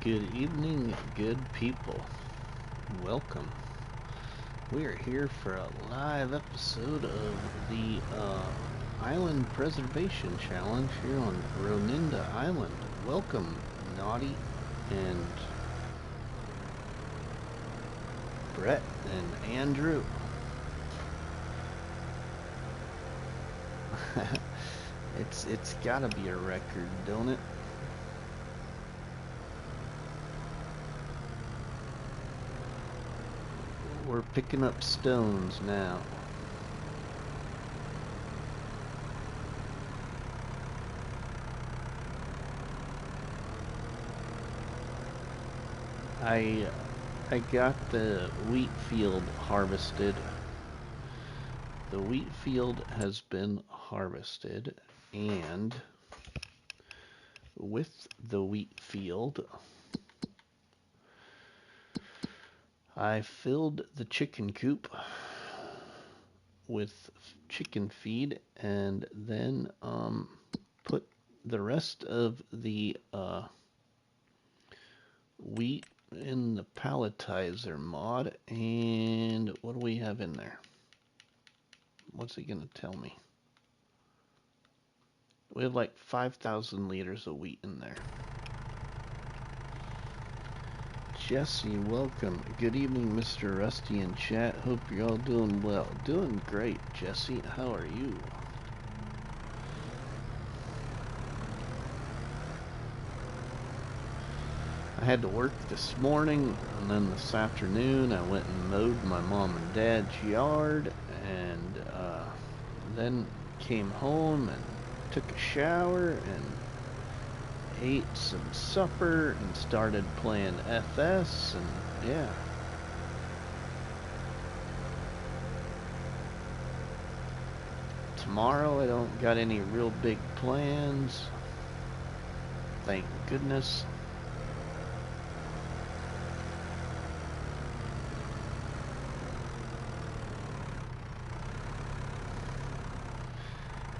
Good evening, good people. Welcome. We are here for a live episode of the Island Preservation Challenge here on Ronida Island. Welcome, Naughty and Brett and Andrew. It's gotta be a record, don't it? We're picking up stones now. I got the wheat field harvested. The wheat field has been harvested, and with the wheat field I filled the chicken coop with chicken feed, and then put the rest of the wheat in the palletizer mod. And what do we have in there? What's it gonna tell me? We have like 5,000 liters of wheat in there. Jesse, welcome. Good evening, Mr. Rusty in chat. Hope you're all doing well. Doing great, Jesse. How are you? I had to work this morning, and then this afternoon I went and mowed my mom and dad's yard, and then came home and took a shower and ate some supper and started playing FS, and yeah. Tomorrow I don't got any real big plans, thank goodness.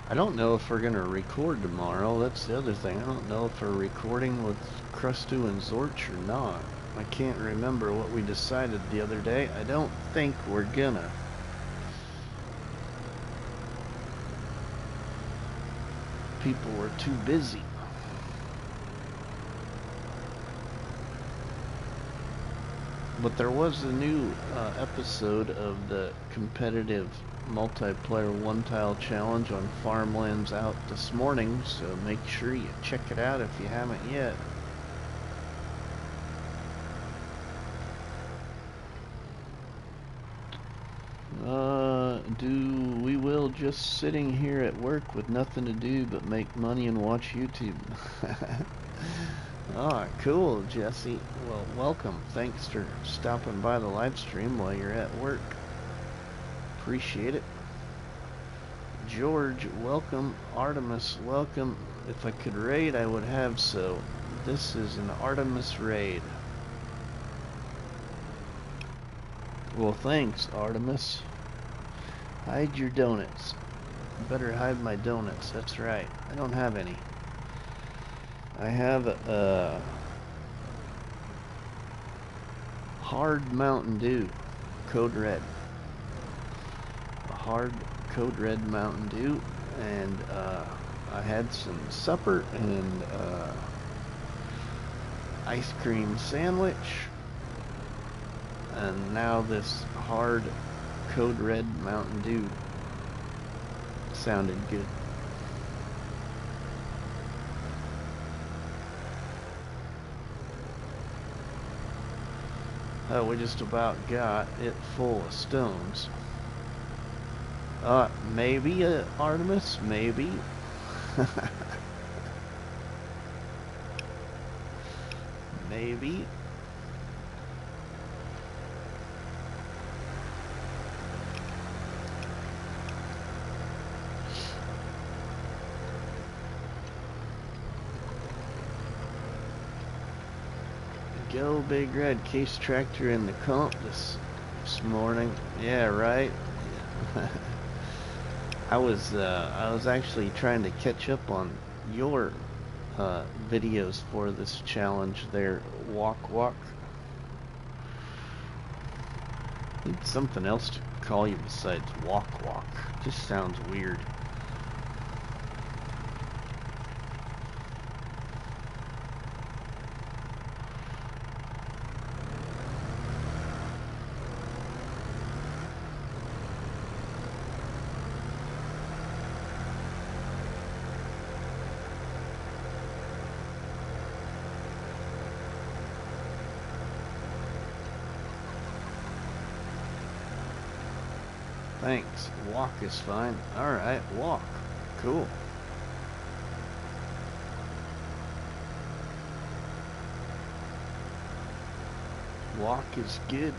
I don't know if we're gonna record tomorrow. That's the other thing. I don't know if we're recording with Krustu and Zorch or not. I can't remember what we decided the other day. I don't think we're gonna. People were too busy. But there was a new episode of the competitive multiplayer one-tile challenge on Farmlands out this morning, so make sure you check it out if you haven't yet. We will just sitting here at work with nothing to do but make money and watch YouTube. Ah, cool, Jesse. Well, welcome. Thanks for stopping by the live stream while you're at work. Appreciate it. George, welcome. Artemis, welcome. If I could raid, I would have so. This is an Artemis raid. Well, thanks, Artemis. Hide your donuts. Better hide my donuts, that's right. I don't have any. I have a hard Mountain Dew, Code Red. A hard Code Red Mountain Dew, and I had some supper and ice cream sandwich, and now this hard Code Red Mountain Dew sounded good. Oh, we just about got it full of stones. Maybe, Artemis, maybe. Maybe. Go Big Red, Case Tractor in the comp this morning. Yeah, right. I was actually trying to catch up on your videos for this challenge there. Walk. Need something else to call you besides walk. Just sounds weird. Thanks. Walk is fine. Alright, walk. Cool. Walk is good.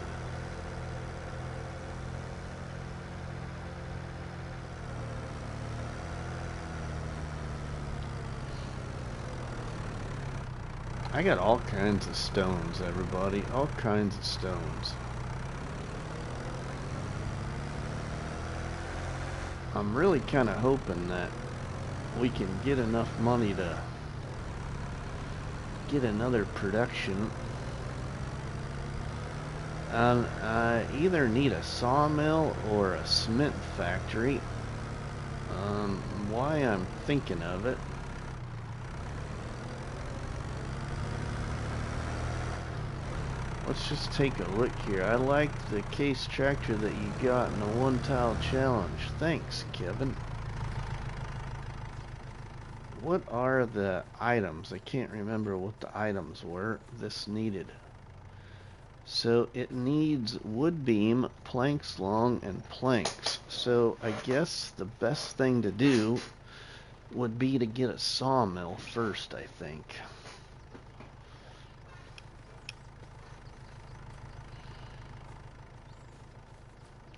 I got all kinds of stones, everybody. All kinds of stones. I'm really kind of hoping that we can get enough money to get another production. I either need a sawmill or a cement factory. Why I'm thinking of it. Let's just take a look here. I like the case tractor that you got in the one tile challenge. Thanks, Kevin. What are the items? I can't remember what the items were this needed. So it needs wood beam, planks long, and planks. So I guess the best thing to do would be to get a sawmill first, I think.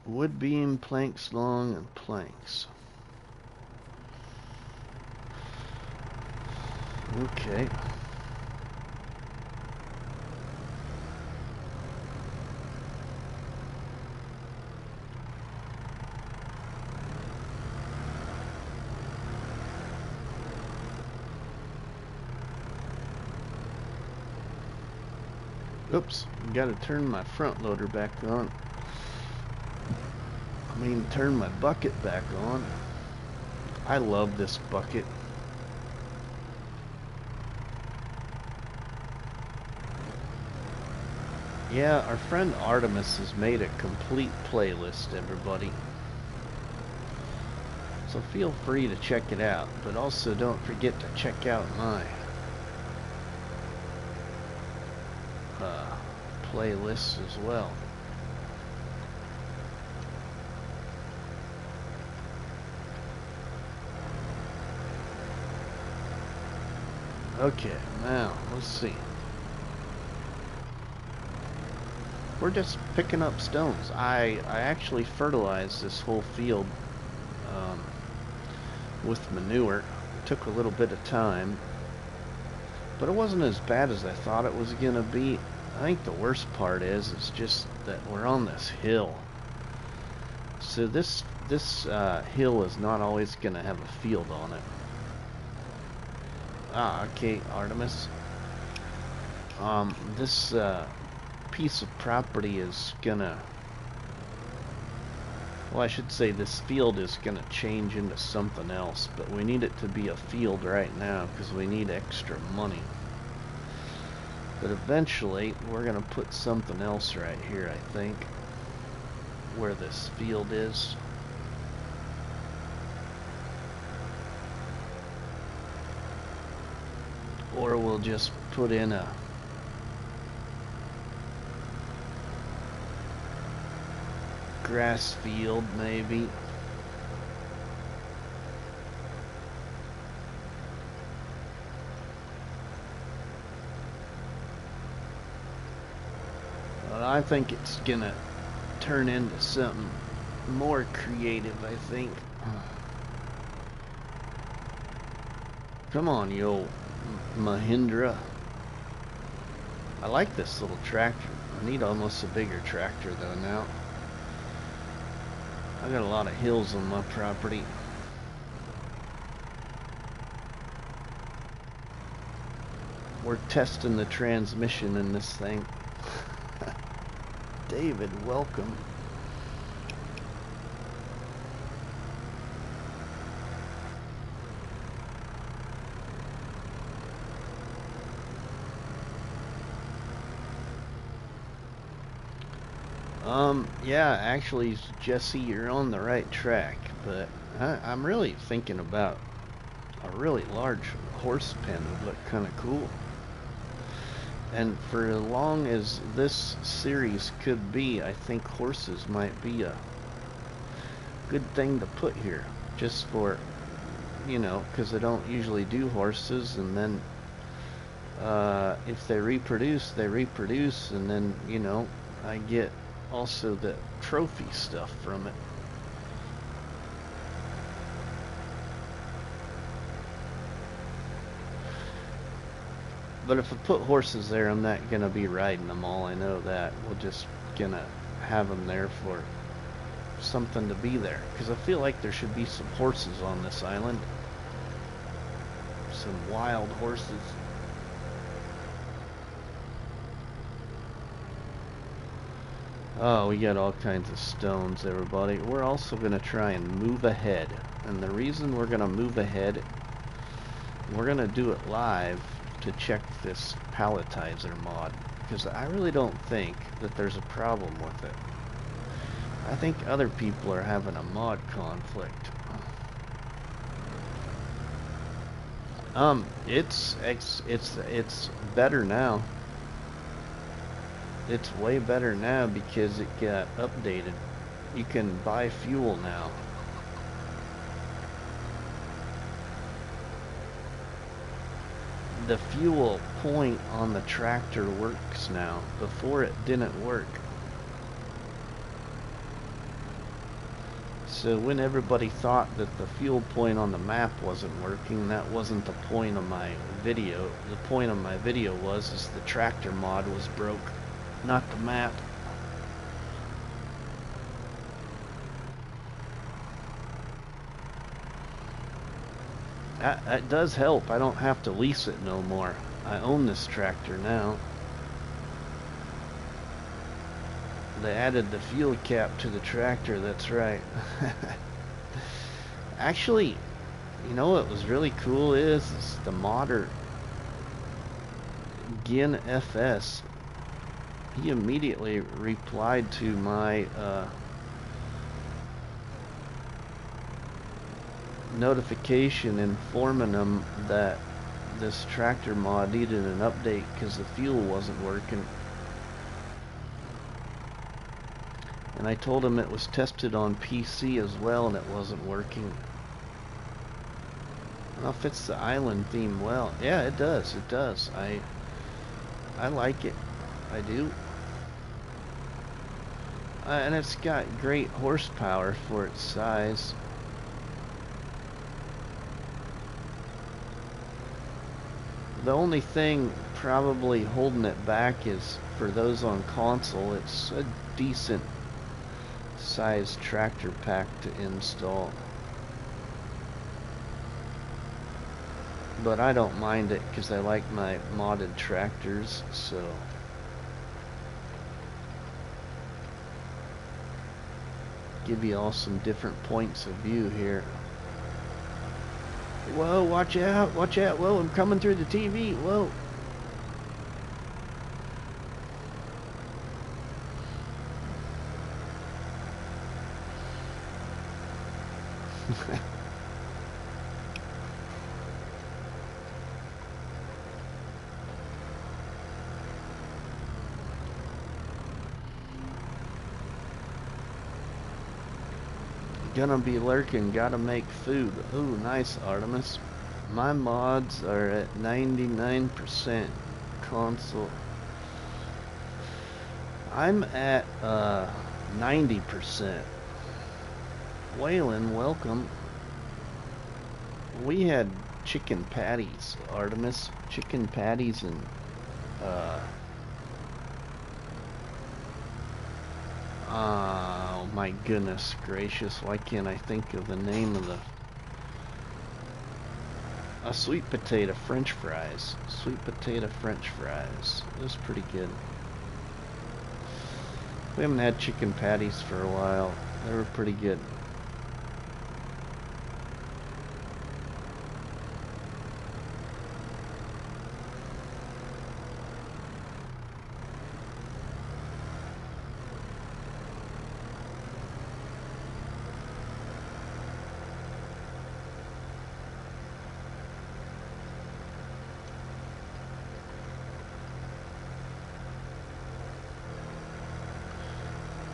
Wood beam, planks long, and planks. Okay. Oops, gotta turn my front loader back on. I mean, turn my bucket back on. I love this bucket. Yeah, our friend Artemis has made a complete playlist, everybody. So feel free to check it out, but also don't forget to check out my playlist as well. Okay, now, let's see. We're just picking up stones. I actually fertilized this whole field with manure. It took a little bit of time, but it wasn't as bad as I thought it was gonna be. I think the worst part is just that we're on this hill. So this hill is not always gonna have a field on it. Ah, okay, Artemis. This piece of property is gonna, well, I should say this field is gonna change into something else, but we need it to be a field right now because we need extra money. But eventually we're gonna put something else right here, I think, where this field is. Or we'll just put in a grass field, maybe. But I think it's gonna turn into something more creative, I think. Come on, you old Mahindra. I like this little tractor. I need almost a bigger tractor though now. I got a lot of hills on my property. we're testing the transmission in this thing. David, welcome. Yeah, actually, Jesse, you're on the right track, but I'm really thinking about a really large horse pen would look kind of cool. And for as long as this series could be, I think horses might be a good thing to put here, just for, you know, because I don't usually do horses, and then if they reproduce, and then, you know, I get also the trophy stuff from it. But if I put horses there, I'm not gonna be riding them all, I know that. We're just gonna have them there for something to be there, because I feel like there should be some horses on this island. Some wild horses. Oh, we got all kinds of stones, everybody. We're also going to try and move ahead. And the reason we're going to move ahead, we're going to do it live to check this palletizer mod. Because I really don't think that there's a problem with it. I think other people are having a mod conflict. It's better now. It's way better now because it got updated. You can buy fuel now. The fuel point on the tractor works now. Before it didn't work. So when everybody thought that the fuel point on the map wasn't working, that wasn't the point of my video. The point of my video was the tractor mod was broke, not the map. That does help. I don't have to lease it no more. I own this tractor now. They added the fuel cap to the tractor, that's right. Actually, you know what was really cool is the modder Gin FS. He immediately replied to my notification informing him that this tractor mod needed an update because the fuel wasn't working. And I told him it was tested on PC as well and it wasn't working. Well, it fits the island theme well. Yeah, it does. It does. I like it. I do. And it's got great horsepower for its size. The only thing probably holding it back is for those on console, it's a decent sized tractor pack to install. But I don't mind it because I like my modded tractors, so give you all some different points of view here. Whoa, watch out, whoa, I'm coming through the TV, whoa. Gonna be lurking, gotta make food. Ooh, nice, Artemis. My mods are at 99% console. I'm at 90%. Waylon, welcome. We had chicken patties, Artemis. Chicken patties and oh my goodness gracious, why can't I think of the name of the sweet potato French fries. Sweet potato French fries. It was pretty good. We haven't had chicken patties for a while. They were pretty good.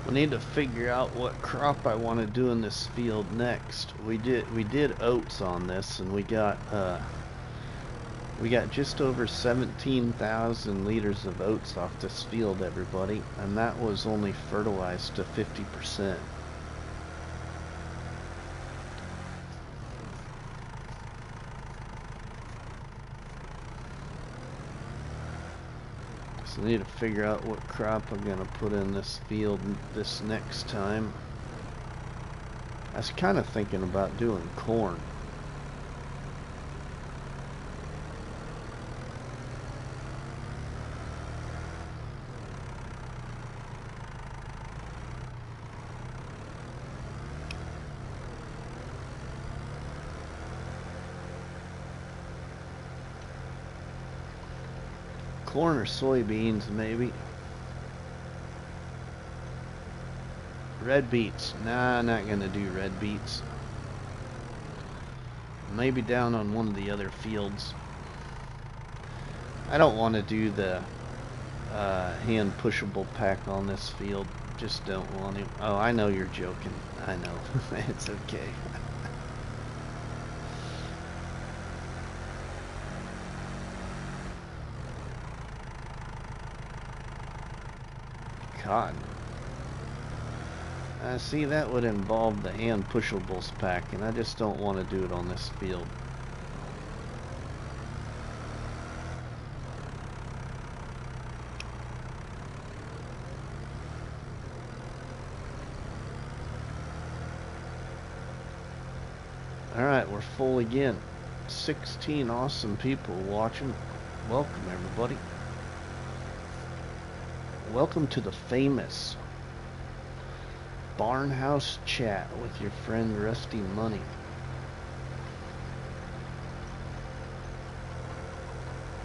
We need to figure out what crop I want to do in this field next. We did oats on this, and we got just over 17,000 liters of oats off this field, everybody, and that was only fertilized to 50%. So I need to figure out what crop I'm gonna put in this field this next time. I was kind of thinking about doing corn. Corn or soybeans, maybe. Red beets. Nah, not gonna do red beets. Maybe down on one of the other fields. I don't want to do the hand pushable pack on this field. Just don't want to. Oh, I know you're joking. I know. It's okay. Cotton. See, that would involve the hand pushables pack, and I just don't want to do it on this field. Alright, we're full again. 16 awesome people watching. Welcome, everybody. Welcome to the famous Barnhouse Chat with your friend RustyMoney.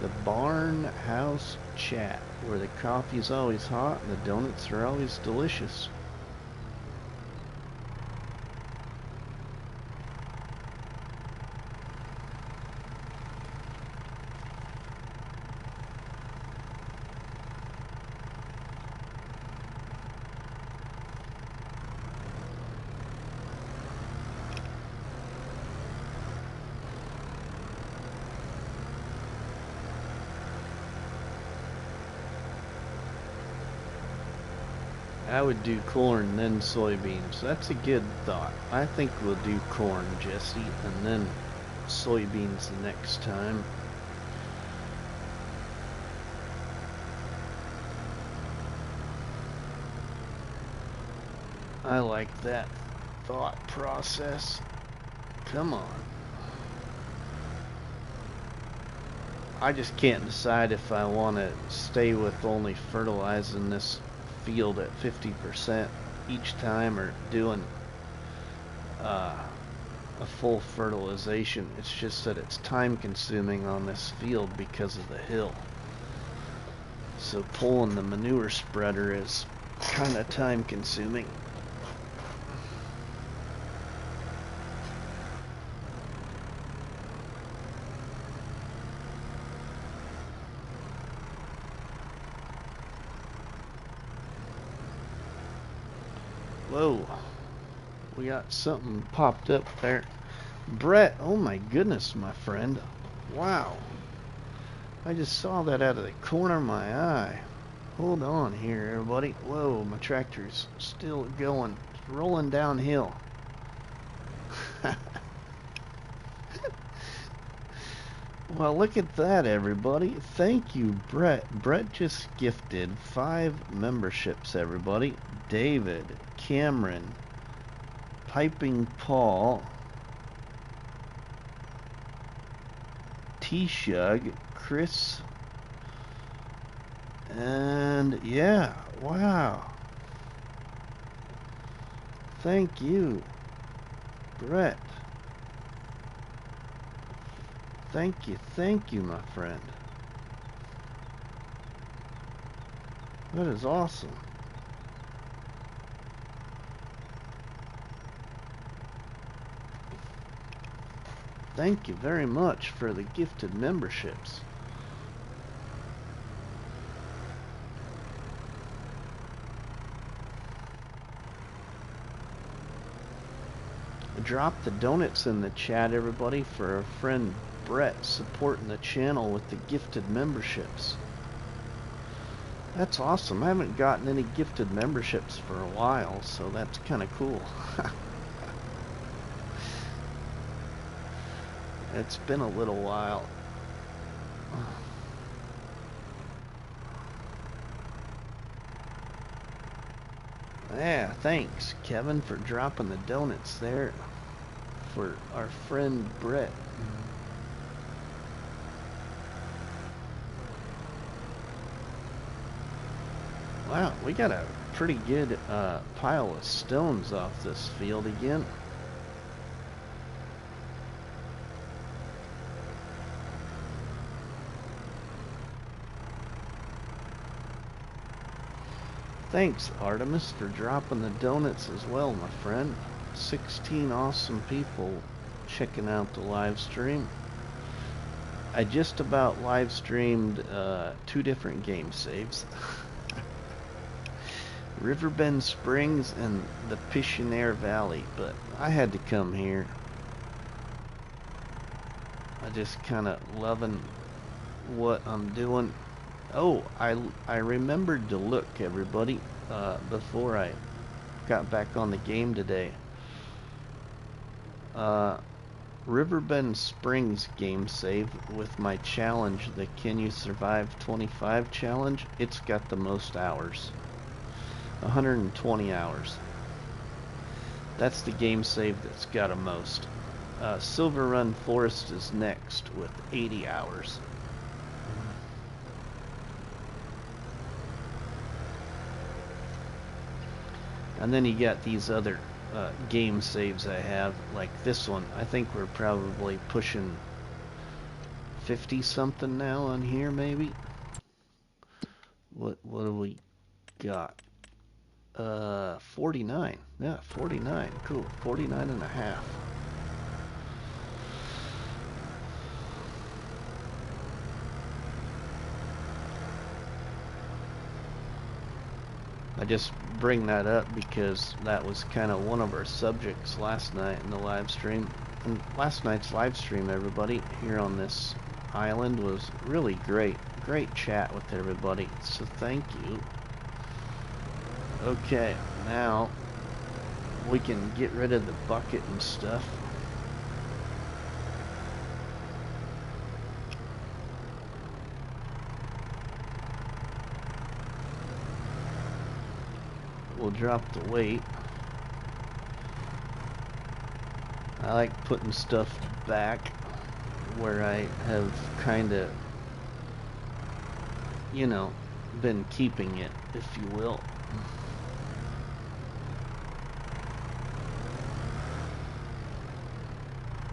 The Barnhouse Chat, where the coffee's always hot and the donuts are always delicious. I would do corn, then soybeans. That's a good thought. I think we'll do corn, Jesse, and then soybeans the next time. I like that thought process. Come on. I just can't decide if I want to stay with only fertilizing this field at 50% each time or doing a full fertilization. It's just that it's time consuming on this field because of the hill. So pulling the manure spreader is kind of time consuming. Whoa, we got something popped up there. Brett, oh my goodness, my friend. Wow. I just saw that out of the corner of my eye. Hold on here, everybody. Whoa, my tractor's still going. It's rolling downhill. Well, look at that, everybody. Thank you, Brett. Brett just gifted 5 memberships, everybody. David, Cameron, Piping Paul, T-Shug, Chris, and yeah, wow. Thank you, Brett. Thank you, my friend. That is awesome. Thank you very much for the gifted memberships. Drop the donuts in the chat, everybody, for our friend Brett supporting the channel with the gifted memberships. That's awesome. I haven't gotten any gifted memberships for a while, so that's kind of cool. It's been a little while. Yeah, thanks, Kevin, for dropping the donuts there for our friend Brett. Wow, we got a pretty good pile of stones off this field again. Thanks, Artemis, for dropping the donuts as well, my friend. 16 awesome people checking out the live stream. I just about live streamed 2 different game saves. Riverbend Springs and the Piscinaire Valley, but I had to come here. I just kind of loving what I'm doing. Oh, I remembered to look, everybody, before I got back on the game today. Riverbend Springs game save with my challenge, the Can You Survive 25 challenge, it's got the most hours. 120 hours. That's the game save that's got a most. Silver Run Forest is next with 80 hours. And then you got these other game saves I have, like this one. I think we're probably pushing 50 something now on here, maybe. What do we got? 49. Yeah, 49. Cool. 49 and a half. I just bring that up because that was kind of one of our subjects last night in the live stream. And last night's live stream, everybody, here on this island was really great. Great chat with everybody. So thank you. Okay, now we can get rid of the bucket and stuff. We'll drop the weight. I like putting stuff back where I have kind of, you know, been keeping it, if you will.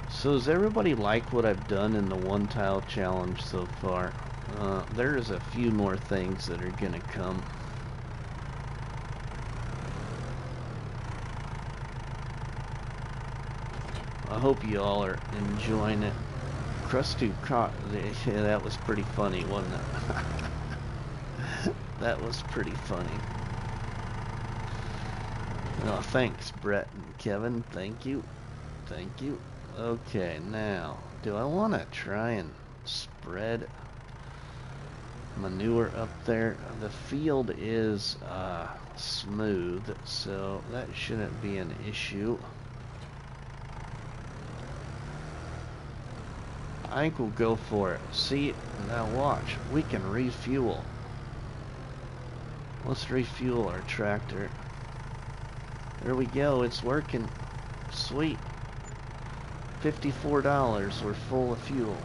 So does everybody like what I've done in the one tile challenge so far? There's a few more things that are gonna come. I hope you all are enjoying it. Krusty caught, yeah, that was pretty funny, wasn't it? That was pretty funny. Oh, thanks, Brett and Kevin. Thank you. Thank you. Okay, now, do I want to try and spread manure up there? The field is smooth, so that shouldn't be an issue. I think we'll go for it. See, now watch, we can refuel. Let's refuel our tractor. There we go, it's working. Sweet. $54, we're full of fuel.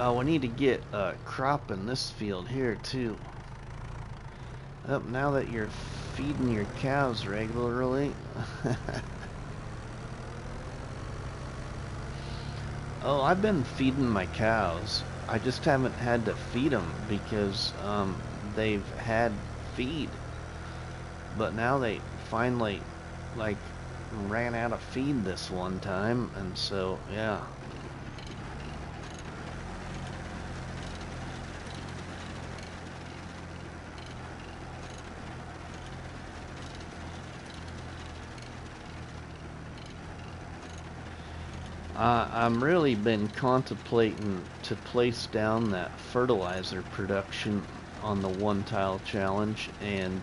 we need to get a crop in this field here too. Oh, now that you're feeding your cows regularly. Oh, I've been feeding my cows. I just haven't had to feed them because they've had feed. But now they finally, like, ran out of feed this one time, and so, yeah. I'm really been contemplating to place down that fertilizer production on the one tile challenge and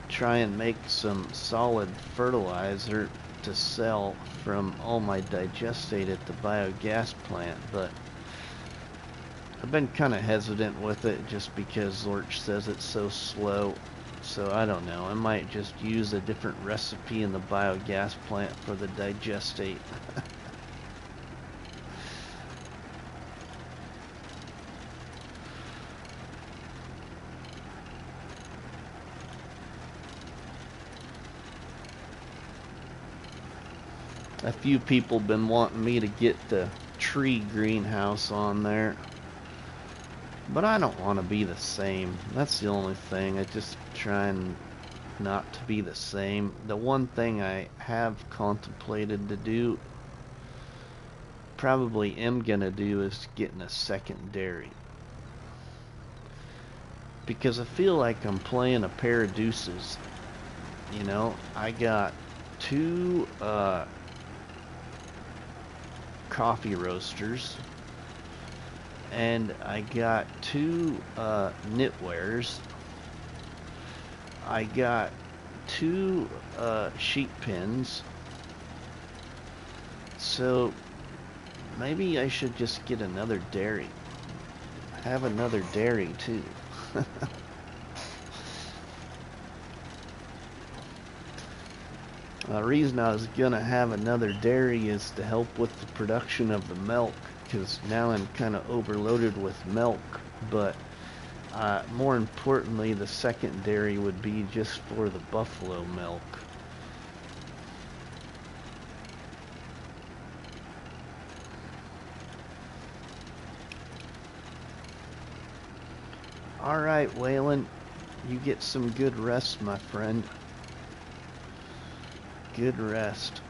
try and make some solid fertilizer to sell from all my digestate at the biogas plant, but I've been kind of hesitant with it just because Lorch says it's so slow. So I don't know, I might just use a different recipe in the biogas plant for the digestate. A few people been wanting me to get the tree greenhouse on there. But I don't want to be the same. That's the only thing. I just trying not to be the same. The one thing I have contemplated to do, probably am gonna do, is getting a secondary. Because I feel like I'm playing a pair of deuces. You know, I got two coffee roasters. And I got two knitwares. I got two sheep pins. So maybe I should just get another dairy. Have another dairy too. The reason I was gonna have another dairy is to help with the production of the milk, because now I'm kind of overloaded with milk. But more importantly, the second dairy would be just for the buffalo milk. Alright, Waylon, you get some good rest, my friend. Good rest.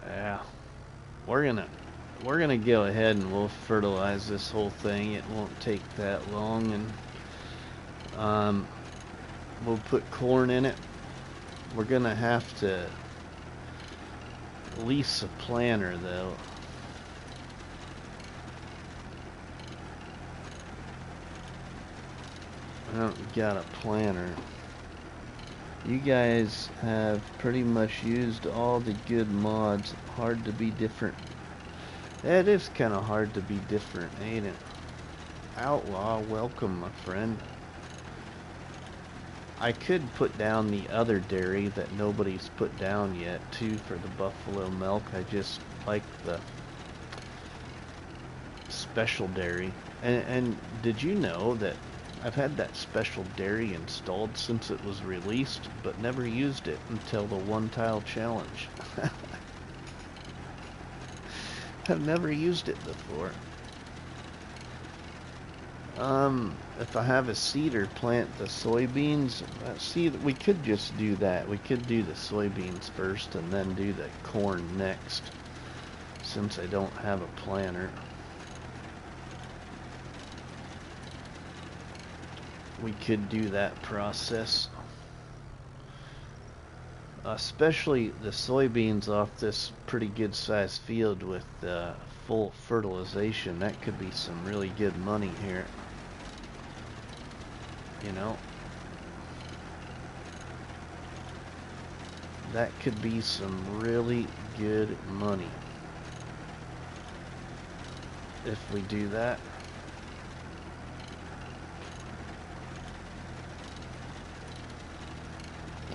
Yeah, we're gonna go ahead and we'll fertilize this whole thing. It won't take that long, and we'll put corn in it. We're gonna have to lease a planter though. I don't got a planter. You guys have pretty much used all the good mods. Hard to be different. It is kind of hard to be different, ain't it? Outlaw, welcome, my friend. I could put down the other dairy that nobody's put down yet, too, for the buffalo milk. I just like the special dairy. And did you know that I've had that special dairy installed since it was released, but never used it until the one tile challenge. I've never used it before. If I have a seeder plant the soybeans, see, we could just do that. We could do the soybeans first and then do the corn next, since I don't have a planter. We could do that process. Especially the soybeans off this pretty good sized field with full fertilization. That could be some really good money here. You know, that could be some really good money if we do that.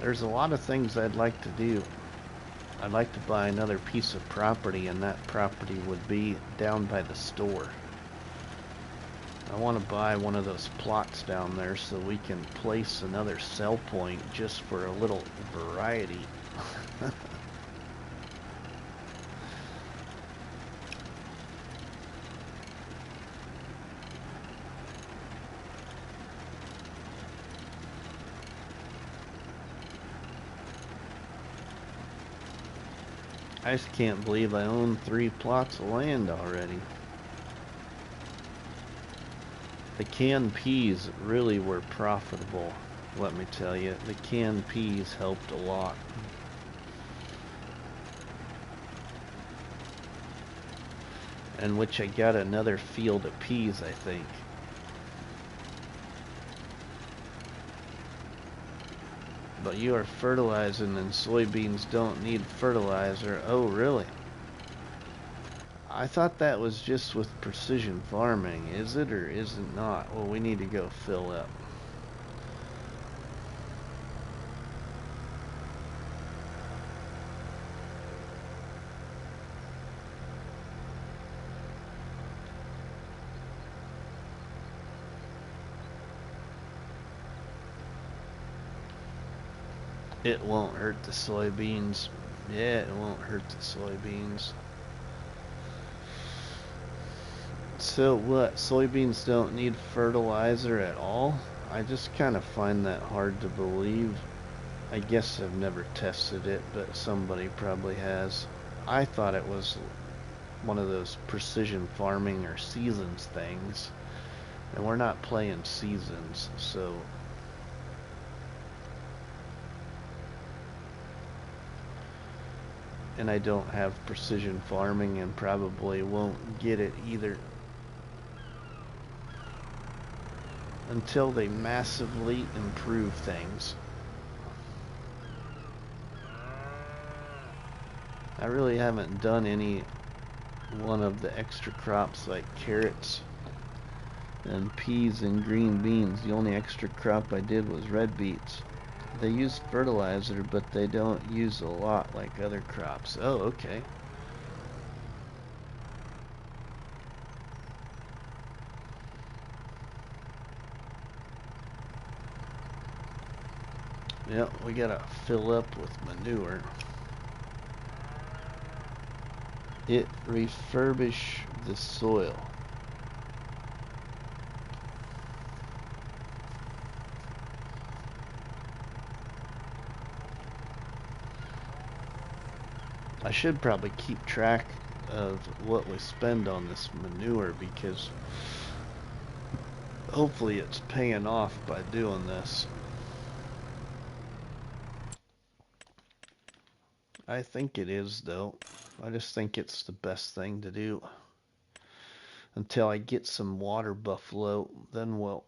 There's a lot of things I'd like to do. I'd like to buy another piece of property, and that property would be down by the store. I want to buy one of those plots down there so we can place another sell point just for a little variety. I just can't believe I own 3 plots of land already. The canned peas really were profitable, let me tell you. The canned peas helped a lot. And which I got another field of peas, I think. But you are fertilizing and soybeans don't need fertilizer. Oh, really? I thought that was just with precision farming. Is it or is it not? Well, we need to go fill up. It won't hurt the soybeans. Yeah, it won't hurt the soybeans. So what? Soybeans don't need fertilizer at all? I just kind of find that hard to believe. I guess I've never tested it, but somebody probably has. I thought it was one of those precision farming or seasons things. And we're not playing seasons, so... And I don't have precision farming and probably won't get it either until they massively improve things. I really haven't done any one of the extra crops like carrots and peas and green beans. The only extra crop I did was red beets. They use fertilizer, but they don't use a lot like other crops. Oh, okay. Yep, we gotta fill up with manure. It refurbish the soil. I should probably keep track of what we spend on this manure because hopefully it's paying off by doing this. I think it is, though. I just think it's the best thing to do. Until I get some water buffalo, then we'll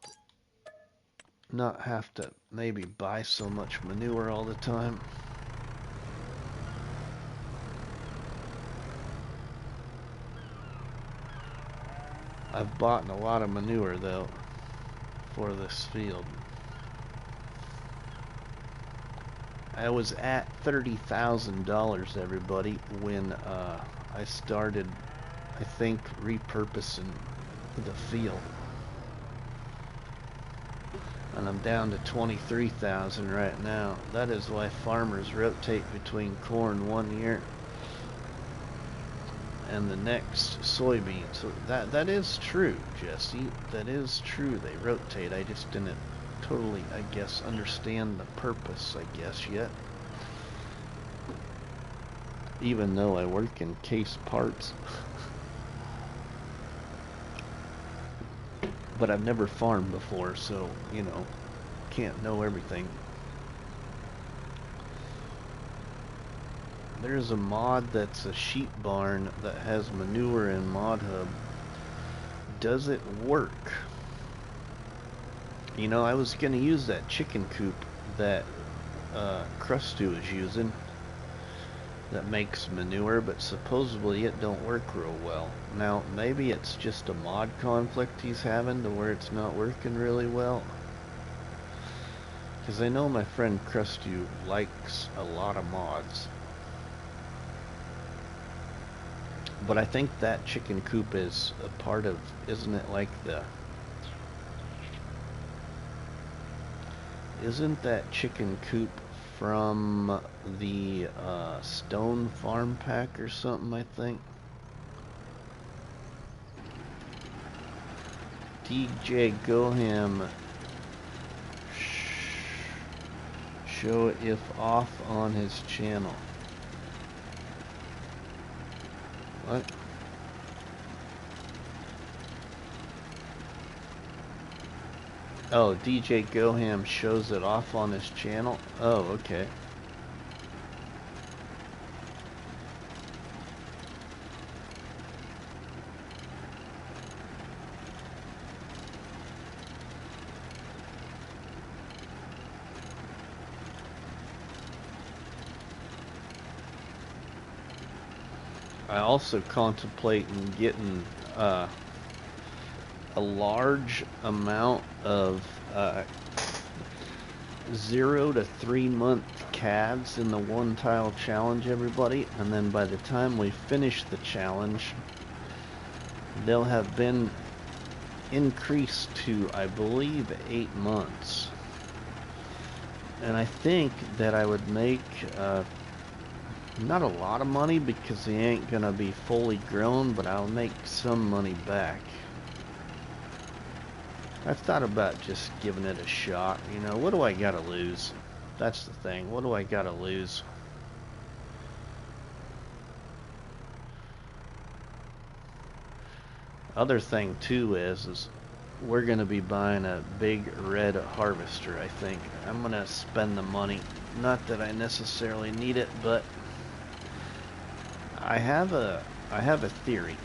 not have to maybe buy so much manure all the time. I've bought a lot of manure, though, for this field. I was at $30,000, everybody, when I started, I think, repurposing the field. And I'm down to 23,000 right now. That is why farmers rotate between corn one year and the next soybeans. So that is true, Jesse. That is true. They rotate. I just didn't totally, I guess, understand the purpose, I guess, yet. Even though I work in case parts. But I've never farmed before, so, you know, can't know everything. There's a mod that's a sheep barn that has manure in Mod Hub. Does it work? You know, I was gonna use that chicken coop that Krusty was using that makes manure, but supposedly it don't work real well. Now, maybe it's just a mod conflict he's having to where it's not working really well. Because I know my friend Krusty likes a lot of mods. But I think that chicken coop is a part of, isn't it like the... Isn't that chicken coop from the stone farm pack or something, I think? DJ Goham, show if off on his channel. What? Oh, DJ Goham shows it off on his channel? Oh, okay. I also contemplate getting a large amount of 0 to 3 month calves in the one tile challenge, everybody, and then by the time we finish the challenge they'll have been increased to, I believe, 8 months. And I think that I would make not a lot of money because they ain't gonna be fully grown, but I'll make some money back. I've thought about just giving it a shot. You know, what do I gotta lose? That's the thing. What do I gotta lose? Other thing too is we're gonna be buying a big red harvester, I think. I'm gonna spend the money. Not that I necessarily need it, but I have a theory.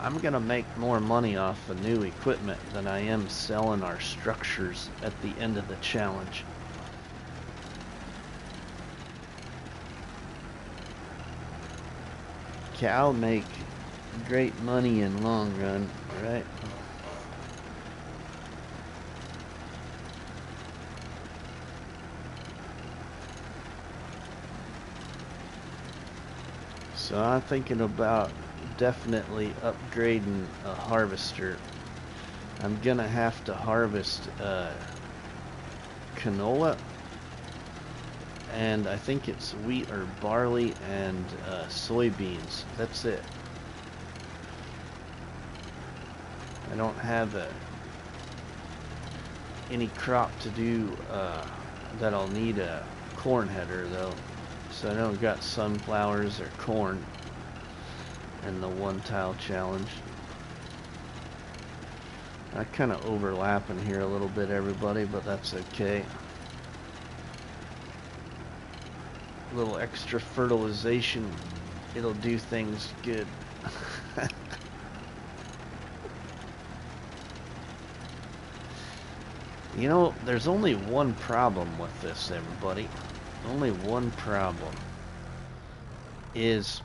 I'm gonna make more money off the new equipment than I am selling our structures at the end of the challenge. Cow make great money in long run, right? So I'm thinking about definitely upgrading a harvester. I'm gonna have to harvest canola, and I think it's wheat or barley and soybeans. That's it. I don't have any crop to do that I'll need a corn header though. So I don't got sunflowers or corn in the one tile challenge. I kind of overlap in here a little bit, everybody, but that's okay. A little extra fertilization, it'll do things good. You know, there's only one problem with this, everybody. Only one problem is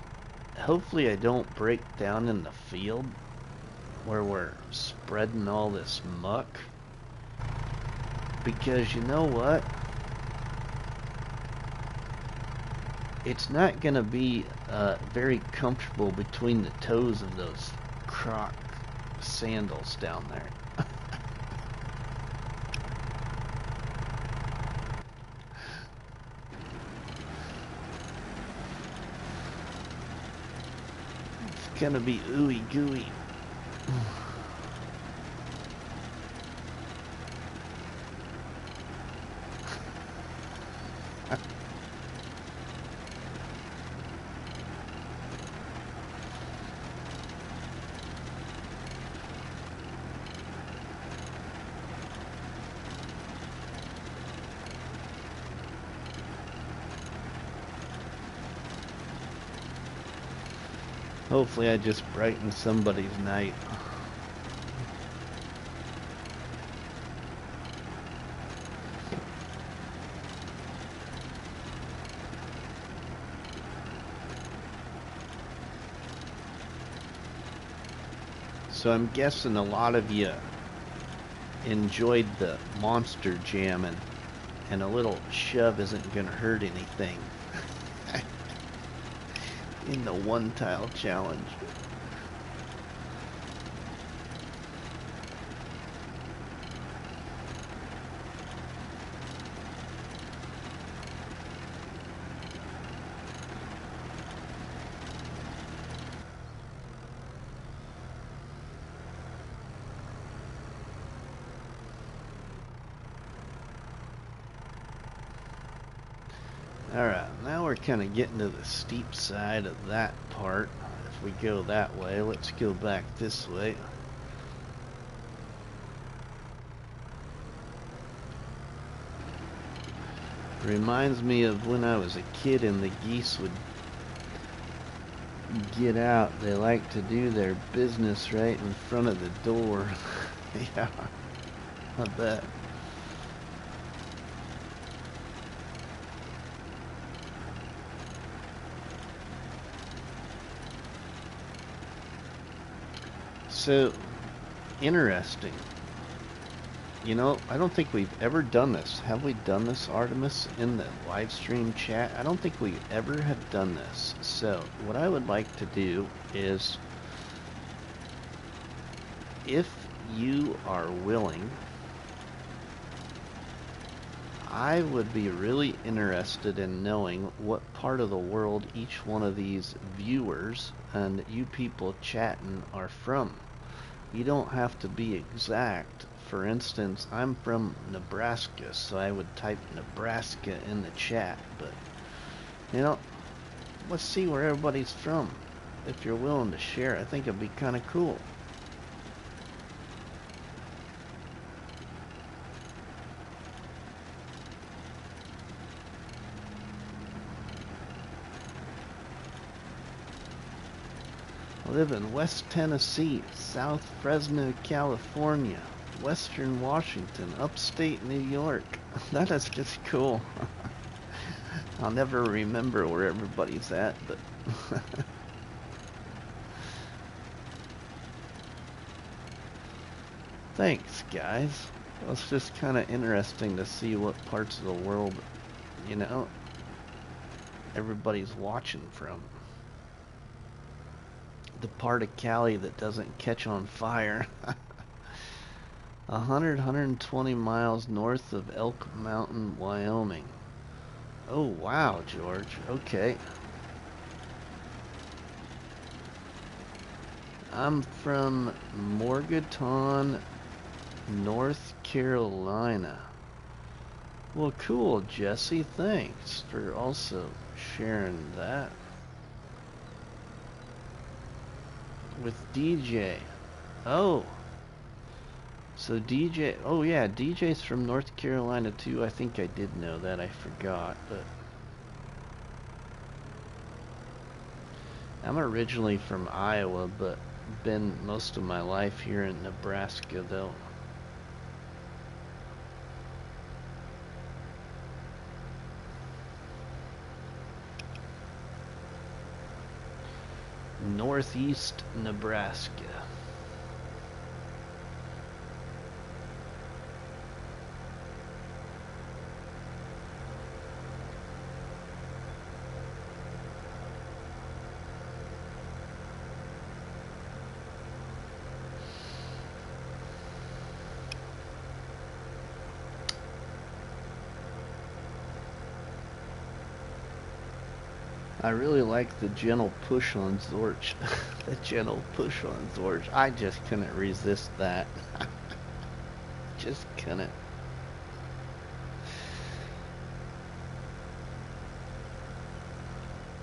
hopefully I don't break down in the field where we're spreading all this muck, because you know what, it's not gonna be very comfortable between the toes of those croc sandals down there. Gonna be ooey gooey. Hopefully I just brightened somebody's night. So I'm guessing a lot of you enjoyed the monster jamming, and a little shove isn't gonna hurt anything in the one tile challenge. Alright, now we're kind of getting to the steep side of that part. If we go that way, let's go back this way. Reminds me of when I was a kid and the geese would get out. They like to do their business right in front of the door. Yeah, I bet. So, interesting. You know, I don't think we've ever done this. Have we done this, Artemis, in the live stream chat? I don't think we ever have done this. So, what I would like to do is, if you are willing, I would be really interested in knowing what part of the world each one of these viewers and you people chatting are from. You don't have to be exact. For instance, I'm from Nebraska, so I would type Nebraska in the chat, but, you know, let's see where everybody's from. If you're willing to share, I think it'd be kind of cool. I live in West Tennessee, South Fresno, California, Western Washington, upstate New York. That is just cool. I'll never remember where everybody's at, but thanks, guys. It's just kind of interesting to see what parts of the world, you know, everybody's watching from. The part of Cali that doesn't catch on fire. 120 miles north of Elk Mountain, Wyoming. Oh, wow, George. Okay. I'm from Morganton, North Carolina. Well, cool, Jesse. Thanks for also sharing that. With DJ. Oh. So DJ, oh yeah, DJ's from North Carolina too. I think I did know that. I forgot, but I'm originally from Iowa, but been most of my life here in Nebraska though. Northeast Nebraska. I really like the gentle push on Zorch. The gentle push on Zorch. I just couldn't resist that. Just couldn't.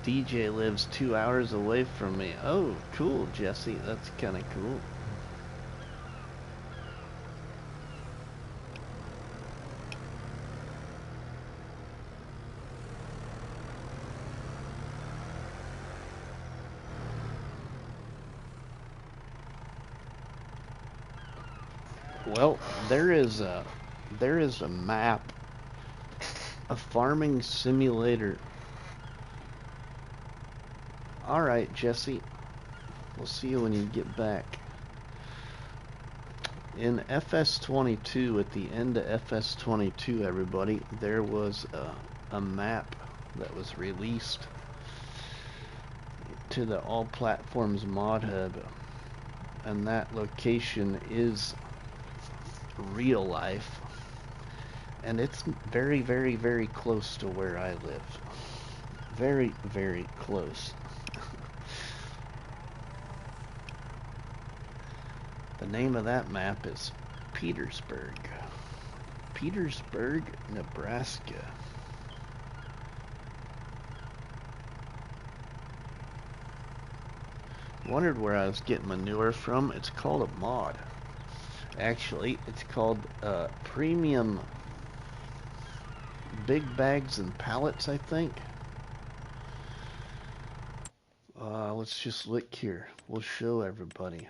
DJ lives 2 hours away from me. Oh, cool, Jesse. That's kind of cool. Well, there is a map, a farming simulator. All right, Jesse. We'll see you when you get back. In FS22, at the end of FS22, everybody, there was a map that was released to the All Platforms mod hub, and that location is real life, and it's very, very, very close to where I live. Very, very close. The name of that map is Petersburg. Petersburg, Nebraska. Wondered where I was getting manure from. It's called a mod. Actually, it's called Premium Big Bags and Pallets, I think. Let's just look here. We'll show everybody.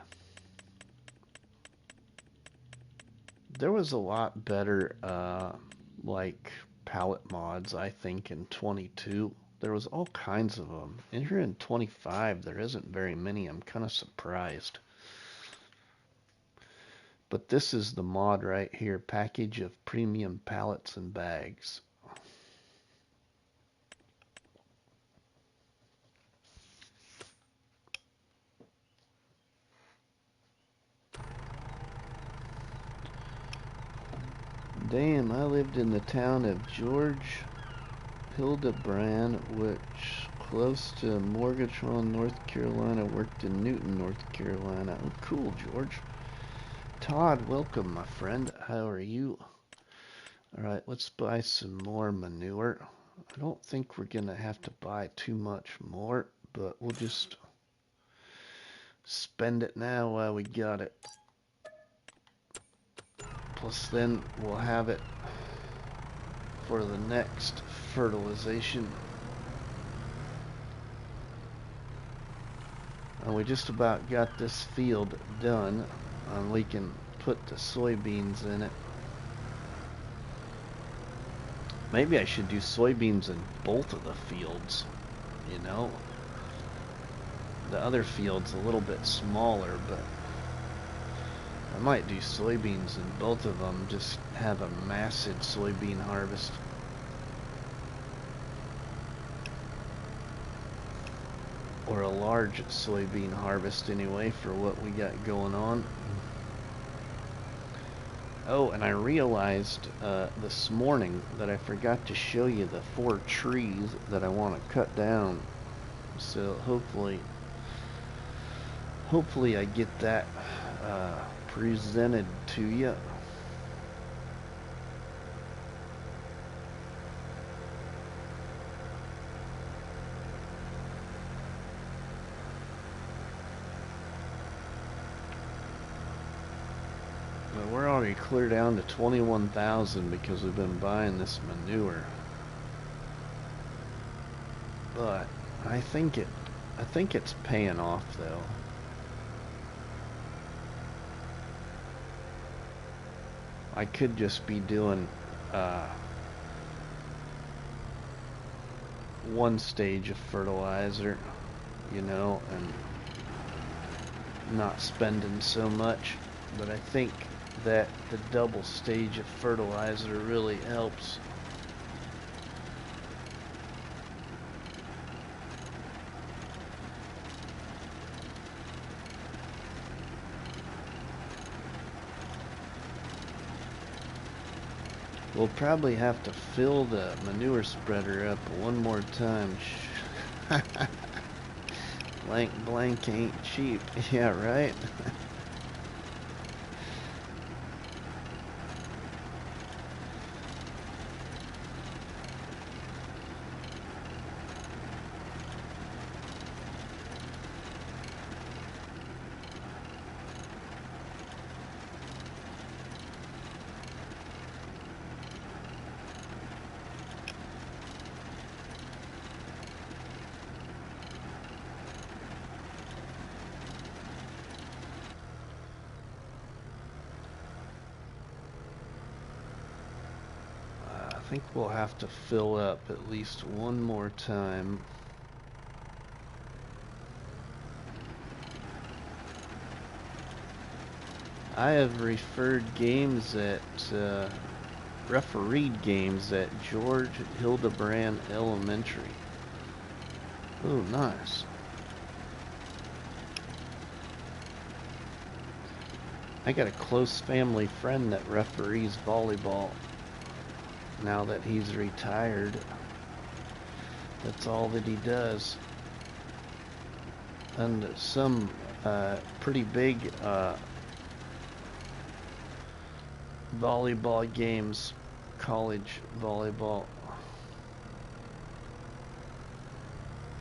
There was a lot better, like, pallet mods, I think, in 22. There was all kinds of them. And here in 25, there isn't very many. I'm kind of surprised. But this is the mod right here. Package of premium pallets and bags. Damn, I lived in the town of George Hildebrand, which close to Morgantown, North Carolina. Worked in Newton, North Carolina. Oh, cool, George. Todd, welcome, my friend. How are you? Alright, let's buy some more manure. I don't think we're going to have to buy too much more, but we'll just spend it now while we got it. Plus then we'll have it for the next fertilization. And we just about got this field done, and we can put the soybeans in it. Maybe I should do soybeans in both of the fields, you know. The other field's a little bit smaller, but I might do soybeans in both of them, just have a massive soybean harvest. Or a large soybean harvest anyway for what we got going on. Oh, and I realized this morning that I forgot to show you the 4 trees that I want to cut down. So hopefully I get that presented to you. But we're already clear down to 21,000 because we've been buying this manure. But I think it's paying off though. I could just be doing one stage of fertilizer, you know, and not spending so much, but I think that the double stage of fertilizer really helps. We'll probably have to fill the manure spreader up one more time. Blank ain't cheap. Yeah, right? I think we'll have to fill up at least one more time. I have referred games at, refereed games at George Hildebrand Elementary. Oh, nice. I got a close family friend that referees volleyball. Now that he's retired, that's all that he does. And some pretty big volleyball games, college volleyball.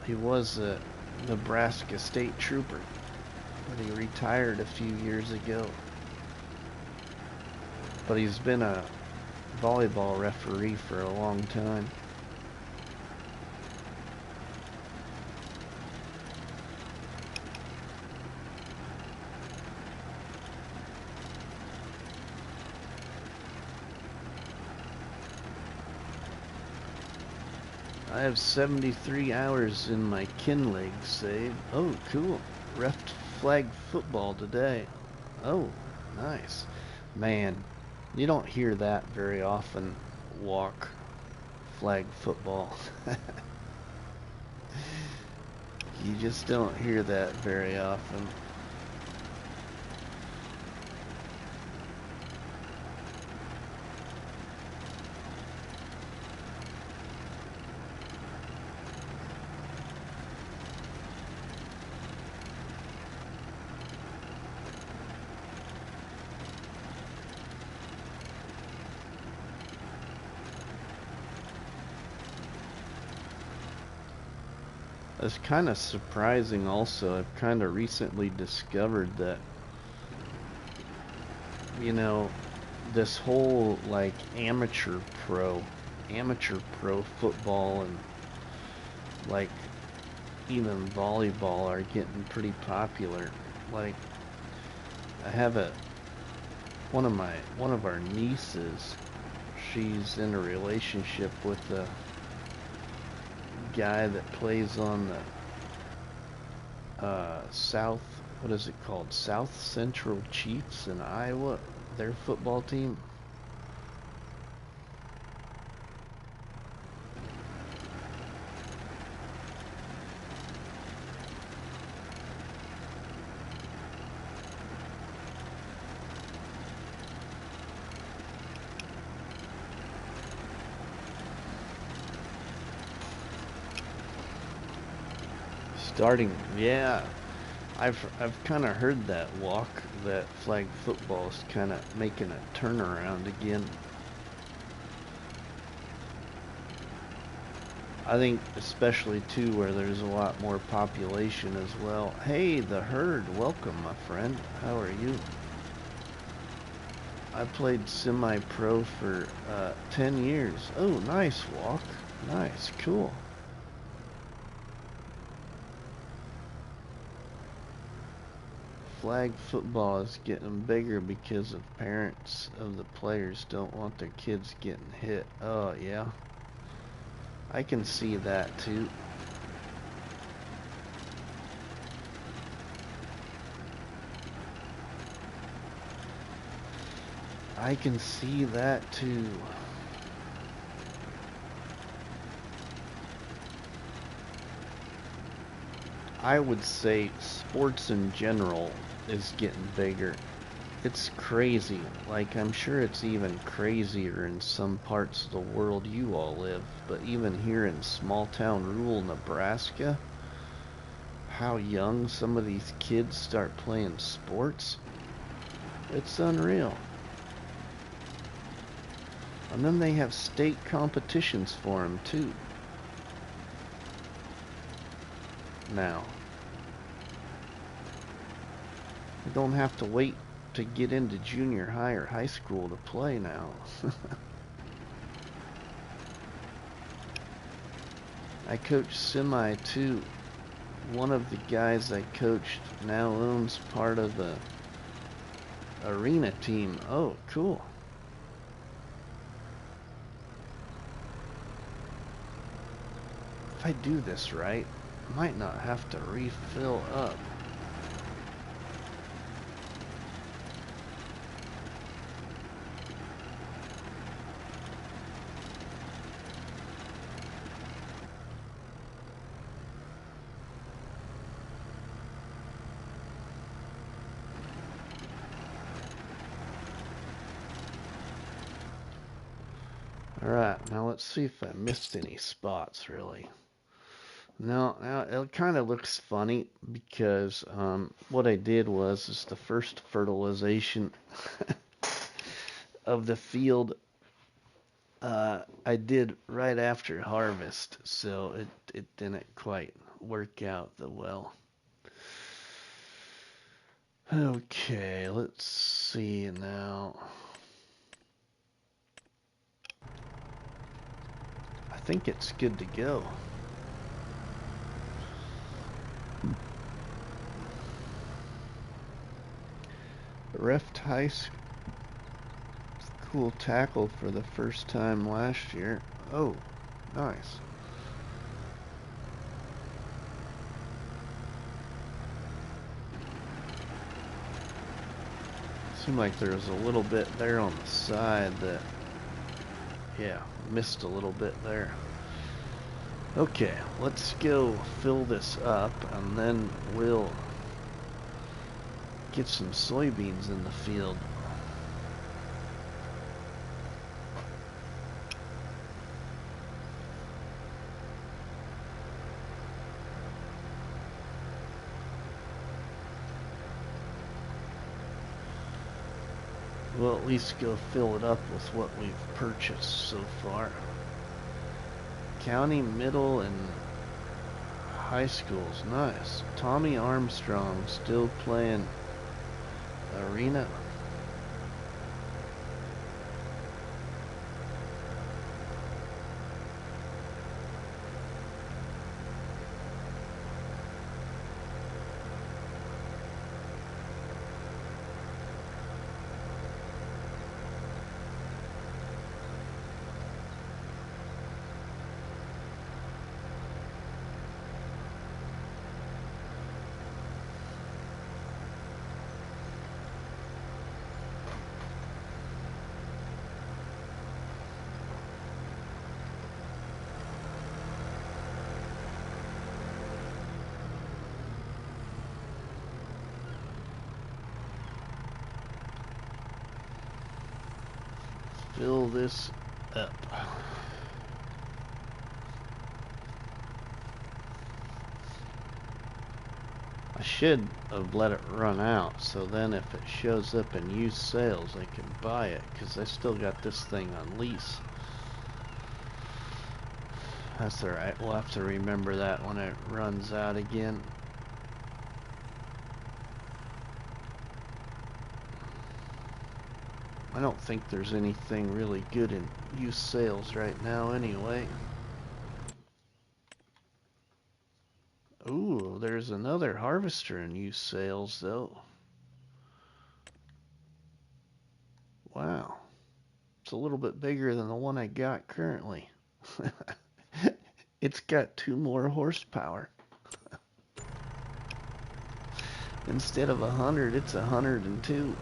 He was a Nebraska State Trooper, but he retired a few years ago. But he's been a volleyball referee for a long time. I have 73 hours in my kin leg saved. Oh, cool. Ref flag football today. Oh, nice. Man, you don't hear that very often. Walk flag football. You just don't hear that very often. It's kind of surprising also. I've kind of recently discovered that, you know, this whole like amateur pro football and like even volleyball are getting pretty popular. Like I have one of our nieces, she's in a relationship with a guy that plays on the what is it called? South Central Chiefs in Iowa, their football team. Starting, yeah. I've kind of heard that that flag football is kind of making a turnaround again. I think especially too where there's a lot more population as well. Hey, the herd, welcome my friend. How are you? I played semi-pro for 10 years. Oh, nice walk. Nice, cool. Flag football is getting bigger because of parents of the players don't want their kids getting hit. Oh, yeah. I can see that too. I can see that too. I would say sports in general is getting bigger. It's crazy. Like, I'm sure it's even crazier in some parts of the world you all live, but even here in small town rural Nebraska, how young some of these kids start playing sports, it's unreal. And then they have state competitions for them too. Now, you don't have to wait to get into junior high or high school to play now. I coach semi too. One of the guys I coached now owns part of the arena team. Oh, cool. If I do this right, I might not have to refill up. Alright, now let's see if I missed any spots, really. No, now it kind of looks funny because what I did is the first fertilization of the field I did right after harvest, so it didn't quite work out that well. Okay, let's see now. I think it's good to go. Ref Heist, cool tackle for the first time last year. Oh, nice. Seemed like there was a little bit there on the side that, yeah, missed a little bit there. Okay, let's go fill this up and then we'll get some soybeans in the field. We'll at least go fill it up with what we've purchased so far. County, middle, and high schools. Nice. Tommy Armstrong still playing arena. Fill this up. I should have let it run out, so then if it shows up in used sales, I can buy it, because I still got this thing on lease. That's alright, we'll have to remember that when it runs out again. I don't think there's anything really good in used sales right now anyway. Ooh, there's another harvester in used sales though. Wow. It's a little bit bigger than the one I got currently. It's got 2 more horsepower. Instead of 100, it's 102.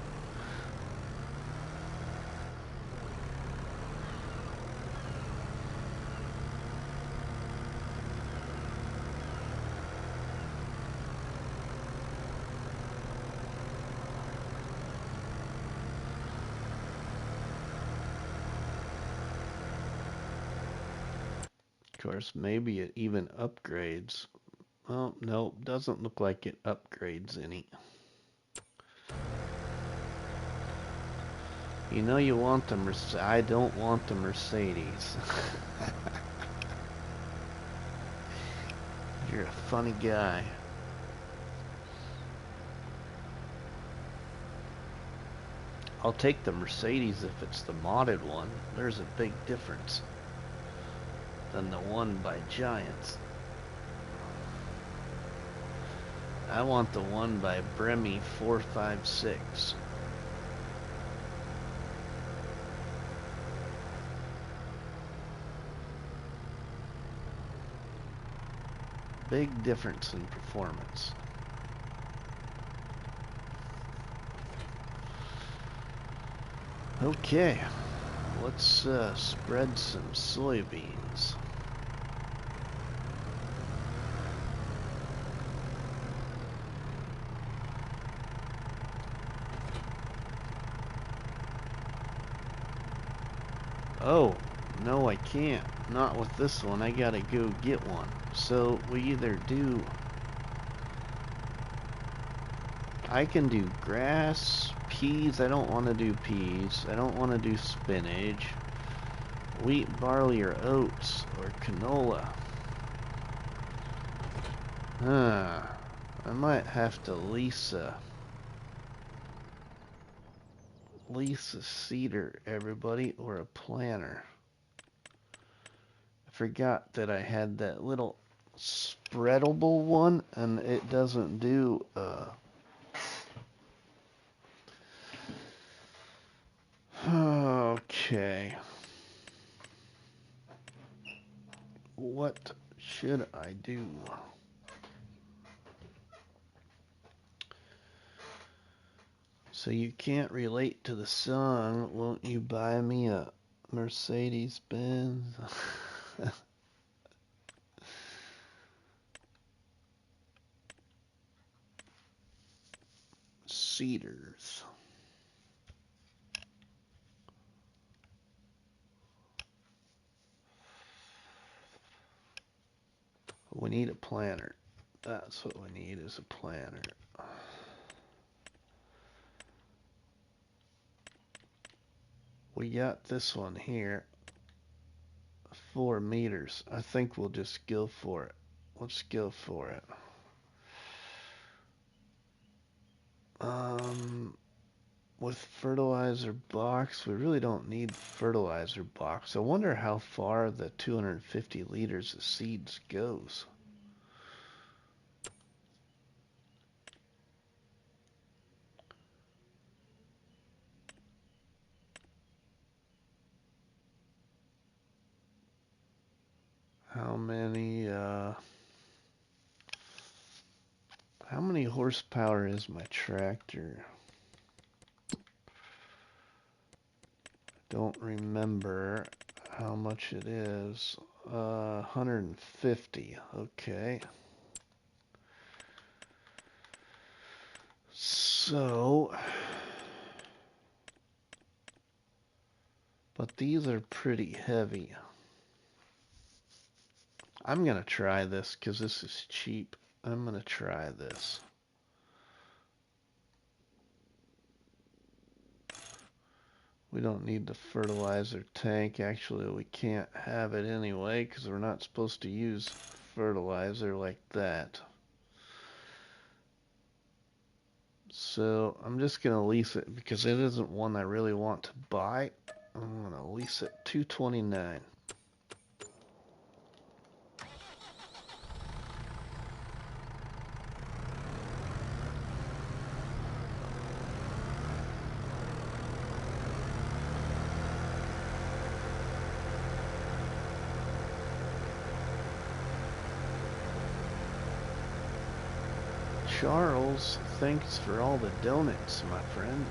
Of course, maybe it even upgrades. Oh, no, doesn't look like it upgrades any. You know you want the Mercedes. I don't want the Mercedes. You're a funny guy. I'll take the Mercedes if it's the modded one. There's a big difference than the one by Giants. I want the one by Bremy 456. Big difference in performance. Okay, let's spread some soybeans. Oh, No, I can't. Not with this one. I gotta go get one. So we either do... I can do grass, peas. I don't want to do peas. I don't want to do spinach. Wheat, barley, or oats, or canola. I might have to lease a seeder, everybody, or a planter. I forgot that I had that little spreadable one, and it doesn't do okay. What should I do? So you can't relate to the song. Won't you buy me a Mercedes Benz? Cedars. We need a planter. That's what we need, is a planter. We got this one here. 4 meters. I think we'll just go for it. Let's go for it. With fertilizer box, we really don't need fertilizer box. I wonder how far the 250 liters of seeds goes. How many horsepower is my tractor? Don't remember how much it is. 150. Okay. So, but these are pretty heavy. I'm gonna try this because this is cheap. I'm gonna try this. We don't need the fertilizer tank. Actually, we can't have it anyway because we're not supposed to use fertilizer like that. So I'm just gonna lease it because it isn't one I really want to buy. I'm gonna lease it $229. Charles, thanks for all the donuts, my friend.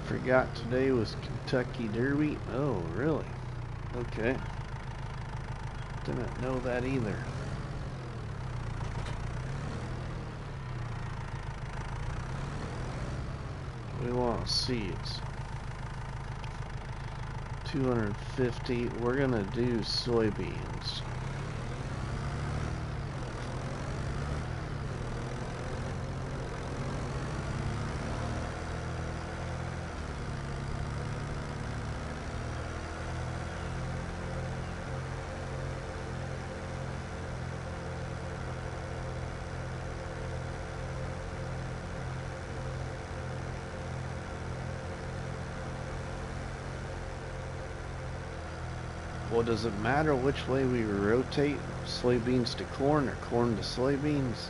Forgot today was Kentucky Derby. Oh, really? Okay. Didn't know that either. We want seeds. 250. We're gonna do soybeans. Well, does it matter which way we rotate? Soybeans to corn or corn to soybeans?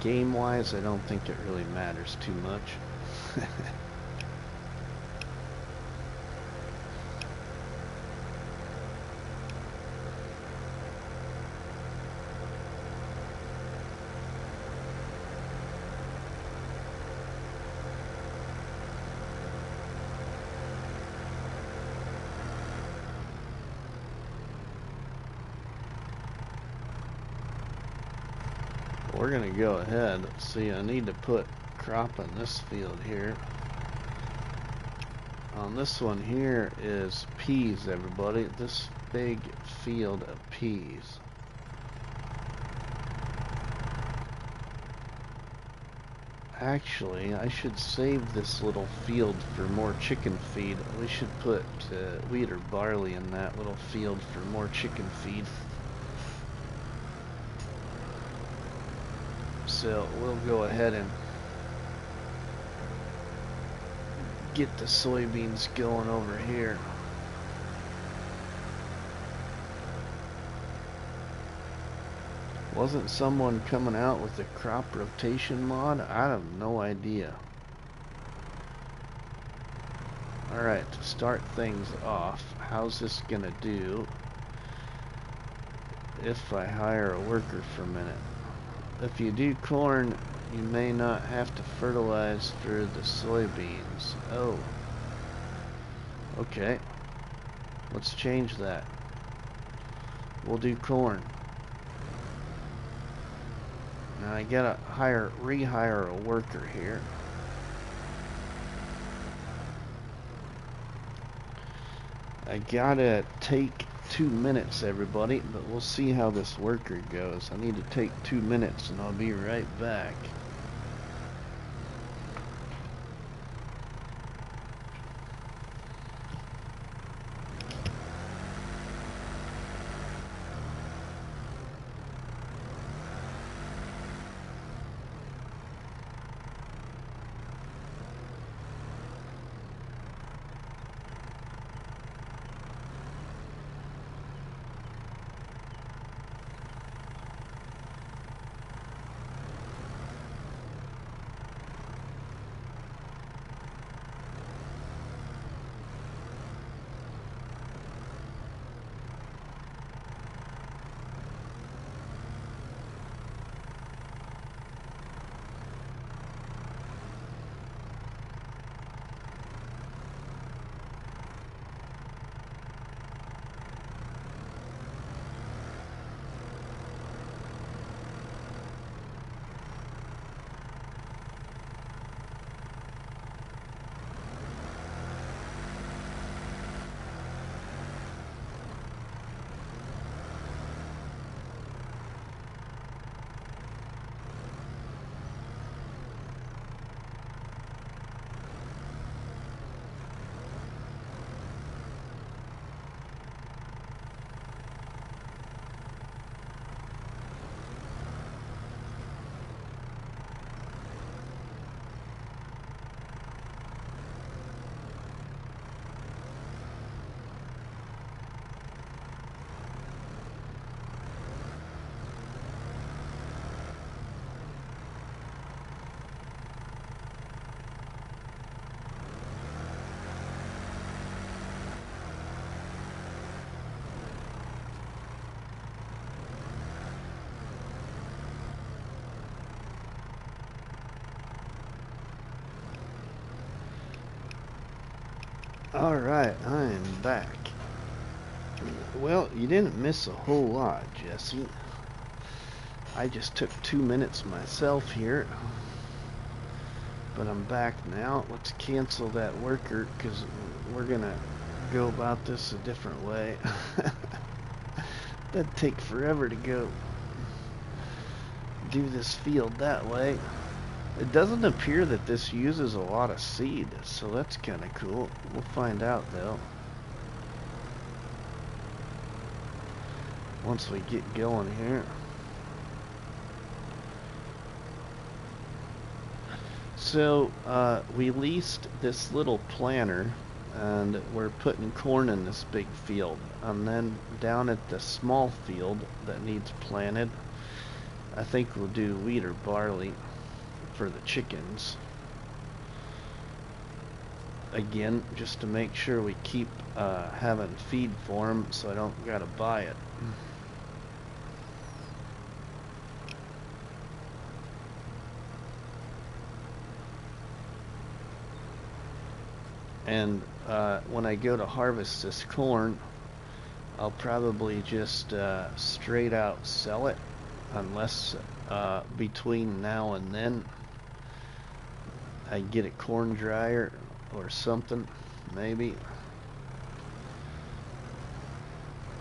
game wise, I don't think it really matters too much. We're gonna go ahead. See, I need to put crop in this field here. On this one here is peas, everybody. This big field of peas. Actually, I should save this little field for more chicken feed. We should put wheat or barley in that little field for more chicken feed. So we'll go ahead and get the soybeans going over here. Wasn't someone coming out with a crop rotation mod? I have no idea. Alright, to start things off, how's this gonna do if I hire a worker for a minute? If you do corn, you may not have to fertilize for the soybeans. Oh. Okay. Let's change that. We'll do corn. Now I gotta rehire a worker here. I gotta take 2 minutes, everybody, but we'll see how this worker goes. I need to take 2 minutes and I'll be right back. Alright, I am back. Well, you didn't miss a whole lot, Jesse. I just took 2 minutes myself here. But I'm back now. Let's cancel that worker, because we're gonna go about this a different way. That'd take forever to go do this field that way. It doesn't appear that this uses a lot of seed, so that's kind of cool. We'll find out though once we get going here. So we leased this little planter and we're putting corn in this big field, and then down at the small field that needs planted, I think we'll do wheat or barley for the chickens. Again, just to make sure we keep having feed for them, so I don't gotta buy it. And when I go to harvest this corn, I'll probably just straight out sell it, unless between now and then I get a corn dryer or something, maybe,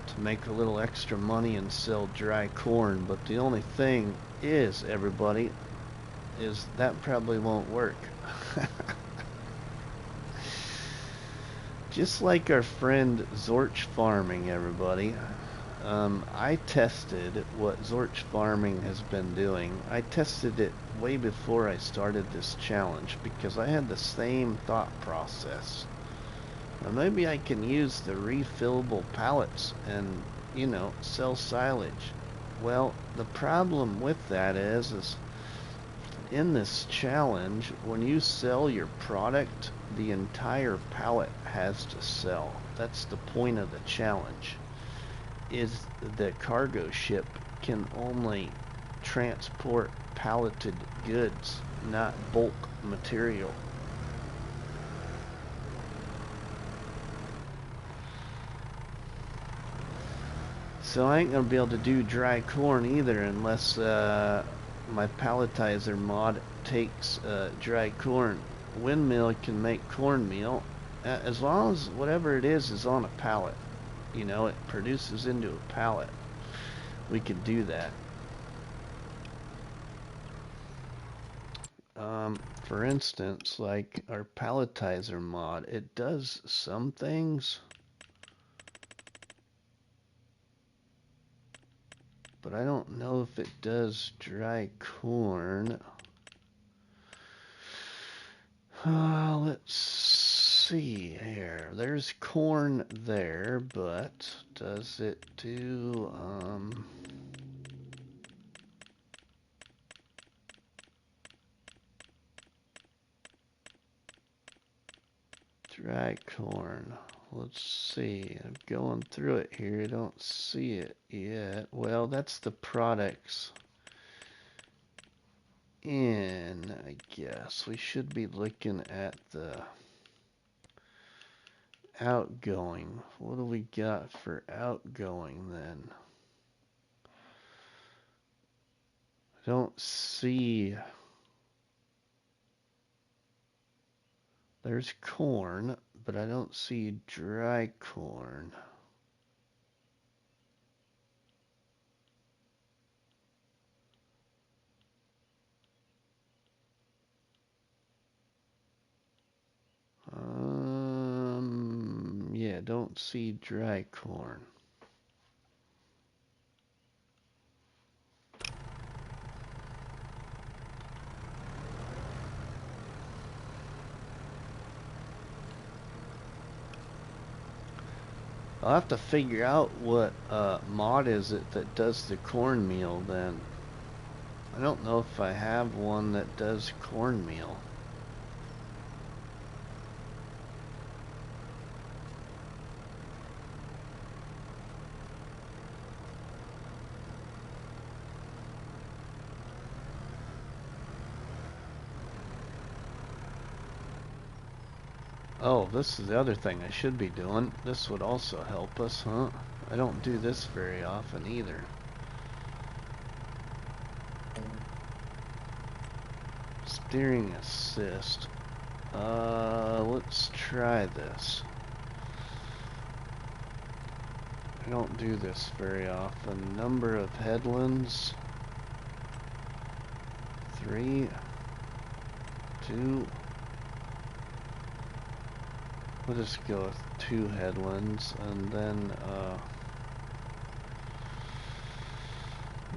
to make a little extra money and sell dry corn. But the only thing is, everybody, is that probably won't work. Just like our friend Zorch Farming, everybody. I tested what Zorch Farming has been doing. I tested it way before I started this challenge because I had the same thought process. Now maybe I can use the refillable pallets and, you know, sell silage. Well, the problem with that is in this challenge, when you sell your product, the entire pallet has to sell. That's the point of the challenge. Is the cargo ship can only transport palleted goods, not bulk material. So I ain't gonna be able to do dry corn either unless my palletizer mod takes dry corn. Windmill can make cornmeal as long as whatever it is on a pallet. You know, it produces into a pallet. We could do that. For instance, like our palletizer mod, it does some things, but I don't know if it does dry corn. Let's see here. There's corn there, but does it do, dry corn? Let's see. I'm going through it here. I don't see it yet. Well, that's the products in, I guess. We should be looking at the outgoing. What do we got for outgoing then? I don't see. There's corn, but I don't see dry corn. Yeah, don't see dry corn. I'll have to figure out what mod is it that does the cornmeal then. I don't know if I have one that does cornmeal. Oh, this is the other thing I should be doing. This would also help us, huh? I don't do this very often either. Steering assist. Let's try this. I don't do this very often. Number of headlands. 3, 2. We'll just go with 2 headlands, and then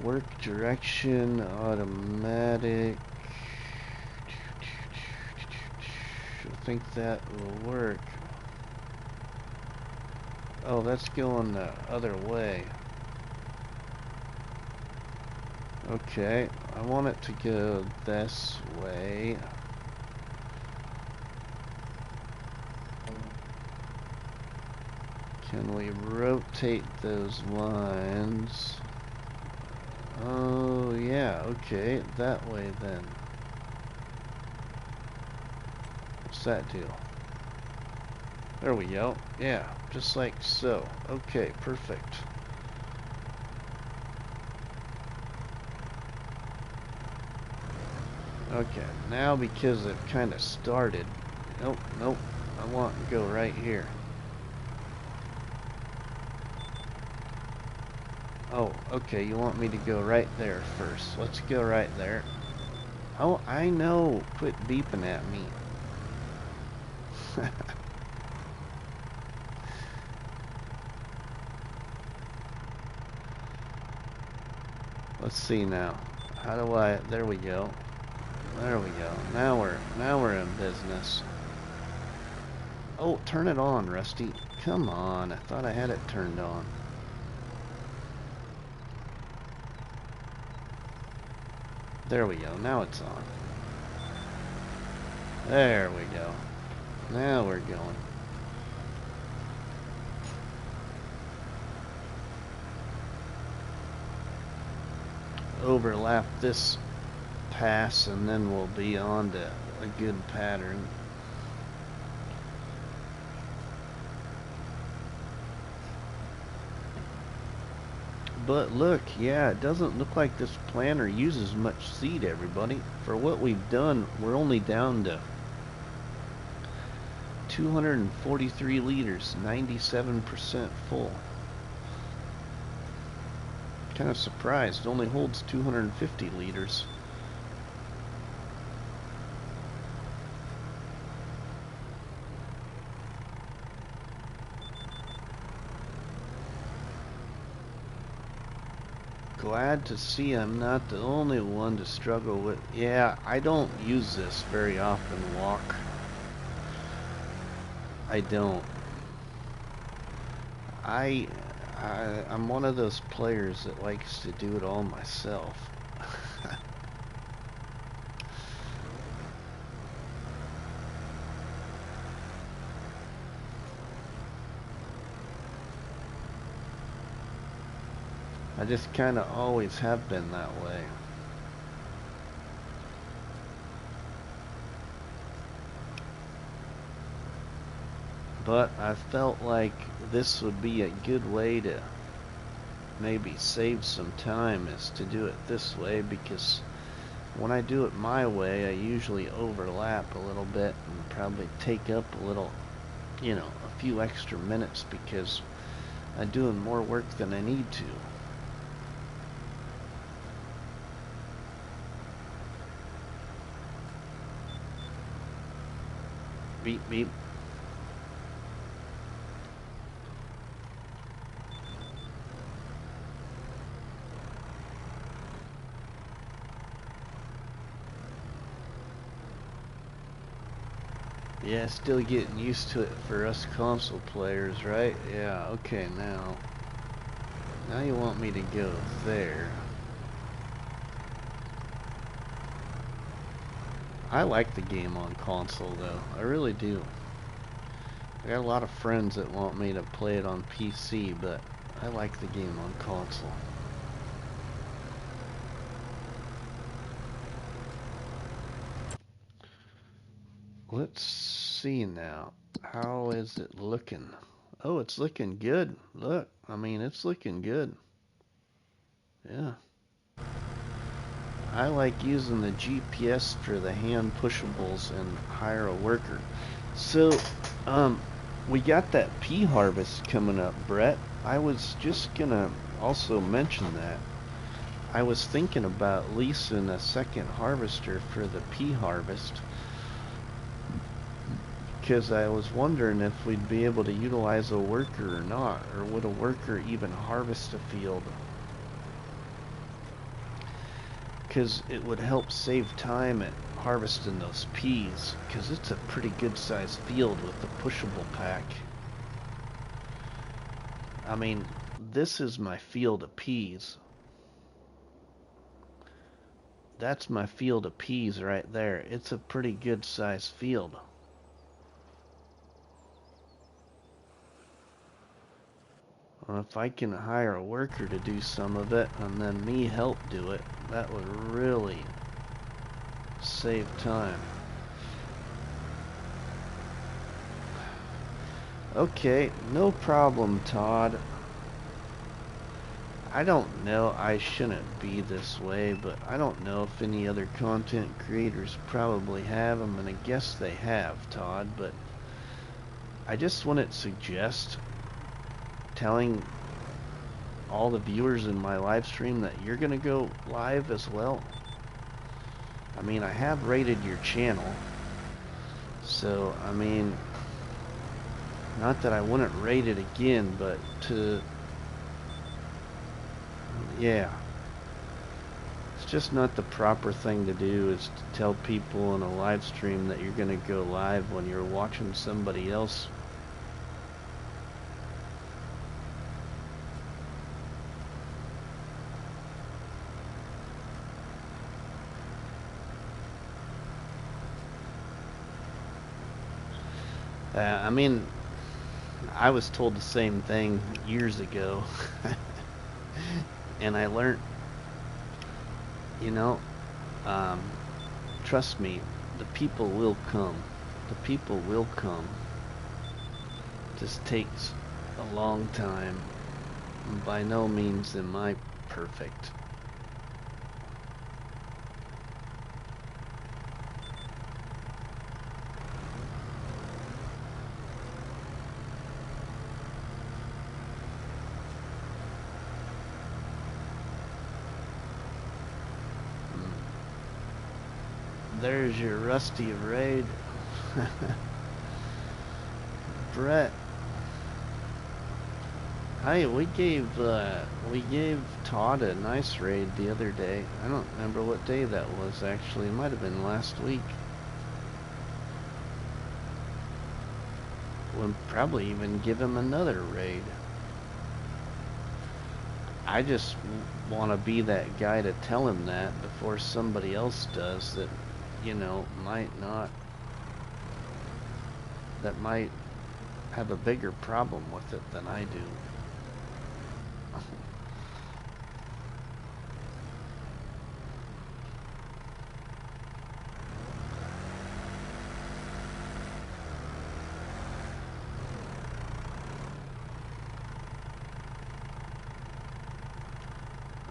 work direction, automatic. I think that will work. Oh, that's going the other way. Okay, I want it to go this way. Can we rotate those lines? Oh, yeah, okay, that way then. What's that do? There we go. Yeah, just like so. Okay, perfect. Okay, now because it kind of started. Nope, nope. I want to go right here. Oh, okay, you want me to go right there first. Let's go right there. Oh, I know. Quit beeping at me. Let's see now. How do I... There we go. There we go. Now we're in business. Oh, turn it on, Rusty. Come on. I thought I had it turned on. There we go. Now it's on. There we go. Now we're going. Overlap this pass and then we'll be on to a good pattern. But look, yeah, it doesn't look like this planter uses much seed, everybody. For what we've done, we're only down to 243 liters, 97% full. Kind of surprised, it only holds 250 liters. Glad to see I'm not the only one to struggle with. Yeah, I don't use this very often, Walk. I don't. I'm one of those players that likes to do it all myself. I just kind of always have been that way. But I felt like this would be a good way to maybe save some time, is to do it this way, because when I do it my way, I usually overlap a little bit and probably take up a little, you know, a few extra minutes because I'm doing more work than I need to. Beep, beep. Yeah, still getting used to it for us console players, right? Yeah, okay, now you want me to go there. I like the game on console, though. I really do. I got a lot of friends that want me to play it on PC, but I like the game on console. Let's see now. How is it looking? Oh, it's looking good. Look, I mean, it's looking good. Yeah. I like using the GPS for the hand pushables and hire a worker. So, we got that pea harvest coming up, Brett. I was just gonna also mention that. I was thinking about leasing a second harvester for the pea harvest, because I was wondering if we'd be able to utilize a worker or not, or would a worker even harvest a field? Because it would help save time at harvesting those peas, because it's a pretty good sized field with the pushable pack. I mean, this is my field of peas. That's my field of peas right there. It's a pretty good sized field. Well, if I can hire a worker to do some of it and then me help do it, that would really save time. Okay, no problem, Todd. I don't know, I shouldn't be this way, but I don't know if any other content creators probably have them, and I guess they have, Todd, but I just wouldn't suggest telling all the viewers in my live stream that you're gonna go live as well. I mean, I have rated your channel, so, I mean, not that I wouldn't rate it again, but yeah. It's just not the proper thing to do is to tell people in a live stream that you're going to go live when you're watching somebody else. I mean, I was told the same thing years ago. And I learned, you know, um, trust me, the people will come. The people will come. Just takes a long time. By no means am I perfect. There's your Rusty raid. Brett. Hey, we gave Todd a nice raid the other day. I don't remember what day that was actually. It might have been last week. We'll probably even give him another raid. I just want to be that guy to tell him that before somebody else does that, you know, might have a bigger problem with it than I do.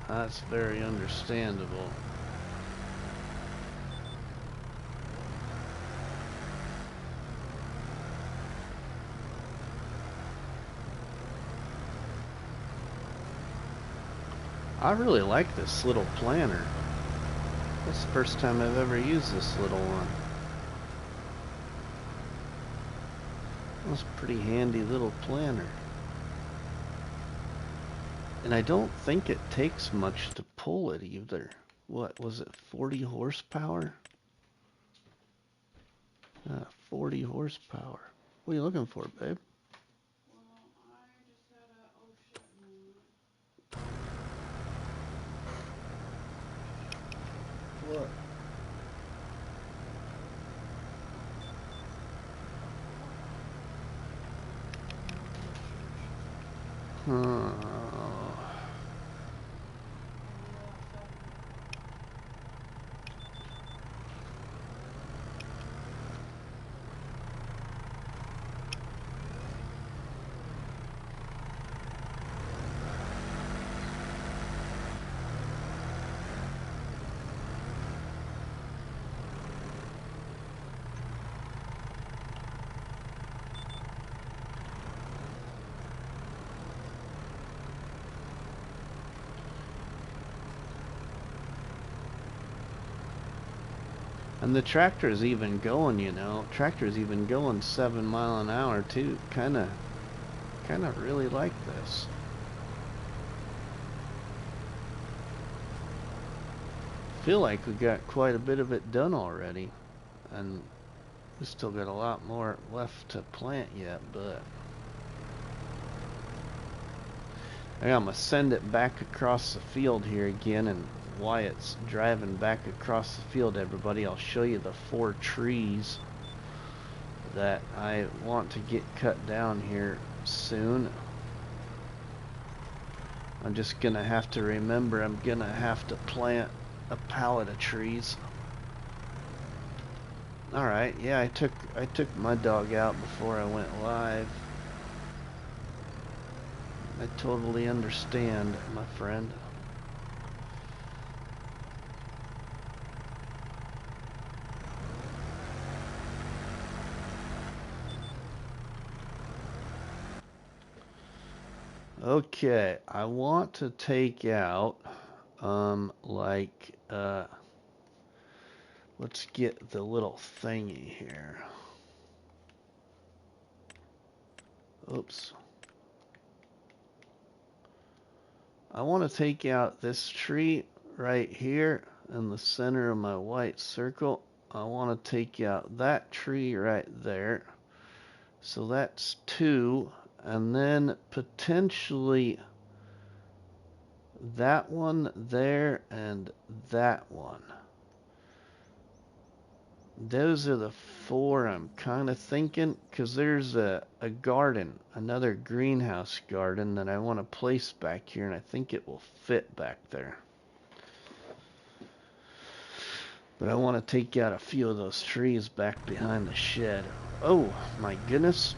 That's very understandable. I really like this little planter. This is the first time I've ever used this little one. That's a pretty handy little planter. And I don't think it takes much to pull it either. What was it, 40 horsepower? 40 horsepower. What are you looking for, babe? What? And the tractor's even going, you know. Tractor's even going 7 miles an hour too. Kinda really like this. Feel like we got quite a bit of it done already. And we still got a lot more left to plant yet, but I'm gonna send it back across the field here again and Wyatt's driving back across the field, everybody, I'll show you the 4 trees that I want to get cut down here soon. I'm just gonna have to remember I'm gonna have to plant a pallet of trees. Alright, yeah, I took my dog out before I went live. I totally understand, my friend. Okay, I want to take out, let's get the little thingy here. Oops. I want to take out this tree right here in the center of my white circle. I want to take out that tree right there. So that's 2. And then potentially that one there and that one. Those are the 4 I'm kind of thinking, because there's a garden, another greenhouse garden that I want to place back here, and I think it will fit back there. But I want to take out a few of those trees back behind the shed. Oh, my goodness.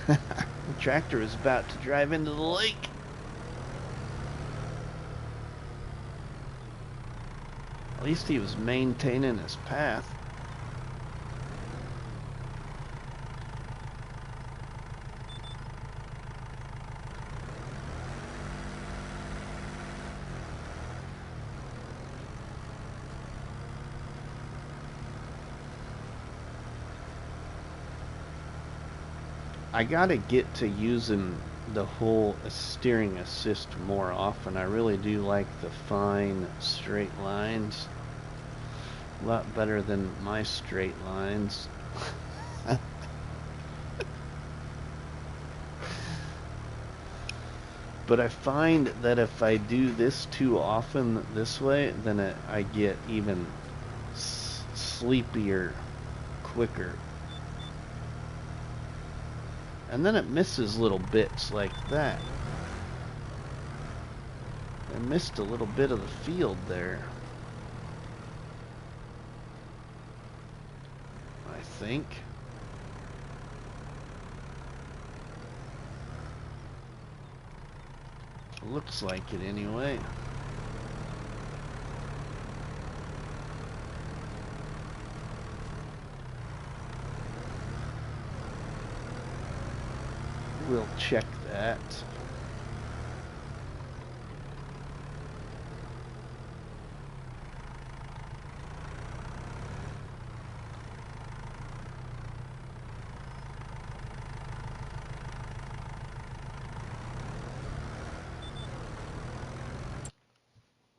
The tractor is about to drive into the lake. At least he was maintaining his path. I gotta get to using the whole steering assist more often. I really do like the fine straight lines. A lot better than my straight lines. But I find that if I do this too often this way, then I get even sleepier quicker. And then it misses little bits like that. I missed a little bit of the field there, I think. Looks like it anyway. We'll check that.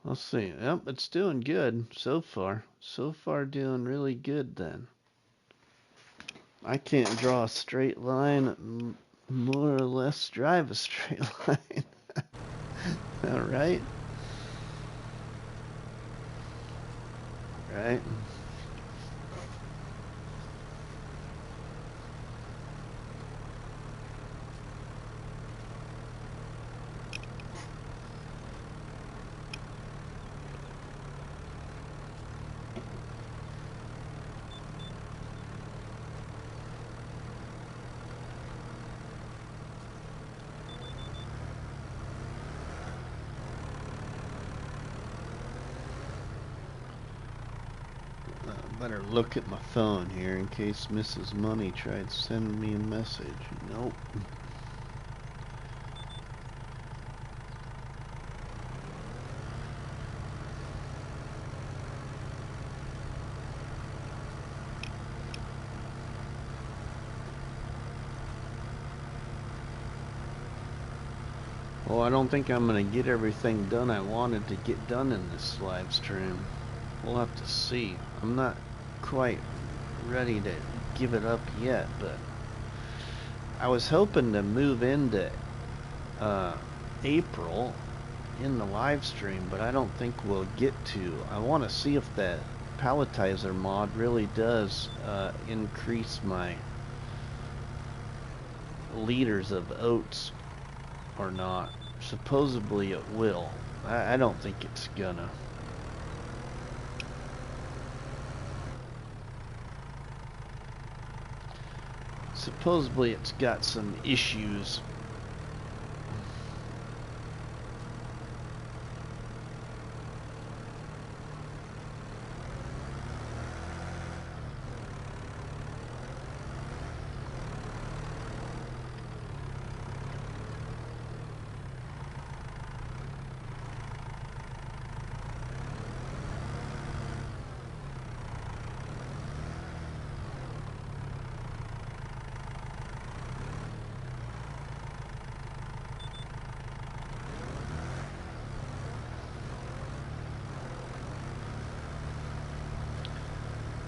Let's see. Yep, it's doing good so far. So far doing really good then. I can't draw a straight line, more or less drive a straight line. All right. Right. Better look at my phone here in case Mrs. Money tried sending me a message. Nope. Well, I don't think I'm going to get everything done I wanted to get done in this live stream. We'll have to see. I'm not quite ready to give it up yet, but I was hoping to move into April in the live stream, but I don't think we'll get to. I want to see if that palletizer mod really does increase my liters of oats or not. Supposedly it will. I don't think it's gonna. Supposedly it's got some issues.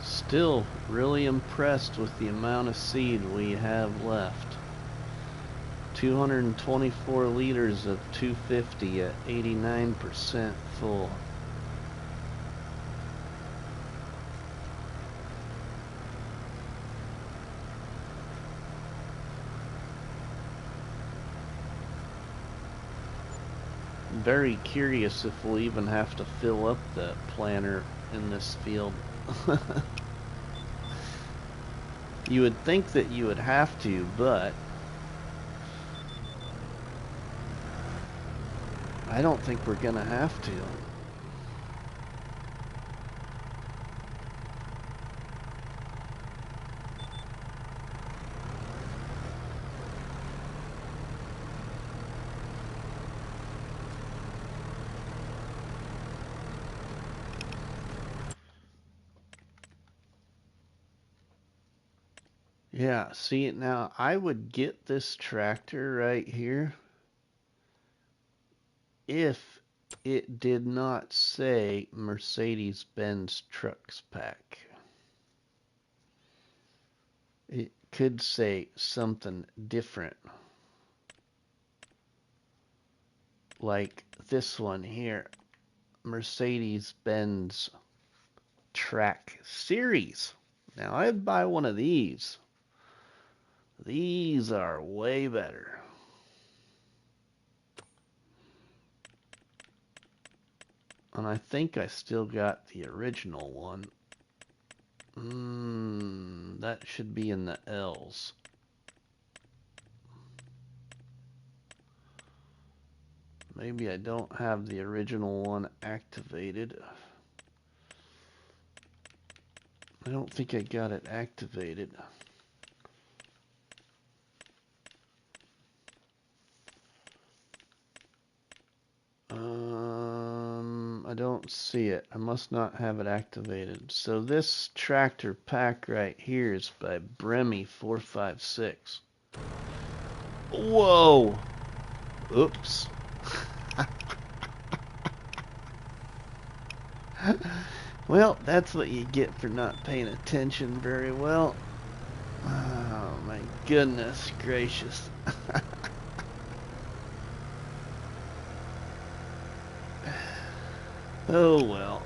Still really impressed with the amount of seed we have left. 224 liters of 250 at 89% full. Very curious if we'll even have to fill up the planter in this field. You would think that you would have to, but I don't think we're gonna have to. Yeah, see, now I would get this tractor right here if it did not say Mercedes-Benz Trucks Pack. It could say something different. Like this one here, Mercedes-Benz Track Series. Now I'd buy one of these. These are way better. And I think I still got the original one. That should be in the L's. Maybe I don't have the original one activated. I don't think I got it activated. I don't see it. I must not have it activated. So this tractor pack right here is by Bremy456. Whoa! Oops. Well, that's what you get for not paying attention very well. Oh my goodness gracious. Oh well.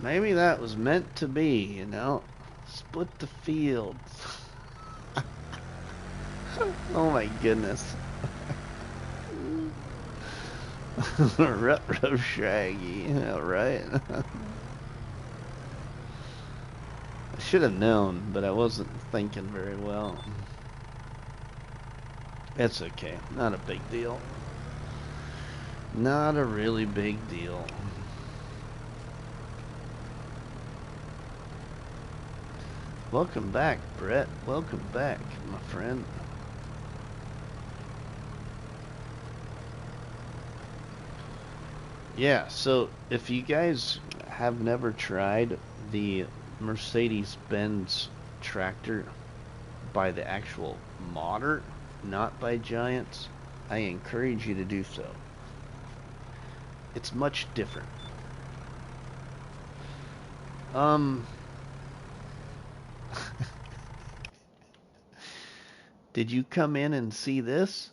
Maybe that was meant to be, you know. Split the fields. Oh my goodness. Ruh-roh Shaggy, yeah, right? I should have known, but I wasn't thinking very well. It's okay, not a big deal. Not a really big deal. Welcome back, Brett. Welcome back, my friend. Yeah, so if you guys have never tried the Mercedes-Benz tractor by the actual modder, not by Giants, I encourage you to do so. It's much different. Did you come in and see this?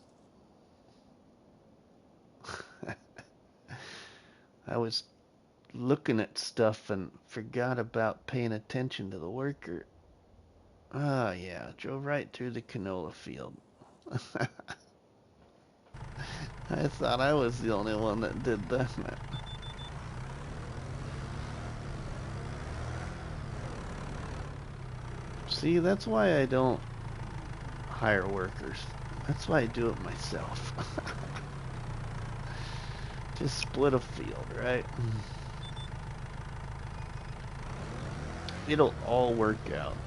I was looking at stuff and forgot about paying attention to the worker. Ah, yeah, drove right through the canola field. I thought I was the only one that did that. See, that's why I don't hire workers. That's why I do it myself. Just split a field, right? It'll all work out.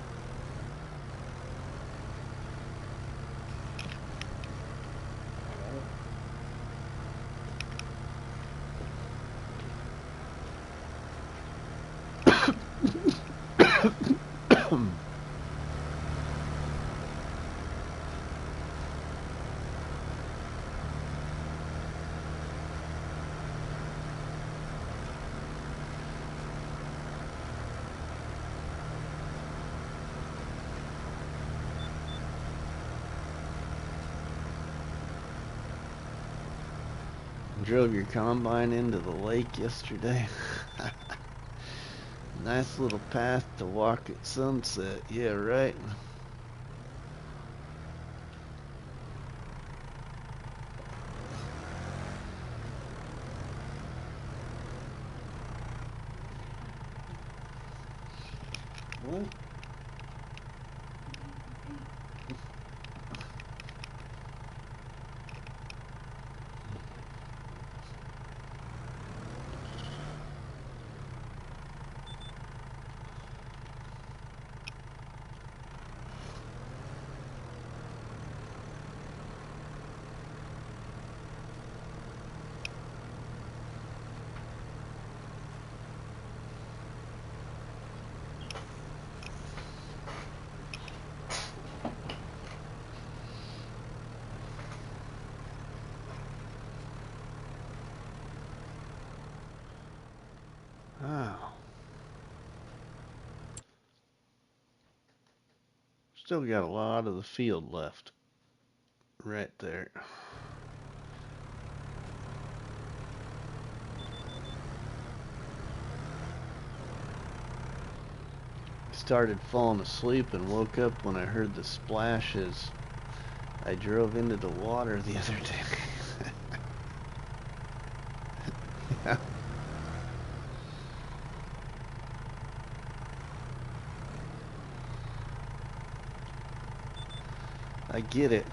Drove your combine into the lake yesterday. Nice little path to walk at sunset. Yeah, right. What? Oh. Still got a lot of the field left. Right there. Started falling asleep and woke up when I heard the splashes. I drove into the water the other day. Yeah. I get it.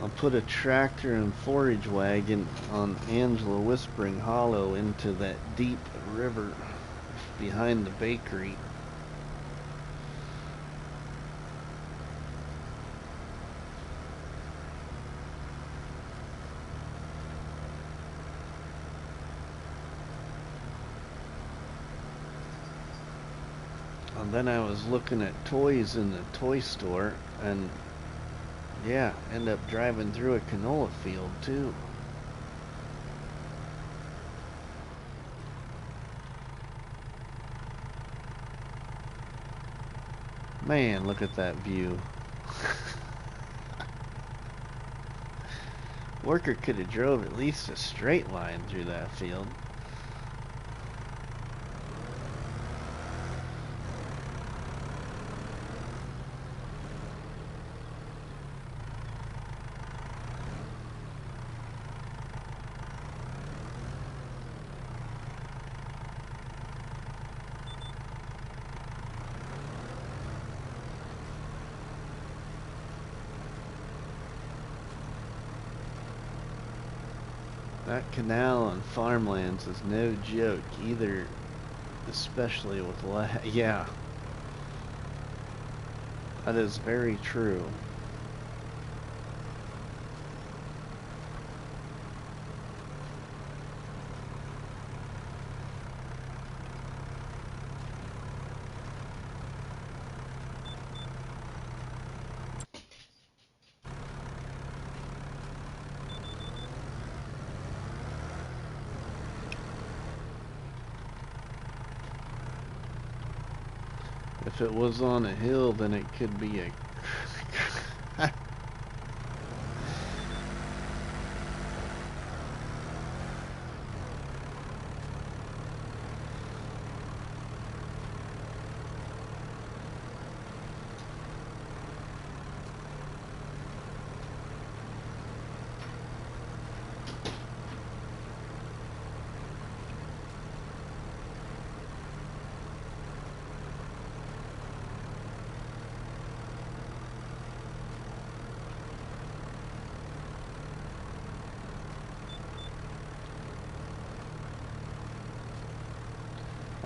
I'll put a tractor and forage wagon on Angela Whispering Hollow into that deep river behind the bakery. And then I was looking at toys in the toy store, and yeah, end up driving through a canola field too. Man, look at that view. Worker could have drove at least a straight line through that field. That canal on farmlands is no joke either, especially with yeah, that is very true. If it was on a hill, then it could be a...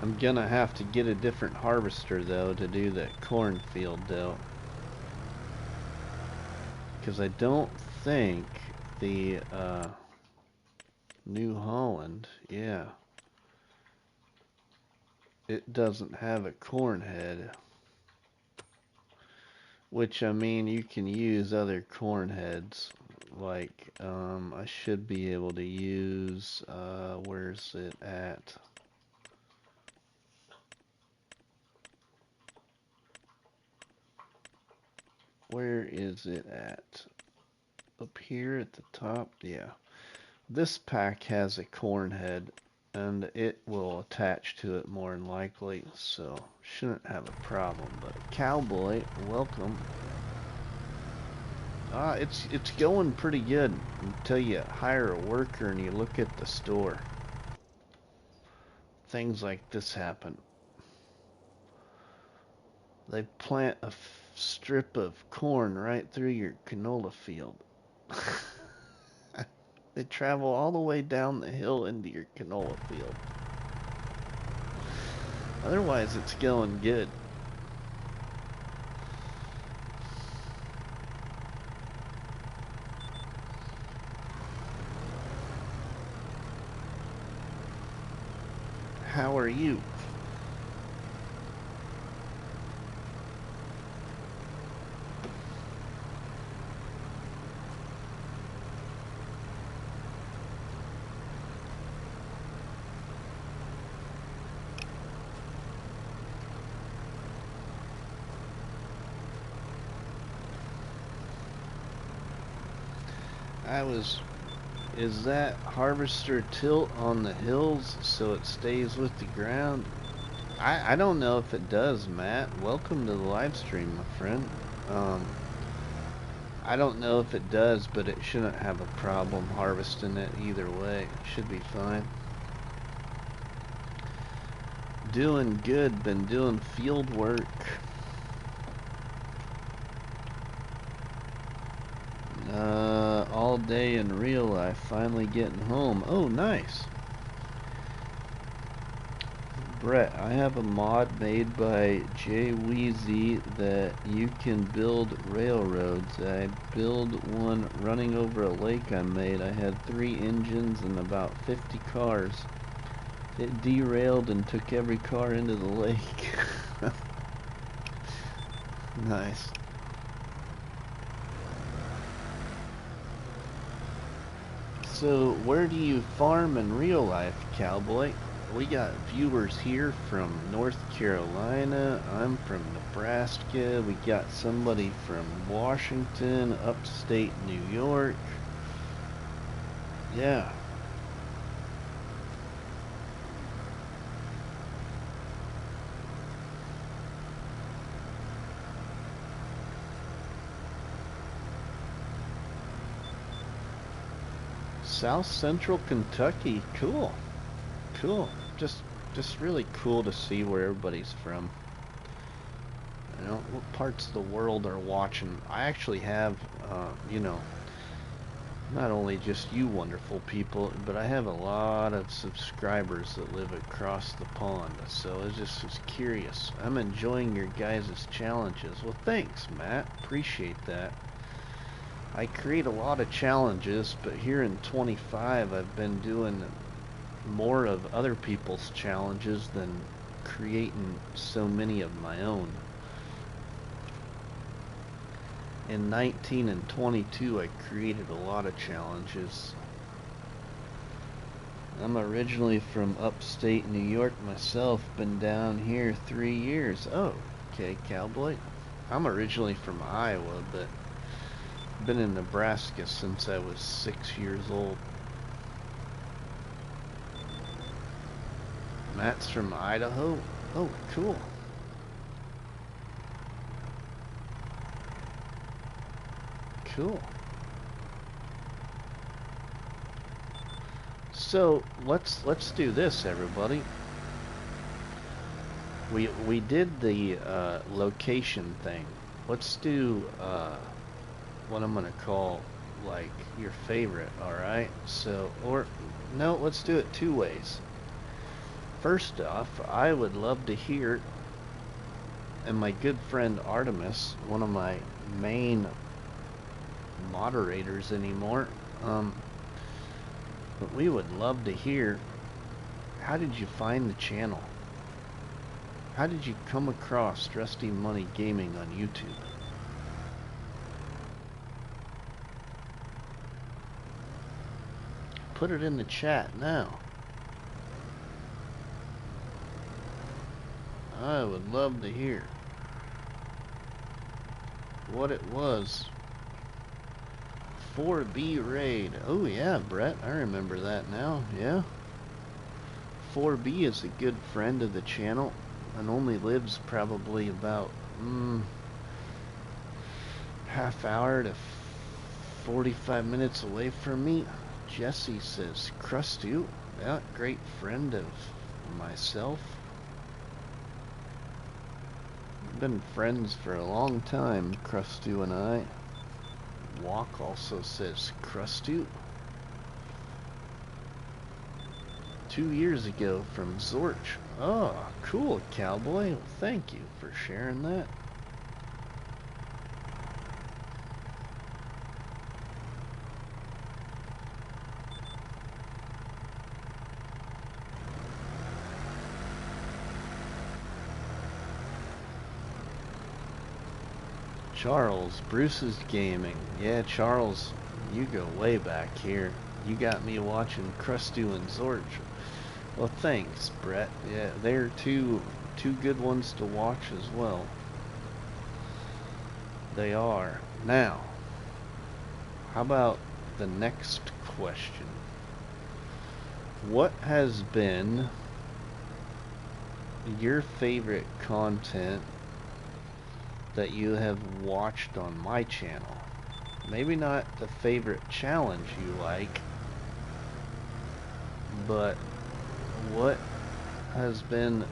I'm gonna have to get a different harvester though to do that cornfield though, because I don't think the New Holland, yeah, it doesn't have a corn head. Which, I mean, you can use other corn heads. Like, I should be able to use, where's it at? Where is it at? Up here at the top? Yeah. This pack has a corn head, and it will attach to it more than likely, so shouldn't have a problem. But Cowboy, welcome. It's going pretty good until you hire a worker and you look at the store. Things like this happen. They plant a strip of corn right through your canola field. They travel all the way down the hill into your canola field. Otherwise, it's going good. How are you? Is that harvester tilt on the hills so it stays with the ground? I don't know if it does, Matt. Welcome to the live stream, my friend. I don't know if it does, but it shouldn't have a problem harvesting it either way. It should be fine. Doing good, been doing field work. All day in real life, finally getting home. Oh, nice. Brett, I have a mod made by Jay Weezy that you can build railroads. I build one running over a lake I made. I had 3 engines and about 50 cars. It derailed and took every car into the lake. Nice. So, where do you farm in real life, Cowboy? We got viewers here from North Carolina. I'm from Nebraska. We got somebody from Washington, upstate New York. Yeah. South Central Kentucky. Cool. Cool. Just really cool to see where everybody's from. You know, what parts of the world are watching. I actually have, you know, not only just you wonderful people, but I have a lot of subscribers that live across the pond. So I was curious. I'm enjoying your guys' challenges. Well, thanks, Matt. Appreciate that. I create a lot of challenges, but here in 25 I've been doing more of other people's challenges than creating so many of my own. In 19 and 22 I created a lot of challenges. I'm originally from upstate New York myself, been down here 3 years. Oh, okay, cowboy. I'm originally from Iowa, but been in Nebraska since I was 6 years old. Matt's from Idaho. Oh, cool. Cool. So let's do this, everybody. We did the location thing. Let's do what I'm gonna call like your favorite. All right. So or no, let's do it two ways. First off, I would love to hear, and my good friend Artemis, one of my main moderators anymore, but we would love to hear, how did you find the channel? How did you come across RustyMoney Gaming on YouTube? Put it in the chat now. I would love to hear what it was. 4B raid. Oh yeah, Brett, I remember that now. Yeah. 4B is a good friend of the channel and only lives probably about half hour to 45 minutes away from me. Jesse says, Krusty, yeah, great friend of myself. Been friends for a long time, Krusty and I. Walk also says Krusty. 2 years ago from Zorch. Oh, cool, cowboy. Well, thank you for sharing that. Charles, Bruce's Gaming. Yeah, Charles, you go way back here. You got me watching Krusty and Zorch. Well, thanks, Brett. Yeah, they're two good ones to watch as well. They are. Now, how about the next question? What has been your favorite content that you have watched on my channel? Maybe not the favorite challenge you like, but what has been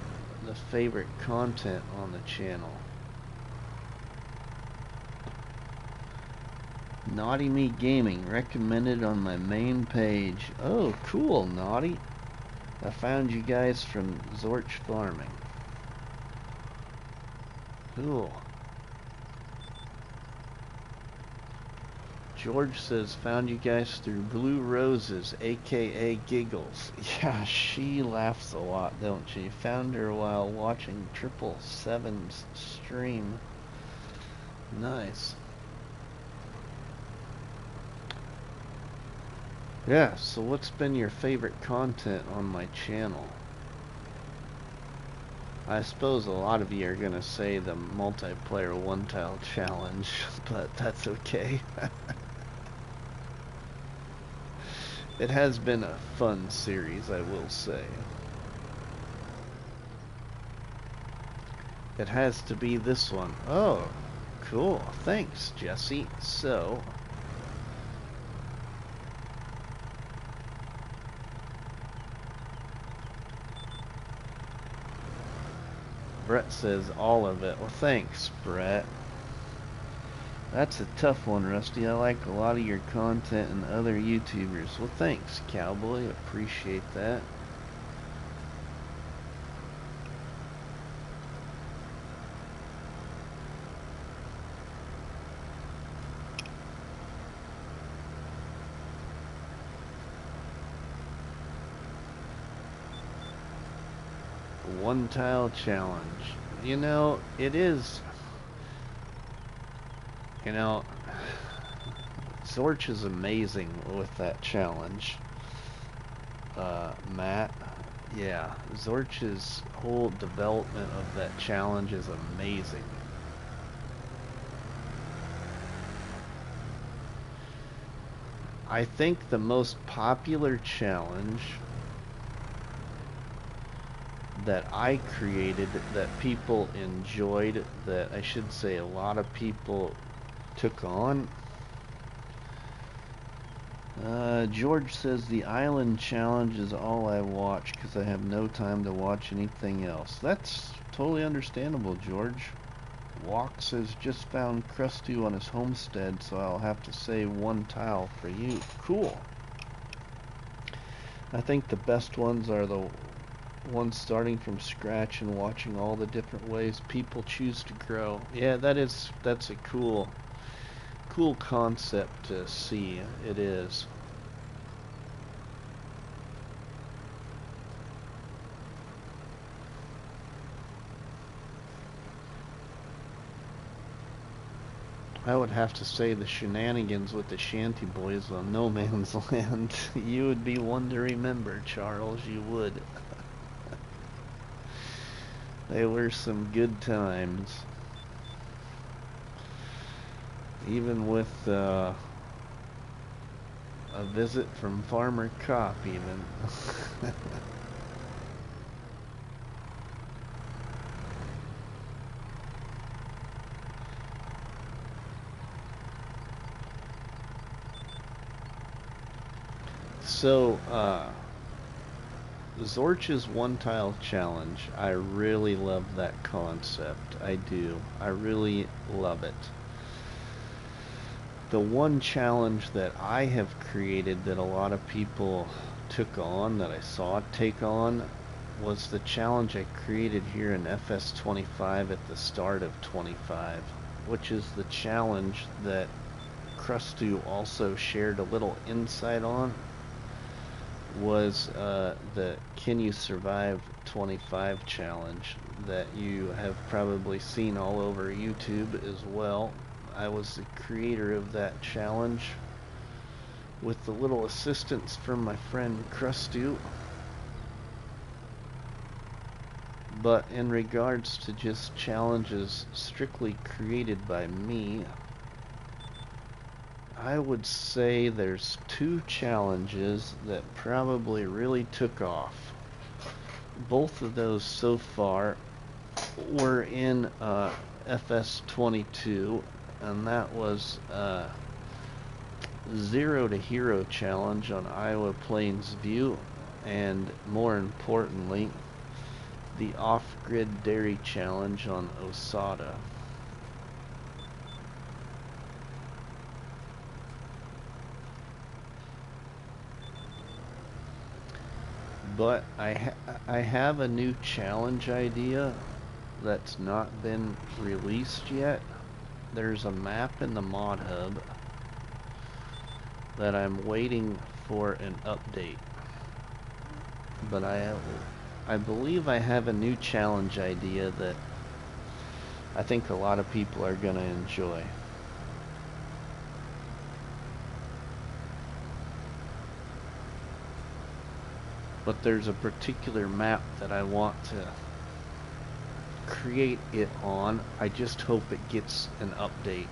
the favorite content on the channel? Naughty Me Gaming recommended on my main page. Oh, cool, Naughty. I found you guys from Zorch Farming. Cool. George says, found you guys through Blue Roses, aka Giggles. Yeah, she laughs a lot, don't she? Found her while watching 777's stream. Nice. Yeah, so what's been your favorite content on my channel? I suppose a lot of you are gonna say the multiplayer one-tile challenge, but that's okay. It has been a fun series, I will say. It has to be this one. Oh, cool. Thanks, Jesse. So, Brett says all of it. Well, thanks, Brett. That's a tough one, Rusty. I like a lot of your content and other YouTubers. Well, thanks, Cowboy. Appreciate that. One tile challenge. You know, it is. You know, Zorch is amazing with that challenge. Matt, Yeah, Zorch's whole development of that challenge is amazing. I think the most popular challenge that I created that people enjoyed, that I should say a lot of people took on. George says the island challenge is all I watch because I have no time to watch anything else. That's totally understandable, George. Walk says just found Krusty on his homestead, so I'll have to say one tile for you. Cool. I think the best ones are the ones starting from scratch and watching all the different ways people choose to grow. Yeah, that's a cool concept to see. It is. I would have to say the shenanigans with the Shanty Boys on No Man's Land. You would be one to remember, Charles. You would. They were some good times. Even with a visit from Farmer Cop, even. So, Zorch's one-tile challenge, I really love that concept. I do. I really love it. The one challenge that I have created that a lot of people took on, that I saw take on, was the challenge I created here in FS25 at the start of 25, which is the challenge that Crustu also shared a little insight on, was the Can You Survive 25 challenge that you have probably seen all over YouTube as well. I was the creator of that challenge with the little assistance from my friend Crustu. But in regards to just challenges strictly created by me, I would say there's two challenges that probably really took off. Both of those so far were in FS22, and that was Zero to Hero challenge on Iowa Plains View, and more importantly, the Off-Grid Dairy challenge on Osada. But I have a new challenge idea that's not been released yet. There's a map in the mod hub that I'm waiting for an update. But I believe I have a new challenge idea that I think a lot of people are gonna enjoy. But there's a particular map that I want to create it on. I just hope it gets an update.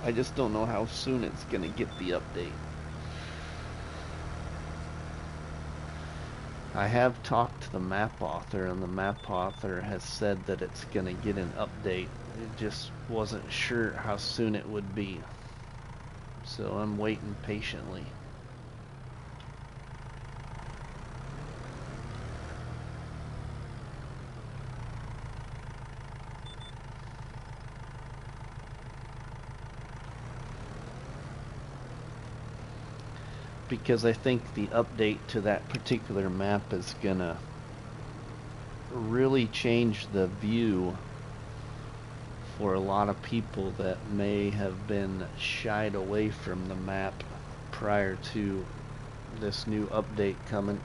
I just don't know how soon it's gonna get the update. I have talked to the map author, and the map author has said that it's gonna get an update. It just wasn't sure how soon it would be. So I'm waiting patiently. Because I think the update to that particular map is gonna really change the view for a lot of people that may have been shied away from the map prior to this new update coming.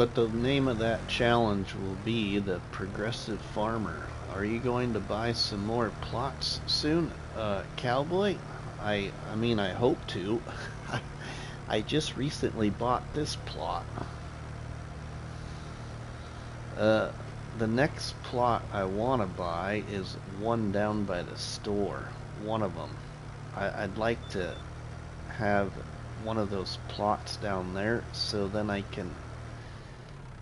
But the name of that challenge will be the Progressive Farmer. Are you going to buy some more plots soon, Cowboy? I mean, I hope to. I just recently bought this plot. The next plot I want to buy is one down by the store. One of them. I'd like to have one of those plots down there so then I can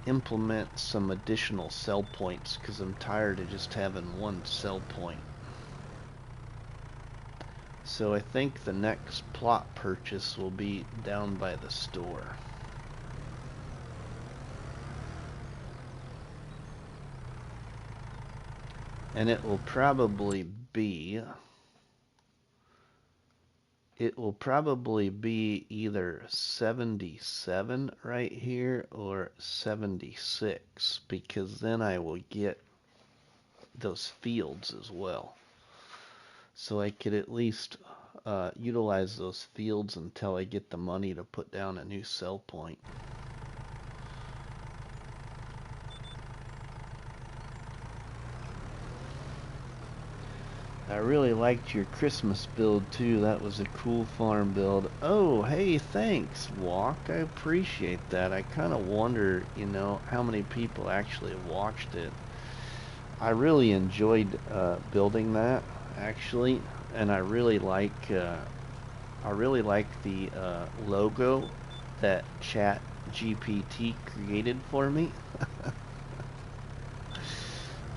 implement some additional sell points because I'm tired of just having one sell point. So I think the next plot purchase will be down by the store. And it will probably be either 77 right here or 76, because then I will get those fields as well. So I could at least utilize those fields until I get the money to put down a new sell point. I really liked your Christmas build too. That was a cool farm build. Oh, hey, thanks, Walk. I appreciate that. I kind of wonder, you know, how many people actually watched it. I really enjoyed building that, actually, and I really like the logo that ChatGPT created for me.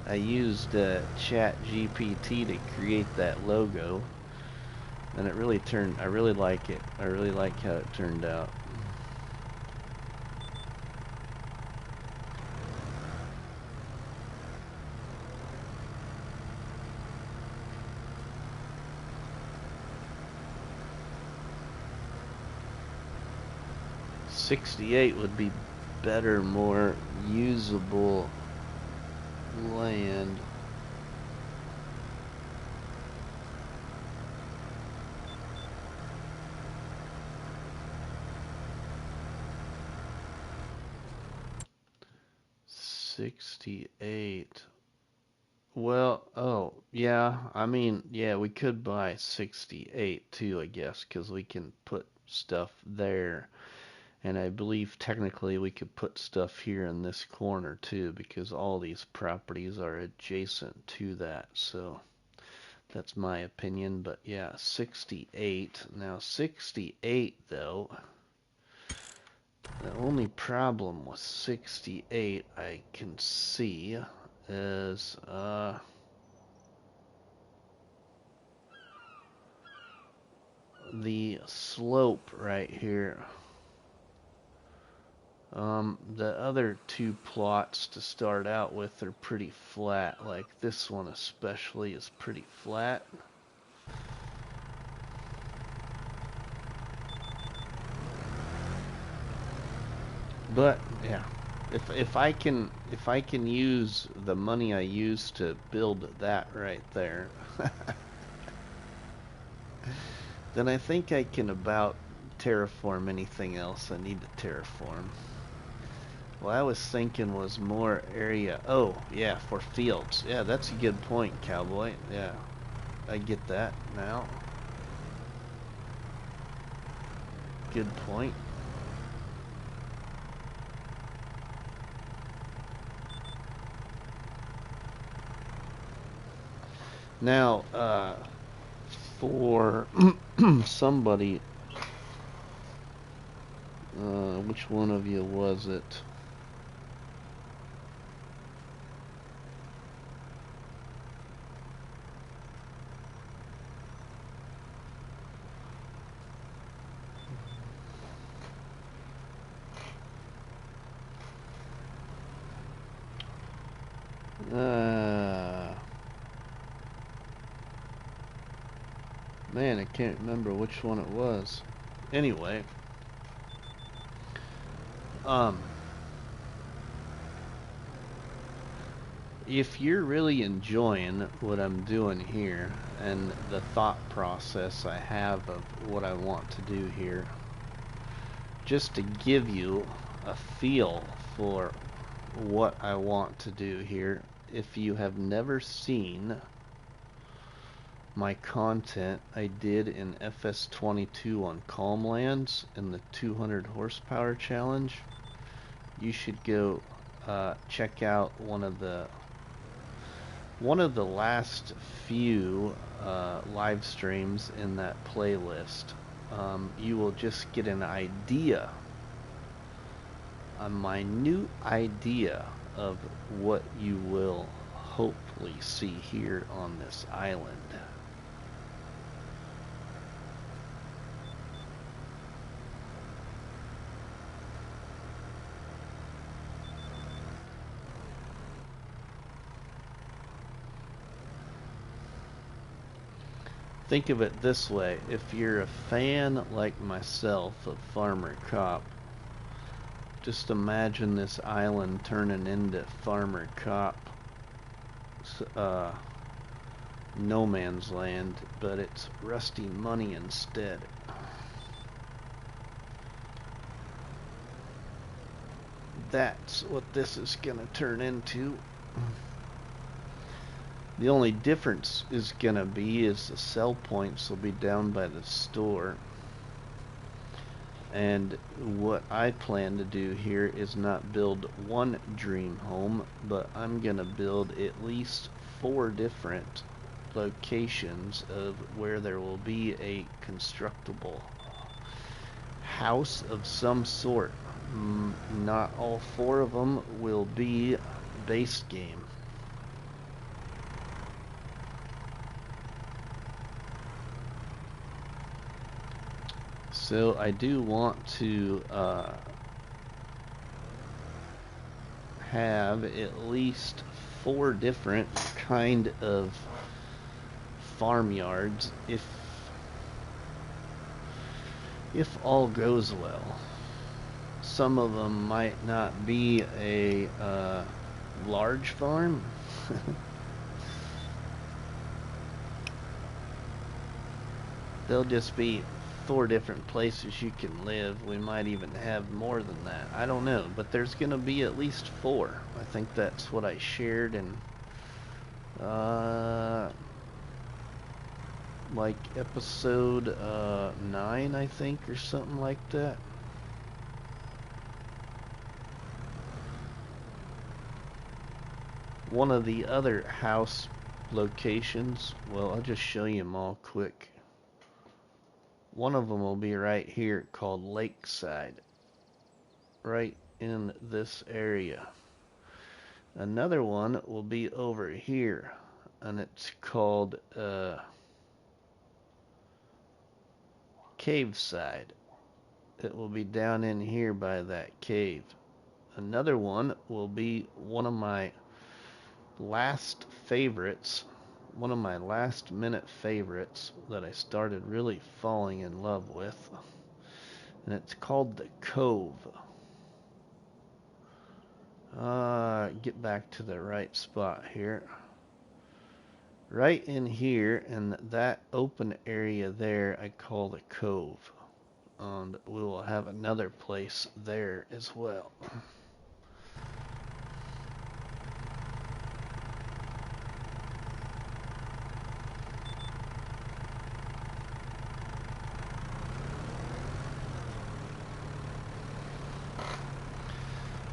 I used ChatGPT to create that logo, and it really turned. I really like it. I really like how it turned out. '68 would be better, more usable land. '68. Well, oh, yeah, I mean, yeah, we could buy 68 too, I guess, because we can put stuff there. And I believe technically we could put stuff here in this corner too, because all these properties are adjacent to that. So that's my opinion. But yeah, 68. Now 68 though, the only problem with 68 I can see is the slope right here. The other two plots to start out with are pretty flat. Like this one especially is pretty flat. But yeah, if I can use the money I used to build that right there, then I think I can about terraform anything else I need to terraform. What I was thinking was more area. Oh, yeah, for fields. Yeah, that's a good point, Cowboy. Yeah, I get that now. Good point. Now, for somebody, which one of you was it? Man, I can't remember which one it was. Anyway, if you're really enjoying what I'm doing here and the thought process I have of what I want to do here, just to give you a feel for what I want to do here. If you have never seen my content I did in FS25 on Calm Lands in the 200 horsepower challenge, you should go check out one of the last few live streams in that playlist. You will just get an idea, a minute idea of what you will hopefully see here on this island. Think of it this way: if you're a fan like myself of Farmer Cop, just imagine this island turning into Farmer Cop no man's land, but it's RustyMoney instead. That's what this is gonna turn into. The only difference is gonna be the sell points will be down by the store. And what I plan to do here is not build one dream home, but I'm gonna build at least 4 different locations of where there will be a constructible house of some sort. Not all 4 of them will be base game. So I do want to have at least 4 different kind of farmyards if all goes well. Some of them might not be a large farm. They'll just be 4 different places you can live. We might even have more than that. I don't know, but there's gonna be at least 4. I think that's what I shared in like episode 9, I think, or something like that. One of the other house locations, well, I'll just show you them all quick. One of them will be right here called Lakeside, right in this area. Another one will be over here, and it's called Cave Side. It will be down in here by that cave. Another one will be one of my last favorites, one of my last minute favorites that I started really falling in love with, and it's called the Cove. Get back to the right spot here. Right in here, and that open area there I call the Cove, and we will have another place there as well.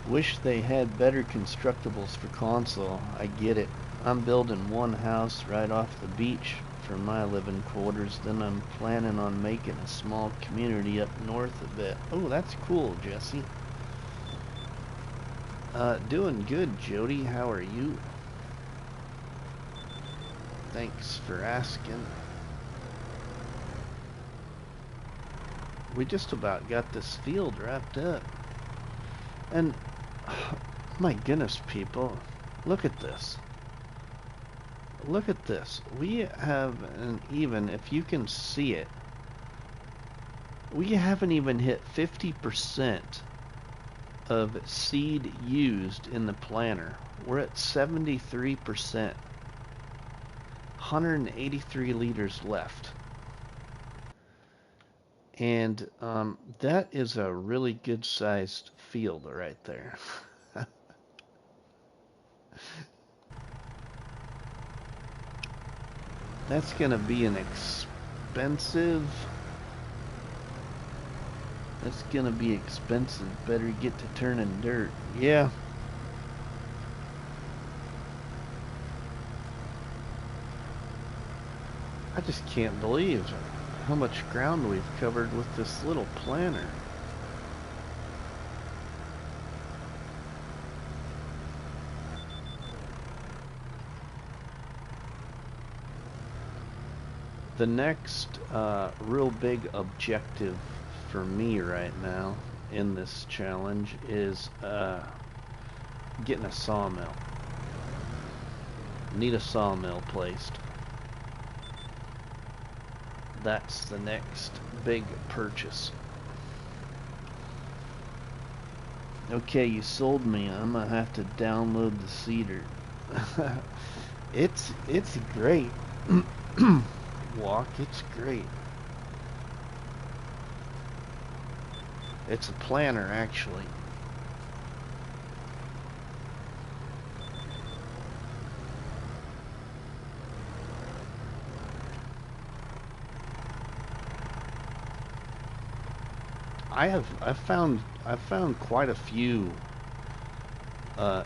Wish they had better constructibles for console. I get it. I'm building one house right off the beach for my living quarters, then I'm planning on making a small community up north a bit. Oh, that's cool, Jesse. Doing good, Jody. How are you? Thanks for asking. We just about got this field wrapped up. And my goodness, people, look at this. Look at this. We have even, if you can see it, we haven't even hit 50% of seed used in the planter. We're at 73%. 183 liters left. And that is a really good sized field right there. That's gonna be an expensive. That's gonna be expensive. Better get to turning dirt. Yeah. I just can't believe how much ground we've covered with this little planter. The next real big objective for me right now in this challenge is getting a sawmill. Need a sawmill placed. That's the next big purchase. Okay, you sold me. I'm gonna have to download the cedar. It's great. Walk, it's great. It's a planter, actually. I've found quite a few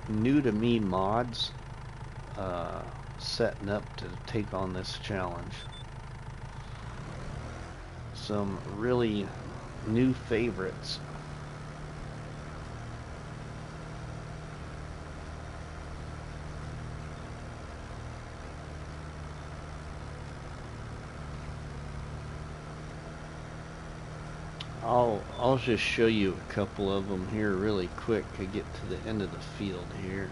new to me mods setting up to take on this challenge. Some really new favorites. I'll just show you a couple of them here really quick to get to the end of the field here.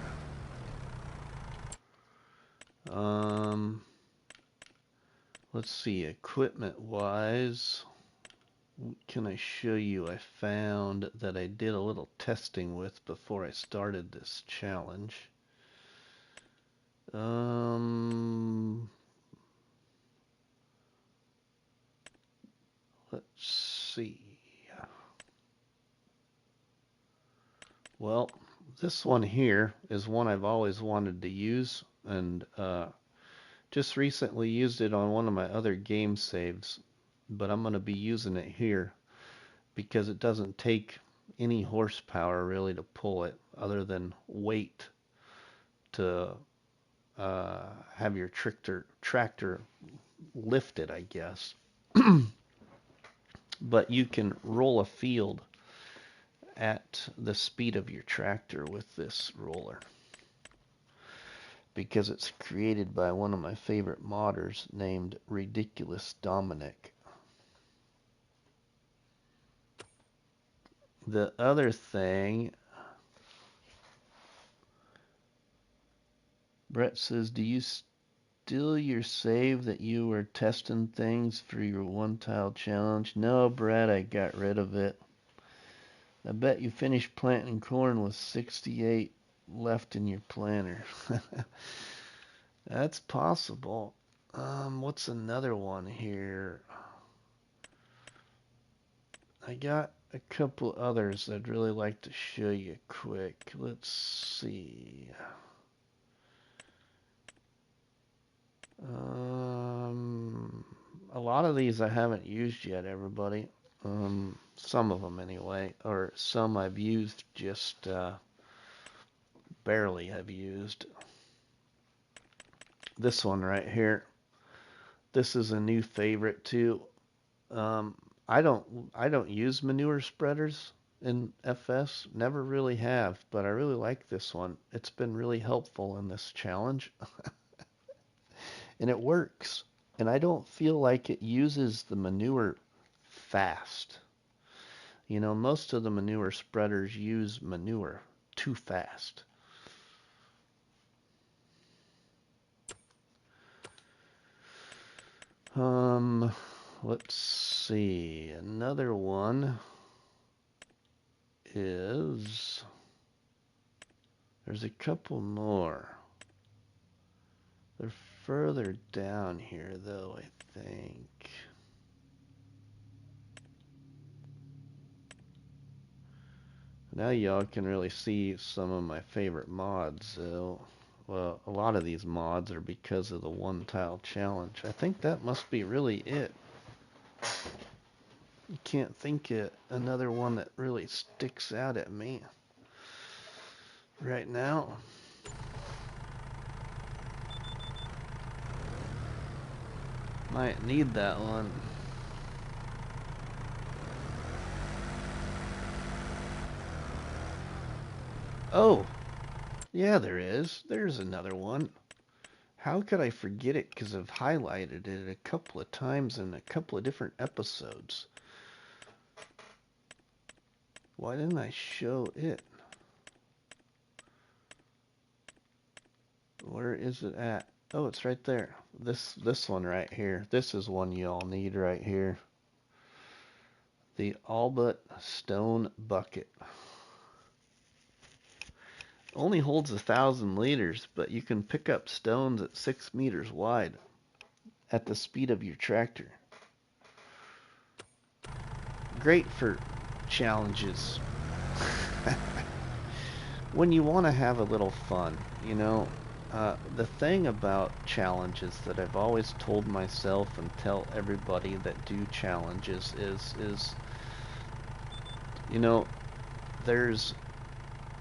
Let's see, equipment wise, what can I show you? I found that I did a little testing with before I started this challenge. Let's see. Well, this one here is one I've always wanted to use, and just recently used it on one of my other game saves, but I'm going to be using it here because it doesn't take any horsepower really to pull it other than weight to have your tractor lift it, I guess. But you can roll a field at the speed of your tractor with this roller because it's created by one of my favorite modders named Ridiculous Dominic. The other thing, Brett says, do you still your save that you were testing things for your one tile challenge? No, Brett, I got rid of it. I bet you finished planting corn with 68 left in your planter. That's possible. What's another one here? I got a couple others I'd really like to show you quick. Let's see. A lot of these I haven't used yet, everybody. Some of them anyway, or some I've used just barely have used. This one right here. This is a new favorite too. I don't use manure spreaders in FS. Never really have, but I really like this one. It's been really helpful in this challenge. And it works. And I don't feel like it uses the manure fast. You know, most of the manure spreaders use manure too fast. Let's see. Another one is, there's a couple more. They're further down here though, I think. Now y'all can really see some of my favorite mods though. well, a lot of these mods are because of the one tile challenge. I think that must be really it. You can't think of another one that really sticks out at me right now. Might need that one. Oh, yeah, there is. There's another one. How could I forget it? Because I've highlighted it a couple of times in a couple of different episodes. Why didn't I show it? Where is it at? Oh, it's right there. This one right here. This is one you all need right here. The all but stone bucket. Only holds 1,000 liters, but you can pick up stones at 6 meters wide at the speed of your tractor. Great for challenges. When you want to have a little fun, you know. The thing about challenges that I've always told myself and tell everybody that do challenges is you know, there's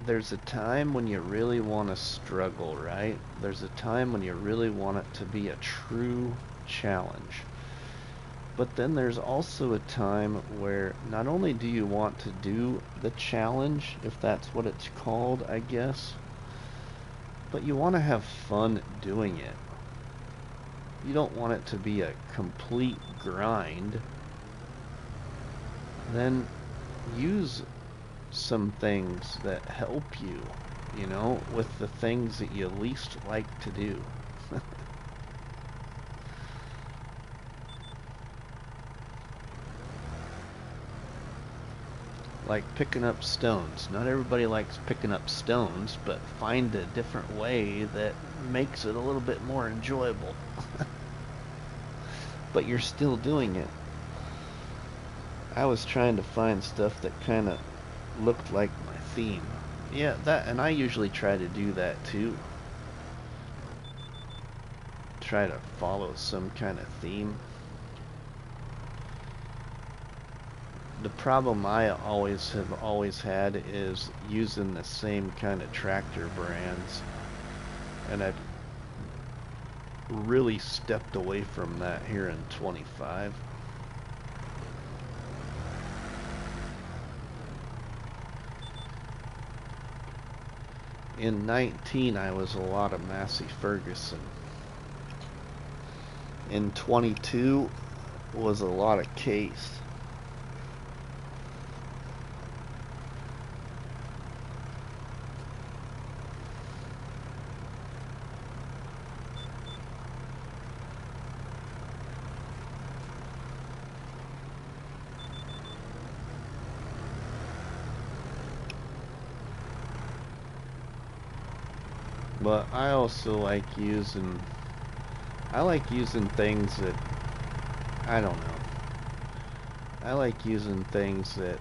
a time when you really want to struggle, right? There's a time when you really want it to be a true challenge. But then there's also a time where not only do you want to do the challenge, if that's what it's called, I guess, but you want to have fun doing it. You don't want it to be a complete grind. Then use some things that help you, you know, with the things that you least like to do. Like picking up stones. Not everybody likes picking up stones, but find a different way that makes it a little bit more enjoyable. But you're still doing it. I was trying to find stuff that kind of looked like my theme. Yeah, that, and I usually try to do that too. Try to follow some kind of theme. The problem I have always had is using the same kind of tractor brands, and I've really stepped away from that here in 25. In 19 I was a lot of Massey Ferguson. In 22 was a lot of Case. But I also like using things that, I don't know. I like using things that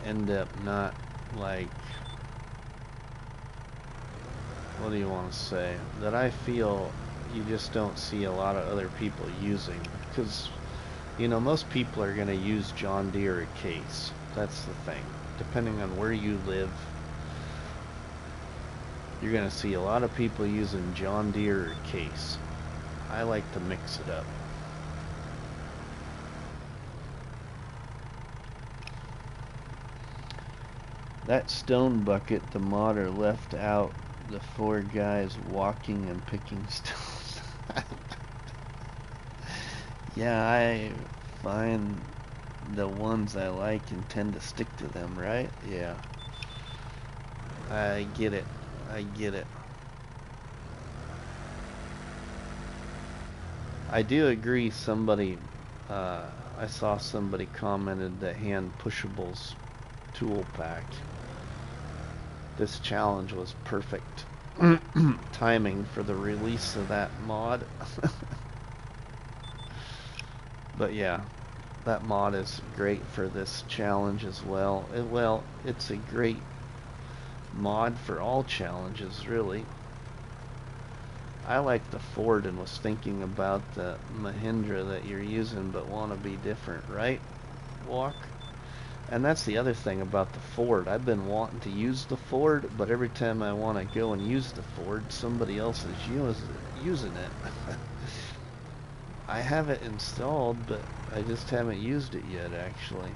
end up not like, what do you want to say? That I feel you just don't see a lot of other people using. Because, you know, most people are going to use John Deere or Case. That's the thing. Depending on where you live, you're going to see a lot of people using John Deere or Case. I like to mix it up. That stone bucket, the modder left out the 4 guys walking and picking stones. Yeah, I find the ones I like and tend to stick to them, right? Yeah. I get it. I get it. I do agree somebody, I saw somebody commented that hand pushables tool pack. This challenge was perfect timing for the release of that mod. But yeah, that mod is great for this challenge as well. Well, it's a great mod for all challenges, really. I like the Ford and was thinking about the Mahindra that you're using, but want to be different, right? Walk. And that's the other thing about the Ford. I've been wanting to use the Ford, but every time I want to go and use the Ford, somebody else is using it. I have it installed, but I just haven't used it yet, actually.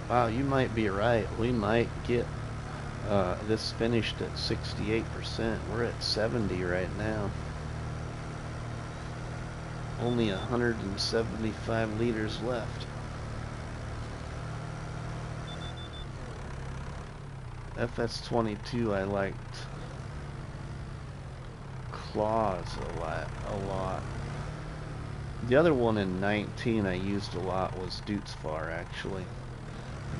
Wow, you might be right. We might get this finished at 68%. We're at 70 right now. Only 175 liters left. FS25 I liked claws a lot. The other one in 19 I used a lot was Dutzfar, actually.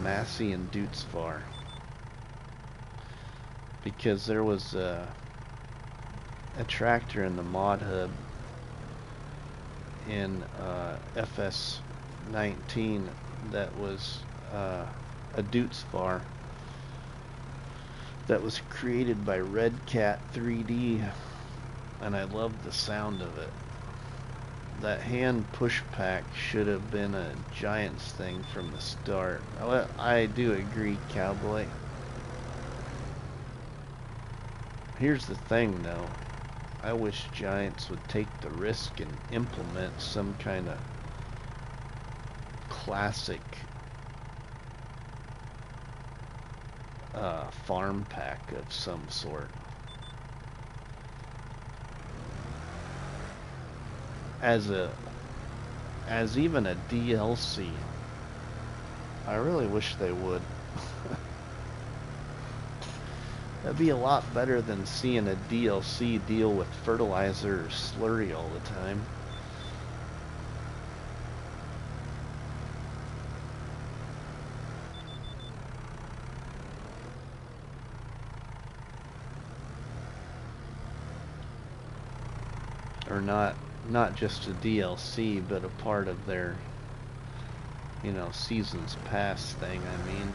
Massey and Dutzfar. Because there was a tractor in the mod hub in FS19 that was a Dutzfar that was created by Red Cat 3D, and I loved the sound of it. That hand push pack should have been a Giants thing from the start. I do agree, Cowboy. Here's the thing, though. I wish Giants would take the risk and implement some kind of classic farm pack of some sort. As even a DLC. I really wish they would. That'd be a lot better than seeing a DLC deal with fertilizer or slurry all the time. Or not just a DLC, but a part of their, you know, seasons pass thing, I mean.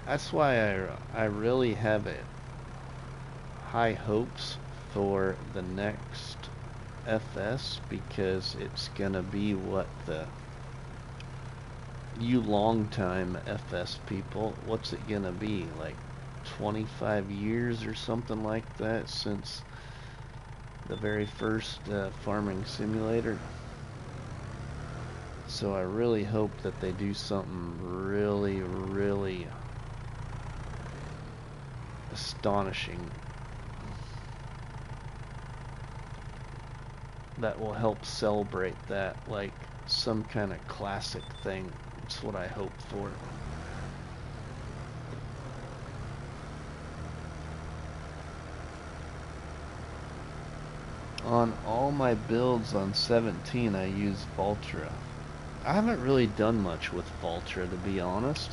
That's why I really have high hopes for the next FS, because it's gonna be what you long-time FS people, what's it gonna be, like 25 years or something like that since the very first farming simulator? So I really hope that they do something really, really astonishing that will help celebrate that, like some kind of classic thing. That's what I hope for. On all my builds on 17, I use Valtra. I haven't really done much with Valtra, to be honest.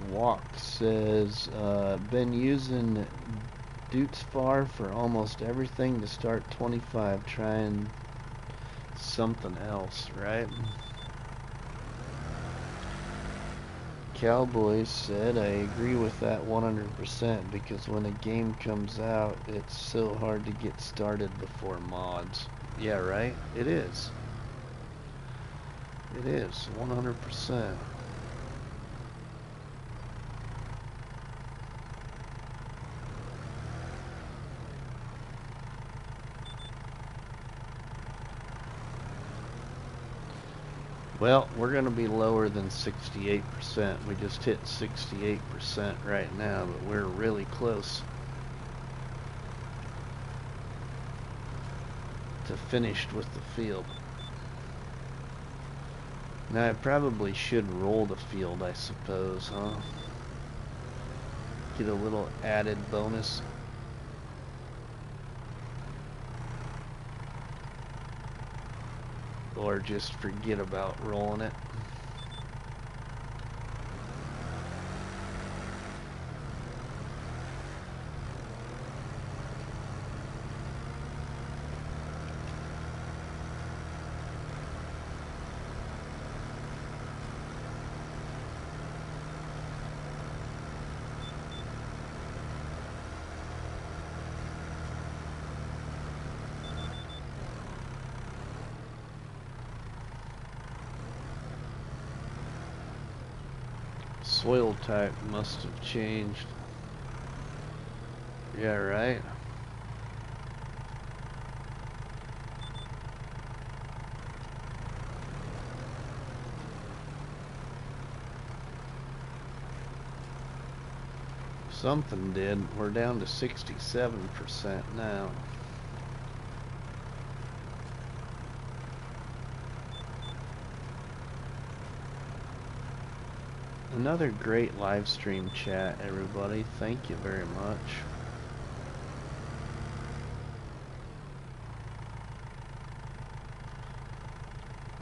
Walk says, been using Dutzfar for almost everything to start 25, trying something else, right? Cowboy said, I agree with that 100%, because when a game comes out, it's so hard to get started before mods. Yeah, right? It is. It is, 100%. Well, we're going to be lower than 68%. We just hit 68% right now, but we're really close to finished with the field. Now, I probably should roll the field, I suppose, huh? Get a little added bonus. or just forget about rolling it. Soil type must have changed. Yeah, right. Something did. We're down to 67% now. Another great live stream chat, everybody. Thank you very much.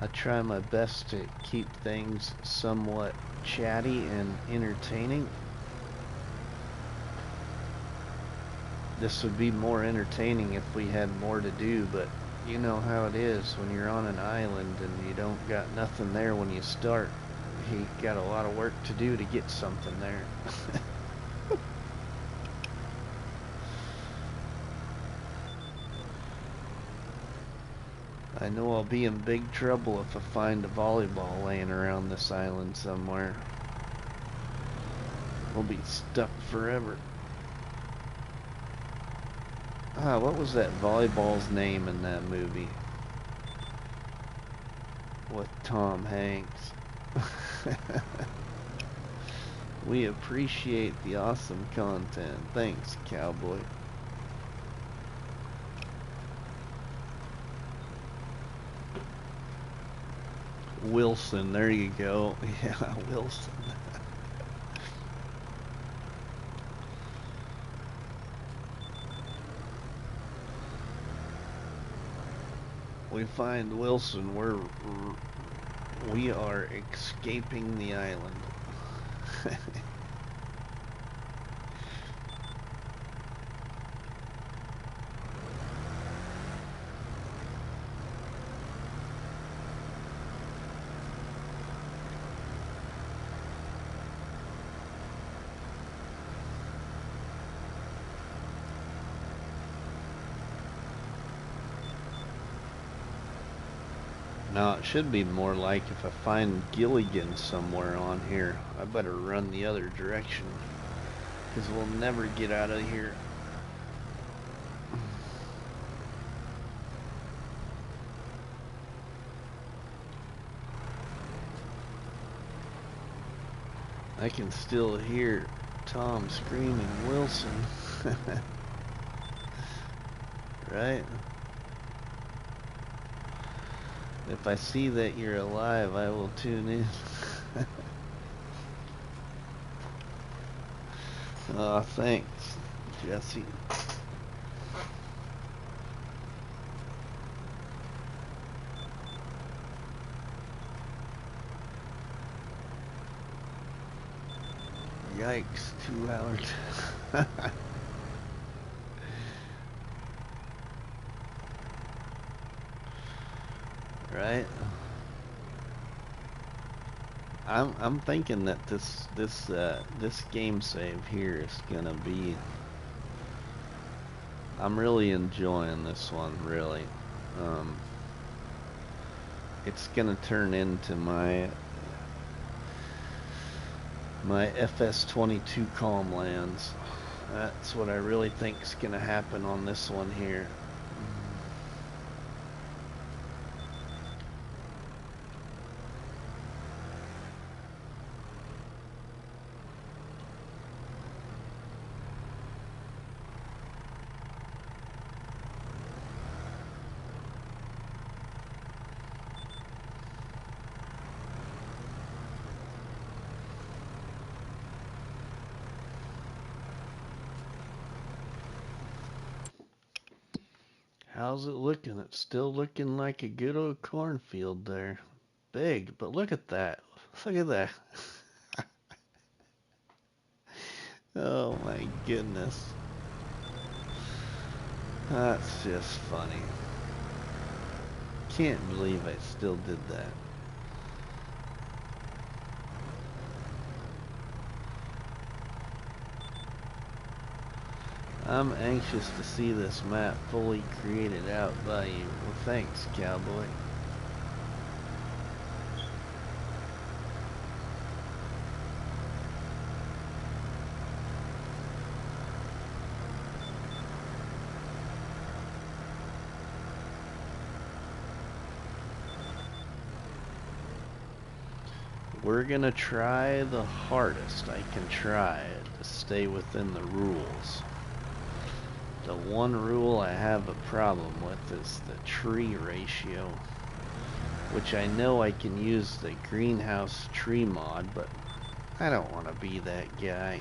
I try my best to keep things somewhat chatty and entertaining. This would be more entertaining if we had more to do, but you know how it is when you're on an island and you don't got nothing there when you start. You got a lot of work to do to get something there. I know I'll be in big trouble if I find a volleyball laying around this island somewhere. We'll be stuck forever. Ah, what was that volleyball's name in that movie? With Tom Hanks. We appreciate the awesome content. Thanks, cowboy. Wilson, there you go. Yeah, Wilson. We find Wilson, we are escaping the island. Now it should be more like if I find Gilligan somewhere on here, I better run the other direction, because we'll never get out of here. I can still hear Tom screaming, Wilson. Right? If I see that you're alive, I will tune in. Aw, thanks, Jesse. Yikes, 2 hours. Right? I'm thinking that this game save here is gonna be. I'm really enjoying this one, really. It's gonna turn into my FS25 Calm Lands. That's what I really think is gonna happen on this one here. How's it looking? It's still looking like a good old cornfield there. Big, but look at that. Look at that. Oh my goodness. That's just funny. Can't believe I still did that. I'm anxious to see this map fully created out by you. Well, thanks, cowboy. We're gonna try the hardest I can try to stay within the rules. The one rule I have a problem with is the tree ratio, which I know I can use the greenhouse tree mod, but I don't want to be that guy.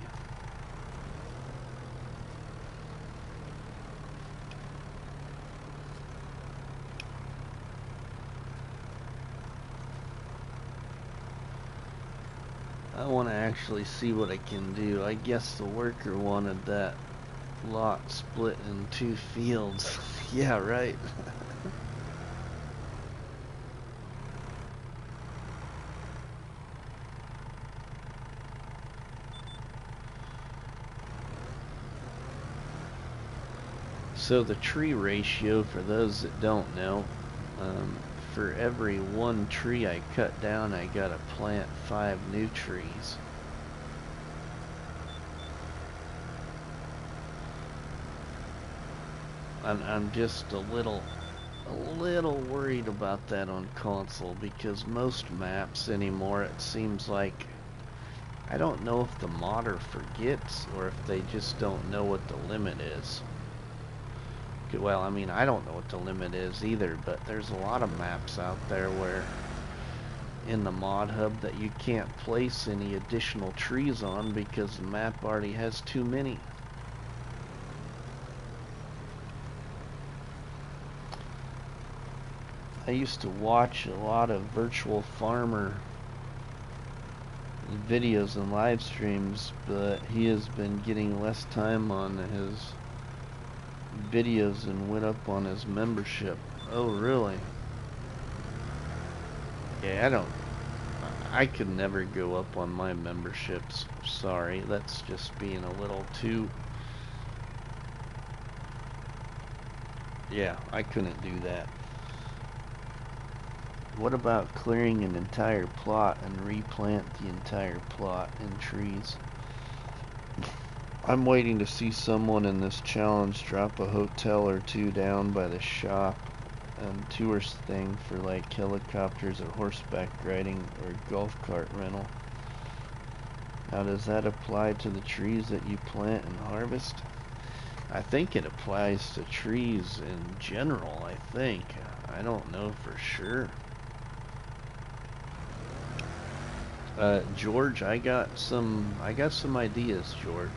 I want to actually see what I can do. I guess the worker wanted that lot split in 2 fields. Yeah, right. So the tree ratio, for those that don't know, for every 1 tree I cut down, I gotta plant 5 new trees. I'm just a little worried about that on console, because most maps anymore, it seems like, I don't know if the modder forgets or if they just don't know what the limit is. Well, I mean, I don't know what the limit is either, but there's a lot of maps out there where in the mod hub that you can't place any additional trees on because the map already has too many. I used to watch a lot of virtual farmer videos and live streams, but he has been getting less time on his videos and went up on his membership. Oh, really? Yeah, I could never go up on my memberships. Sorry, that's just being a little too... Yeah, I couldn't do that. What about clearing an entire plot and replant the entire plot in trees? I'm waiting to see someone in this challenge drop a hotel or 2 down by the shop and tourist thing for like helicopters or horseback riding or golf cart rental. Now, does that apply to the trees that you plant and harvest? I think it applies to trees in general, I think. I don't know for sure. George, I got some ideas, George.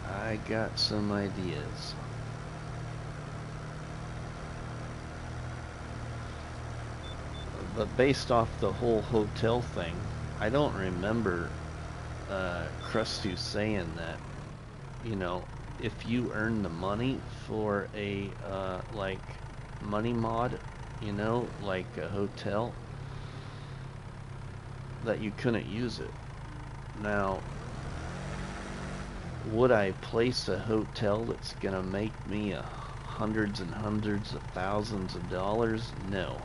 I got some ideas. But based off the whole hotel thing, I don't remember Krusty saying that, you know, if you earn the money for a like money mod, you know, like a hotel, that you couldn't use it. Now, would I place a hotel that's gonna make me hundreds and hundreds of thousands of dollars? No.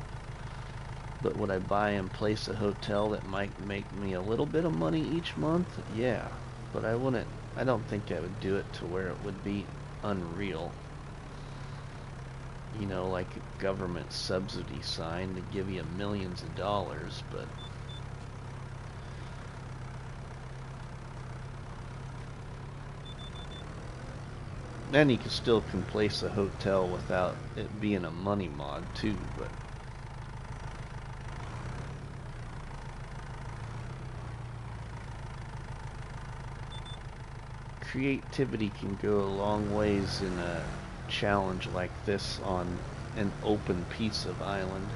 But would I buy and place a hotel that might make me a little bit of money each month? Yeah. But I don't think I would do it to where it would be unreal. You know, like a government subsidy sign to give you millions of dollars, but then you still can place a hotel without it being a money mod too, but creativity can go a long ways in challenge like this on an open piece of island.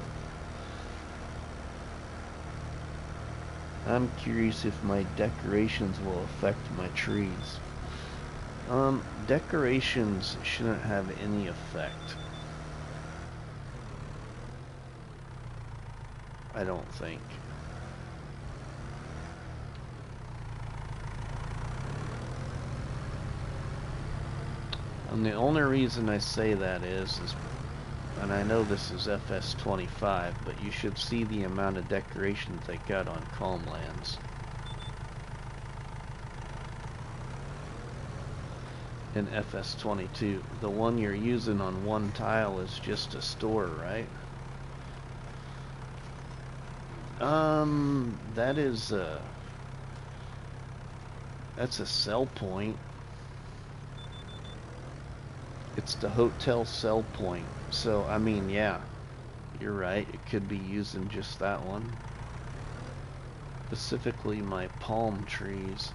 I'm curious if my decorations will affect my trees. Decorations shouldn't have any effect. I don't think. And the only reason I say that is, and I know this is FS25, but you should see the amount of decorations they got on Calm Lands. In FS22, the one you're using on one tile is just a store, right? That is that's a sell point. It's the hotel sell point. So, I mean, yeah, you're right. It could be using just that one. Specifically my palm trees.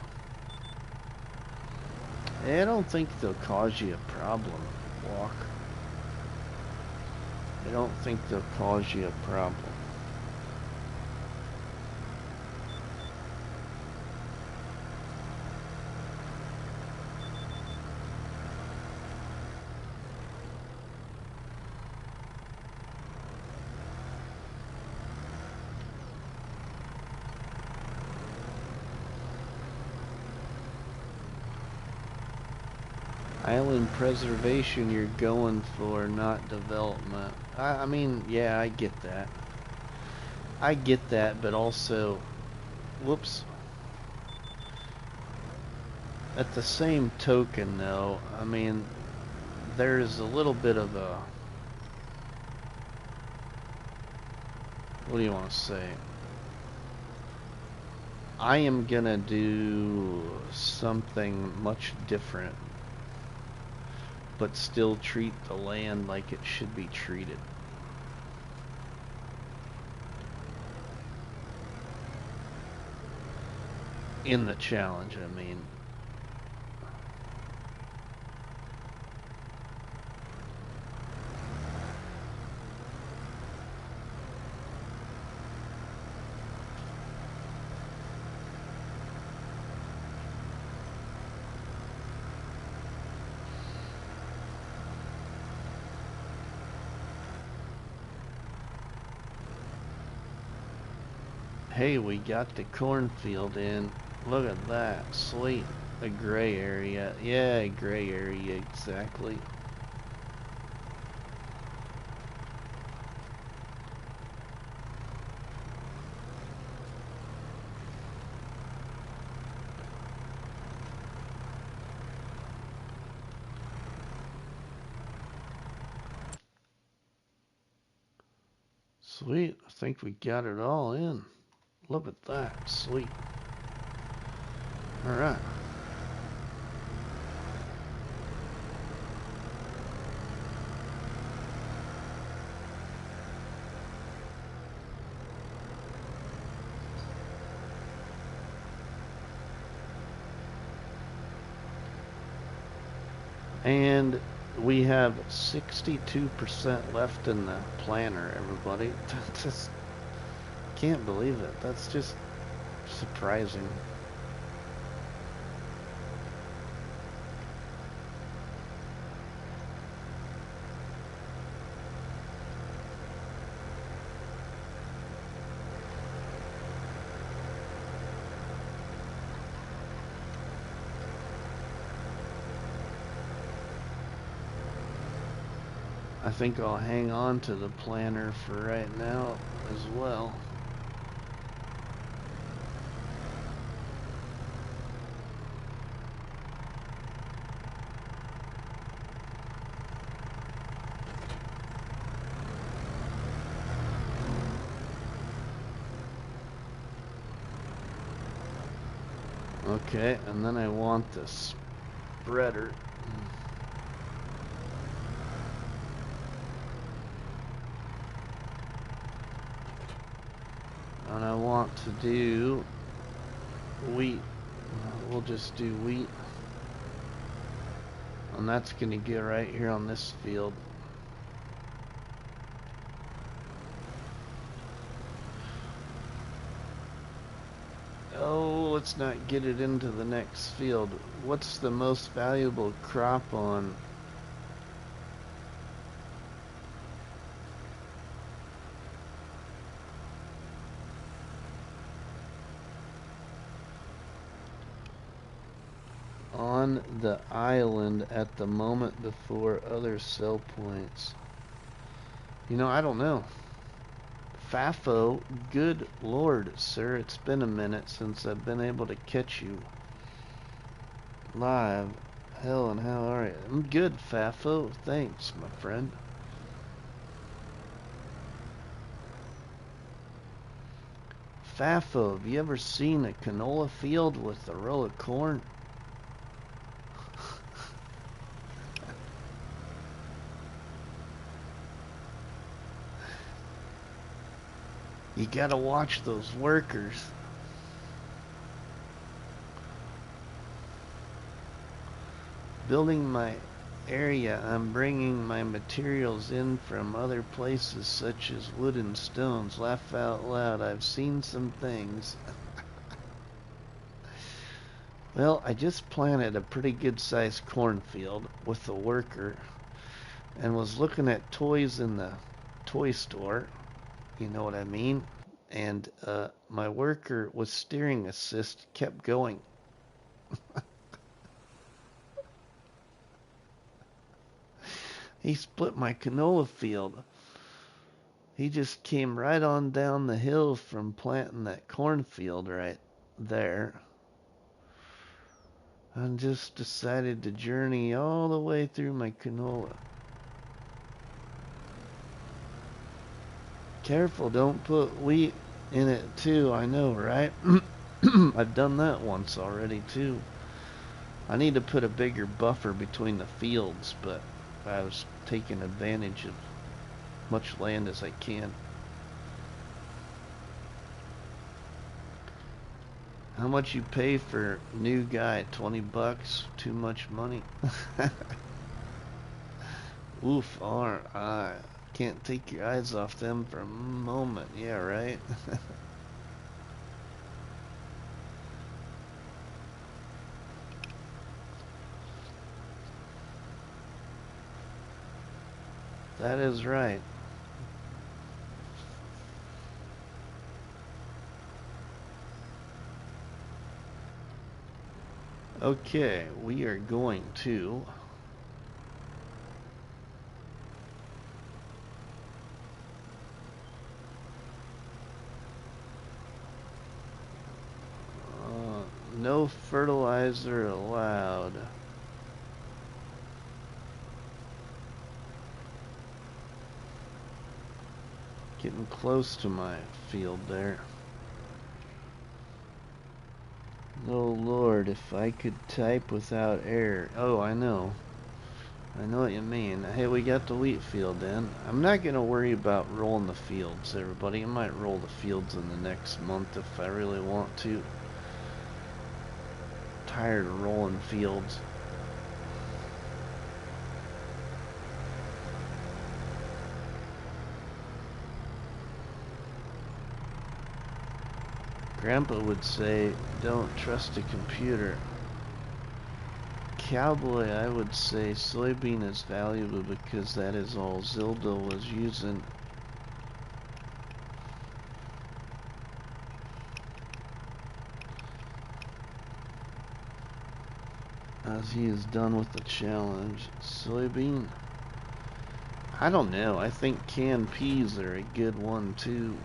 I don't think they'll cause you a problem, Walk. I don't think they'll cause you a problem. Island preservation you're going for, not development. I mean, yeah, I get that. I get that, but also, whoops. At the same token, though, I mean, there's a little bit of a... What do you want to say? I am gonna do something much different, but still treat the land like it should be treated. In the challenge, I mean. Hey, we got the cornfield in. Look at that. Sweet. A gray area. Yeah, a gray area, exactly. Sweet. I think we got it all in. Look at that. Sweet. All right. And we have 62% left in the planner, everybody. Just can't believe it. That's just surprising. I think I'll hang on to the planner for right now as well. Okay, and then I want the spreader. And I want to do wheat. We'll just do wheat. And that's going to get right here on this field. Oh, let's not get it into the next field. What's the most valuable crop on? On the island at the moment before other sell points. You know, I don't know. Fafo, good lord, sir, it's been a minute since I've been able to catch you live. Hell, and how are you? I'm good, Fafo. Thanks, my friend. Fafo, have you ever seen a canola field with a row of corn? You gotta watch those workers. Building my area, I'm bringing my materials in from other places such as wood and stones. Laugh out loud, I've seen some things. Well, I just planted a pretty good sized cornfield with a worker and was looking at toys in the toy store. You know what I mean? And my worker with steering assist kept going. He split my canola field. He just came right on down the hill from planting that cornfield right there. And just decided to journey all the way through my canola. Careful, don't put wheat in it too, I know, right? I've done that once already too. I need to put a bigger buffer between the fields, but I was taking advantage of much land as I can. How much you pay for new guy? 20 bucks? Too much money? Oof, I can't take your eyes off them for a moment. Yeah, right? That is right. Okay, we are going to no fertilizer allowed. Getting close to my field there. Oh Lord, if I could type without error. Oh, I know. I know what you mean. Hey, we got the wheat field in. I'm not going to worry about rolling the fields, everybody. I might roll the fields in the next month if I really want to. Tired of rolling fields. Grandpa would say, don't trust a computer. Cowboy, I would say soybean is valuable because that is all Zilda was using. As he is done with the challenge. Soybean? I don't know. I think canned peas are a good one too.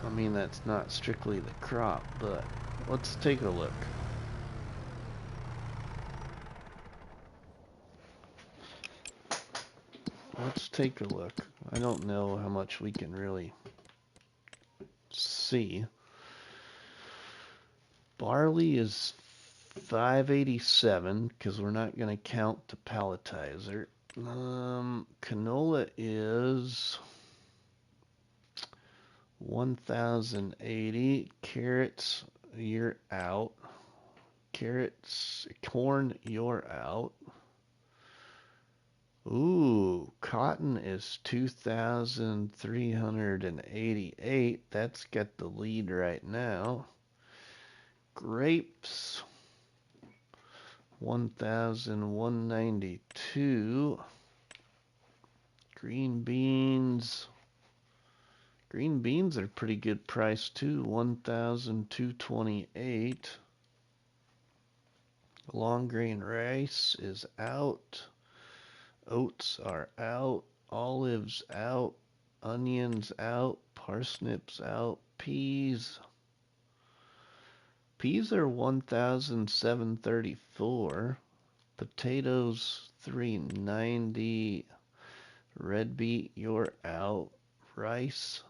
I mean, that's not strictly the crop, but let's take a look. Let's take a look. I don't know how much we can really see. Barley is 587 because we're not going to count the palletizer. Canola is 1080. Carrots, you're out. Carrots, corn, you're out. Ooh, cotton is 2,388. That's got the lead right now. Grapes, 1,192. Green beans. Green beans are pretty good price too, 1,228. Long grain rice is out. Oats are out. Olives out. Onions out. Parsnips out. Peas. Peas are 1,734. Potatoes 390. Red beet, you're out. Rice.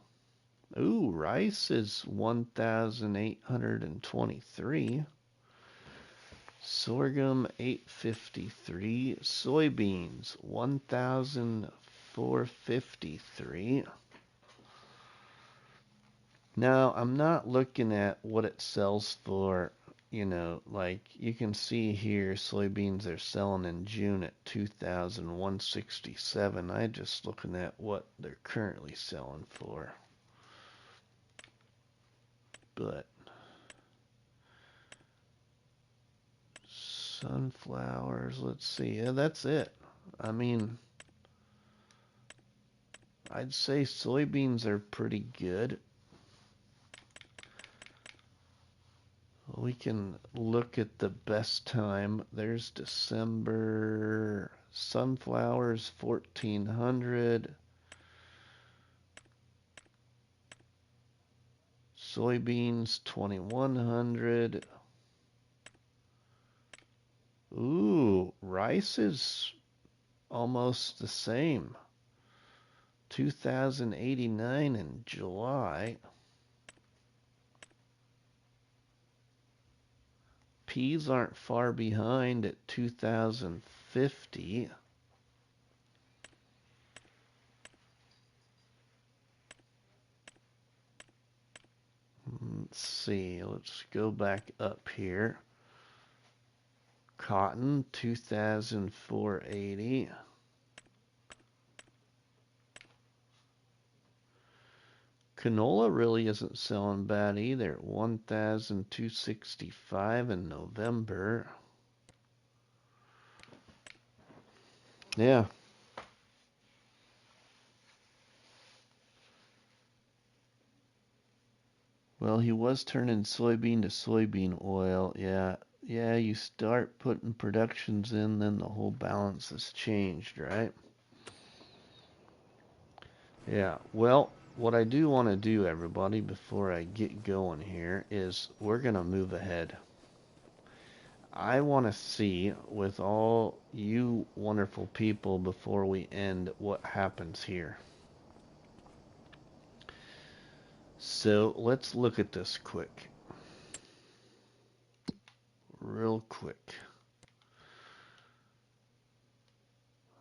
Ooh, rice is 1,823. Sorghum 853. Soybeans 1,453. Now, I'm not looking at what it sells for, like you can see here soybeans are selling in June at 2,167. I'm just looking at what they're currently selling for. But sunflowers, let's see. Yeah, that's it. I mean, I'd say soybeans are pretty good. We can look at the best time. There's December. Sunflowers 1,400. Soybeans 2,100. Ooh, rice is almost the same. 2,089 in July. Peas aren't far behind at 2,050. Let's see. Let's go back up here. Cotton 2,480. Canola really isn't selling bad either. 1,265 in November. Yeah. Well, he was turning soybean to soybean oil. Yeah. Yeah, you start putting productions in, then the whole balance has changed, right? Yeah. Well, what I do want to do, everybody, before I get going here, is we're going to move ahead. I want to see with all you wonderful people before we end what happens here. So let's look at this quick. Real quick.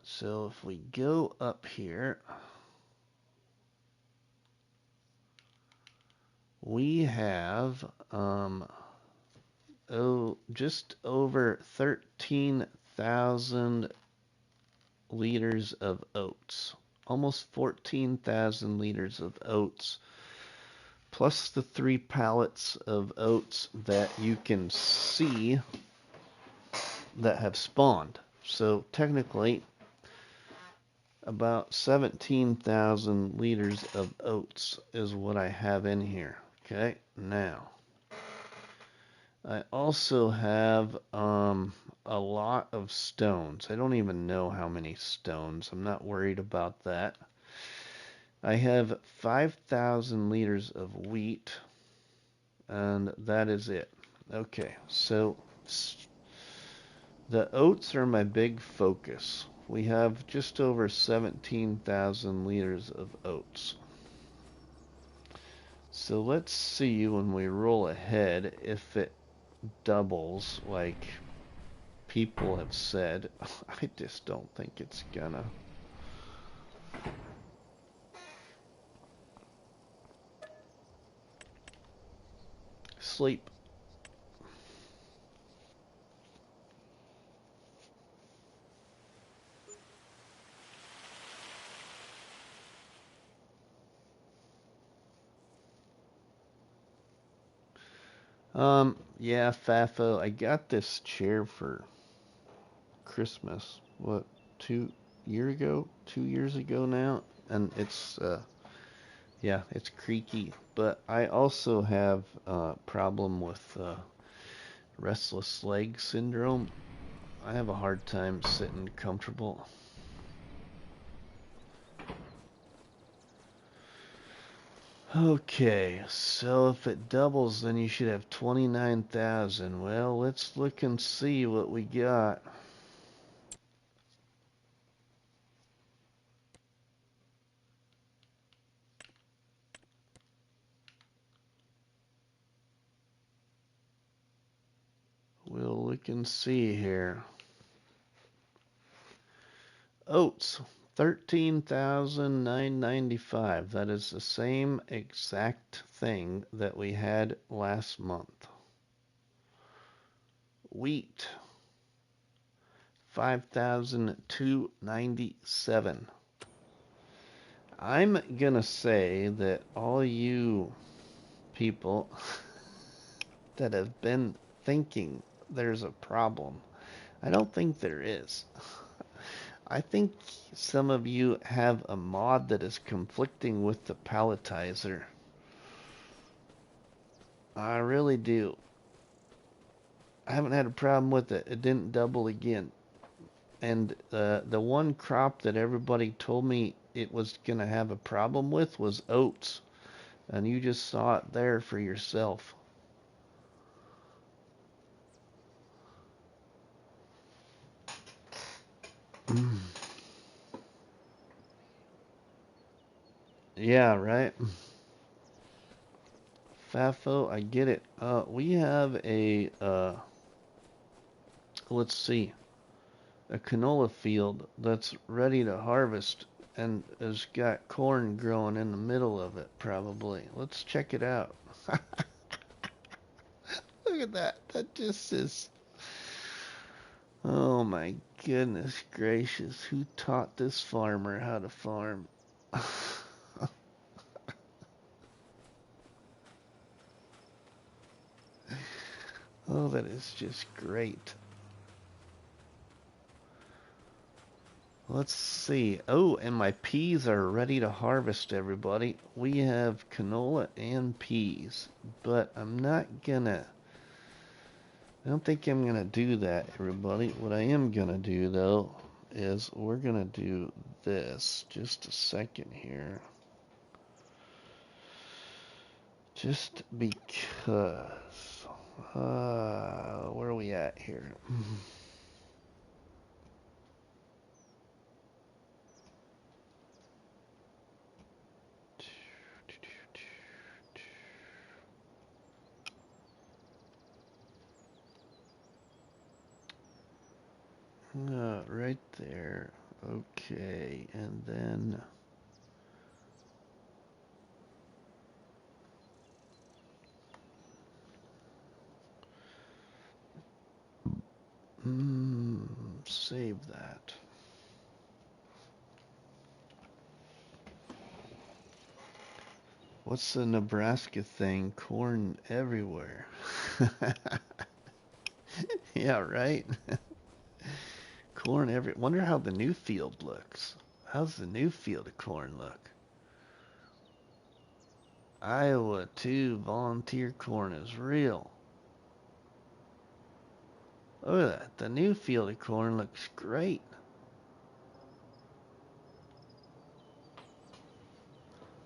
So if we go up here, we have just over 13,000 liters of oats. Almost 14,000 liters of oats. Plus the 3 pallets of oats that you can see that have spawned. So technically, about 17,000 liters of oats is what I have in here. Okay, now I also have a lot of stones. I don't even know how many stones. I'm not worried about that. I have 5,000 liters of wheat, and that is it. Okay, so the oats are my big focus. We have just over 17,000 liters of oats. So let's see when we roll ahead if it doubles like people have said. I just don't think it's gonna. Sleep. Yeah, Fafo, I got this chair for Christmas. What, 2 year ago? 2 years ago now? And it's, yeah, it's creaky. But I also have a problem with restless leg syndrome. I have a hard time sitting comfortable. Okay, so if it doubles, then you should have 29,000. Well, let's look and see what we got. We'll look and see here. Oats, 13,995. That is the same exact thing that we had last month. Wheat, 5,297. I'm gonna say that all you people that have been thinking there's a problem, I don't think there is. I think some of you have a mod that is conflicting with the palletizer. I really do. I haven't had a problem with it. It didn't double again. And the one crop that everybody told me it was going to have a problem with was oats. And you just saw it there for yourself. Yeah, right. Fafo, I get it. We have a, let's see, a canola field that's ready to harvest and has got corn growing in the middle of it, probably. Let's check it out. Look at that. That just is. Oh my goodness gracious. Who taught this farmer how to farm? Oh, that is just great. Let's see. Oh, and my peas are ready to harvest, everybody. We have canola and peas, but I don't think I'm gonna do that, everybody. What I am gonna do, though, is we're gonna do this. Just a second here. Just because. Where are we at here? Right there. Okay, and then save that. What's the Nebraska thing? Corn everywhere. Yeah, right. Corn every. Wonder how the new field looks. How's the new field of corn look? Iowa too. Volunteer corn is real. Look at that. The new field of corn looks great.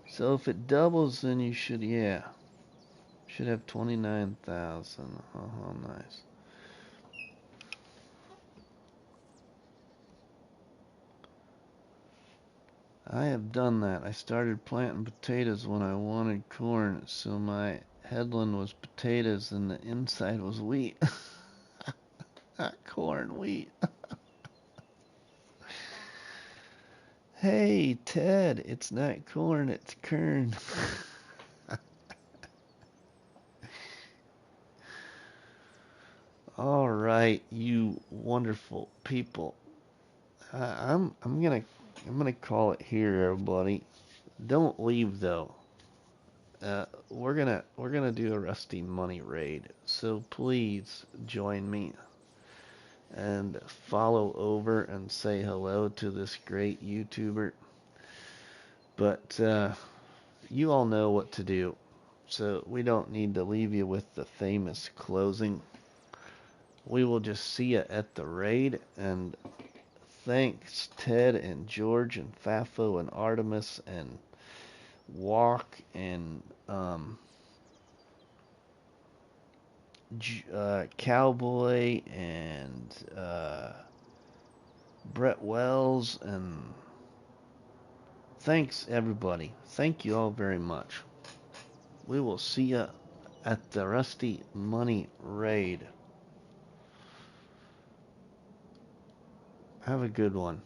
So if it doubles, then you should, yeah, should have 29,000. Oh, nice. I have done that. I started planting potatoes when I wanted corn, so my headland was potatoes and the inside was wheat. Not corn, wheat. Hey, Ted, it's not corn, it's kern. All right, you wonderful people. I'm gonna call it here, everybody. Don't leave though. we're gonna do a Rusty Money raid. So please join me and follow over and say hello to this great YouTuber. But you all know what to do, so we don't need to leave you with the famous closing. We will just see you at the raid, and thanks Ted and George and Fafo and Artemis and Walk and Cowboy and Brett Wells, and thanks everybody. Thank you all very much. We will see you at the Rusty Money raid. Have a good one.